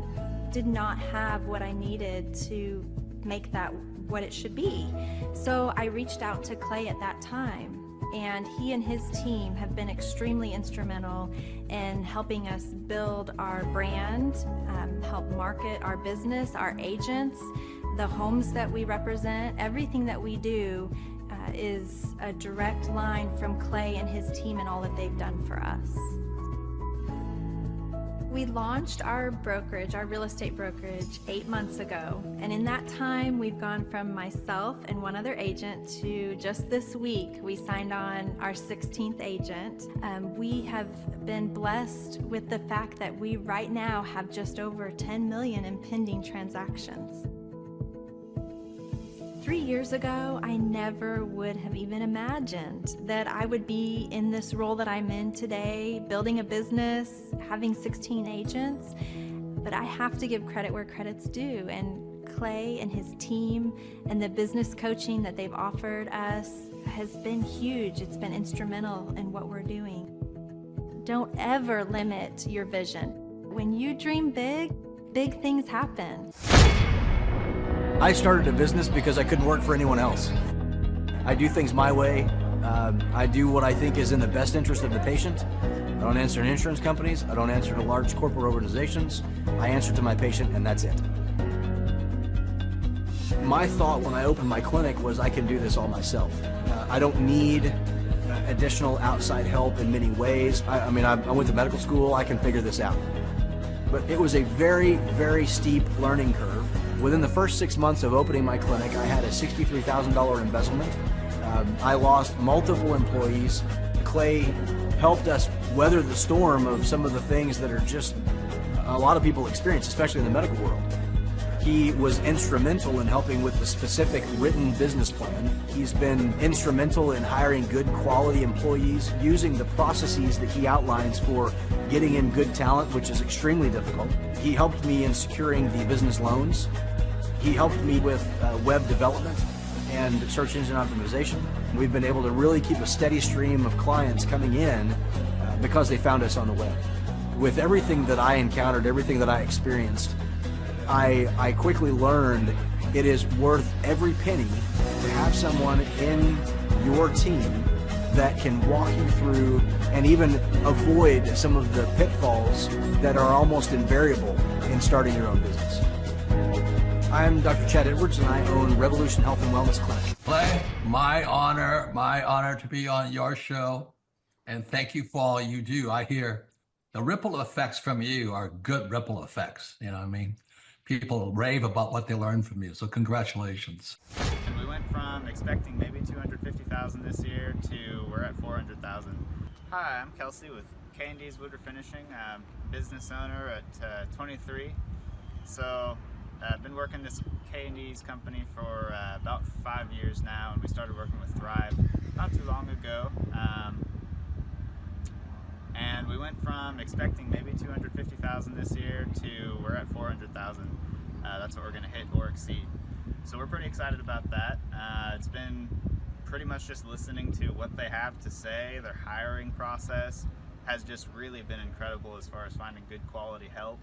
did not have what I needed to make that what it should be. So I reached out to Clay at that time, and he and his team have been extremely instrumental in helping us build our brand, help market our business, our agents, the homes that we represent. Everything that we do is a direct line from Clay and his team and all that they've done for us. We launched our brokerage, our real estate brokerage, 8 months ago. And in that time, we've gone from myself and one other agent to just this week, we signed on our 16th agent. We have been blessed with the fact that we right now have just over 10 million in pending transactions. 3 years ago, I never would have even imagined that I would be in this role that I'm in today, building a business, having 16 agents. But I have to give credit where credit's due. And Clay and his team and the business coaching that they've offered us has been huge. It's been instrumental in what we're doing. Don't ever limit your vision. When you dream big, big things happen. I started a business because I couldn't work for anyone else. I do things my way. I do what I think is in the best interest of the patient. I don't answer to insurance companies. I don't answer to large corporate organizations. I answer to my patient, and that's it. My thought when I opened my clinic was I can do this all myself. I don't need additional outside help in many ways. I went to medical school. I can figure this out. But it was a very, very steep learning curve. Within the first 6 months of opening my clinic, I had a $63,000 embezzlement. I lost multiple employees. Clay helped us weather the storm of some of the things that are just a lot of people experience, especially in the medical world. He was instrumental in helping with the specific written business plan. He's been instrumental in hiring good quality employees, using the processes that he outlines for getting in good talent, which is extremely difficult. He helped me in securing the business loans. He helped me with web development and search engine optimization. We've been able to really keep a steady stream of clients coming in because they found us on the web. With everything that I encountered, everything that I experienced, I quickly learned it is worth every penny to have someone in your team that can walk you through and even avoid some of the pitfalls that are almost invariable in starting your own business. I'm Dr. Chad Edwards, and I own Revolution Health and Wellness Clinic. Clay, my honor to be on your show, and thank you for all you do. I hear the ripple effects from you are good ripple effects. You know what I mean? People rave about what they learned from you, so congratulations. And we went from expecting maybe 250,000 this year to we're at 400,000. Hi, I'm Kelsey with K&D's Woodward Finishing. I'm business owner at 23. So I've been working this K&D's company for about 5 years now, and we started working with Thrive not too long ago. And we went from expecting maybe 250,000 this year to we're at 400,000. That's what we're going to hit or exceed. So we're pretty excited about that. It's been pretty much just listening to what they have to say. Their hiring process has just really been incredible as far as finding good quality help,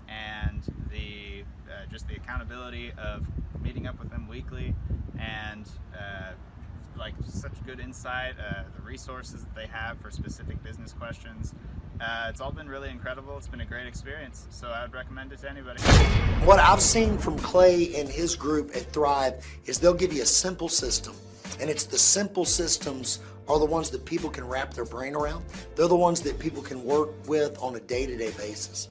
and the just the accountability of meeting up with them weekly, and like such good insight, the resources that they have for specific business questions. It's all been really incredible. It's been a great experience, so I would recommend it to anybody. What I've seen from Clay and his group at Thrive is they'll give you a simple system, and it's the simple systems are the ones that people can wrap their brain around. They're the ones that people can work with on a day-to-day basis.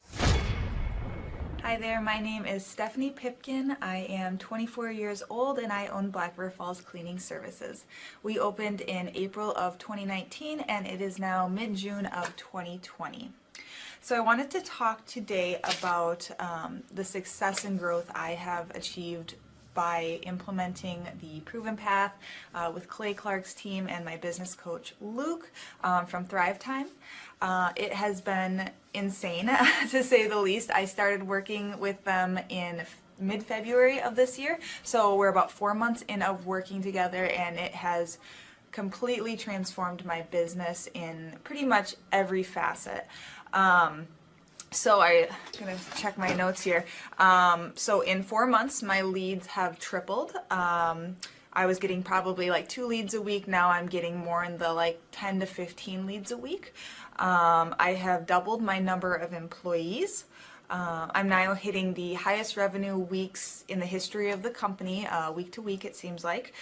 Hi there, my name is Stephanie Pipkin. I am 24 years old and I own Black River Falls Cleaning Services. We opened in April of 2019 and it is now mid-June of 2020. So I wanted to talk today about the success and growth I have achieved by implementing the Proven Path with Clay Clark's team and my business coach Luke from Thrivetime. It has been insane to say the least. I started working with them in mid-February of this year, so we're about 4 months in of working together, and it has completely transformed my business in pretty much every facet. So I'm gonna check my notes here. So in 4 months, my leads have tripled. I was getting probably like 2 leads a week. Now I'm getting more in the like 10 to 15 leads a week. I have doubled my number of employees. I'm now hitting the highest revenue weeks in the history of the company, week to week it seems like.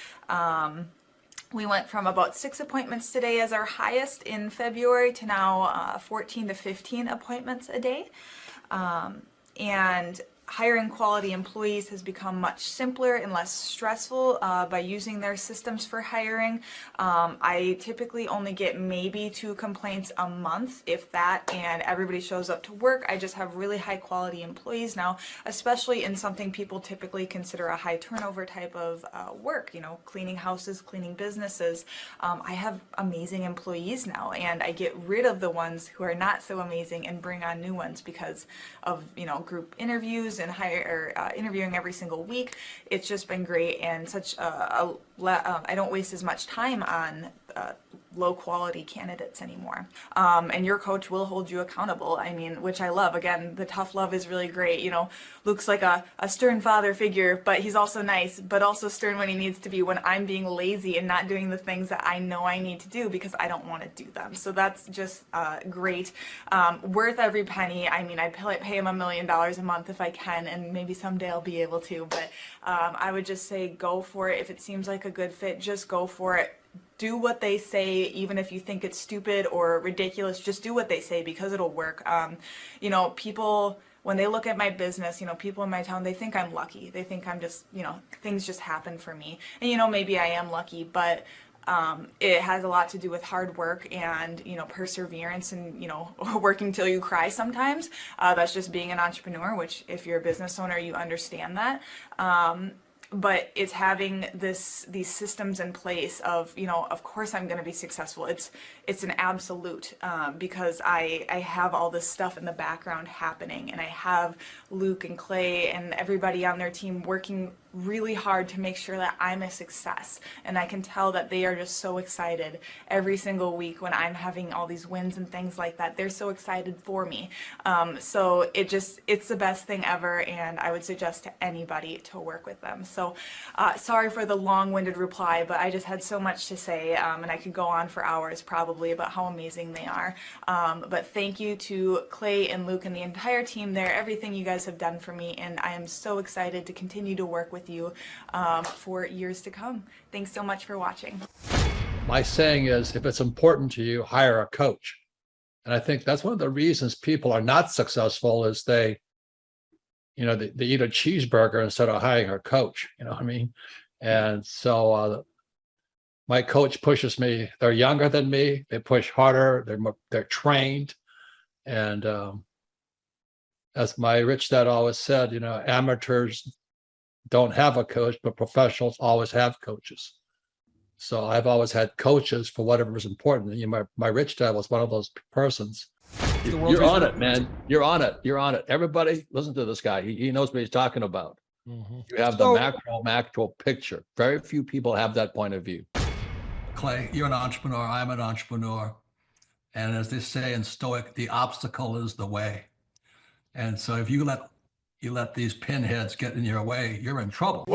We went from about 6 appointments today as our highest in February to now 14 to 15 appointments a day. And hiring quality employees has become much simpler and less stressful by using their systems for hiring. I typically only get maybe 2 complaints a month, if that, and everybody shows up to work. I just have really high quality employees now, especially in something people typically consider a high turnover type of work, you know, cleaning houses, cleaning businesses. I have amazing employees now, and I get rid of the ones who are not so amazing and bring on new ones because of, you know, group interviews and interviewing every single week. It's just been great, and such I don't waste as much time on low quality candidates anymore. And your coach will hold you accountable. I mean, which I love. Again, the tough love is really great. You know, Luke's like a stern father figure, but he's also nice, but also stern when he needs to be when I'm being lazy and not doing the things that I know I need to do because I don't want to do them. So that's just great. Worth every penny. I mean, I'd pay him $1 million a month if I can, and maybe someday I'll be able to, but I would just say go for it. If it seems like a good fit, just go for it. Do what they say, even if you think it's stupid or ridiculous, just do what they say because it'll work. You know, people, when they look at my business, you know, people in my town, they think I'm lucky. They think I'm just, you know, things just happen for me. And, you know, maybe I am lucky, but It has a lot to do with hard work and, perseverance and, working till you cry sometimes. That's just being an entrepreneur, which if you're a business owner, you understand that. But it's having these systems in place of, of course I'm going to be successful. It's an absolute, because I have all this stuff in the background happening, and I have Luke and Clay and everybody on their team working really hard to make sure that I'm a success. And I can tell that they are just so excited every single week when I'm having all these wins and things like that. They're so excited for me. So it's the best thing ever, and I would suggest to anybody to work with them. So sorry for the long-winded reply, but I just had so much to say, and I could go on for hours probably about how amazing they are. But thank you to Clay and Luke and the entire team there, everything you guys have done for me, and I am so excited to continue to work with you for years to come. Thanks so much for watching. My saying is, if it's important to you, hire a coach. And I think that's one of the reasons people are not successful is they eat a cheeseburger instead of hiring a coach, you know what I mean? And so my coach pushes me. They're younger than me. They push harder. They're trained. And as my rich dad always said, amateurs don't have a coach, but professionals always have coaches. So I've always had coaches for whatever is important. And my rich dad was one of those persons. You're on it, man. You're on it. You're on it. Everybody listen to this guy. He knows what he's talking about. You have the macro picture. Very few people have that point of view. Clay, you're an entrepreneur. I'm an entrepreneur. And as they say in Stoic, the obstacle is the way. And so if you let these pinheads get in your way, you're in trouble.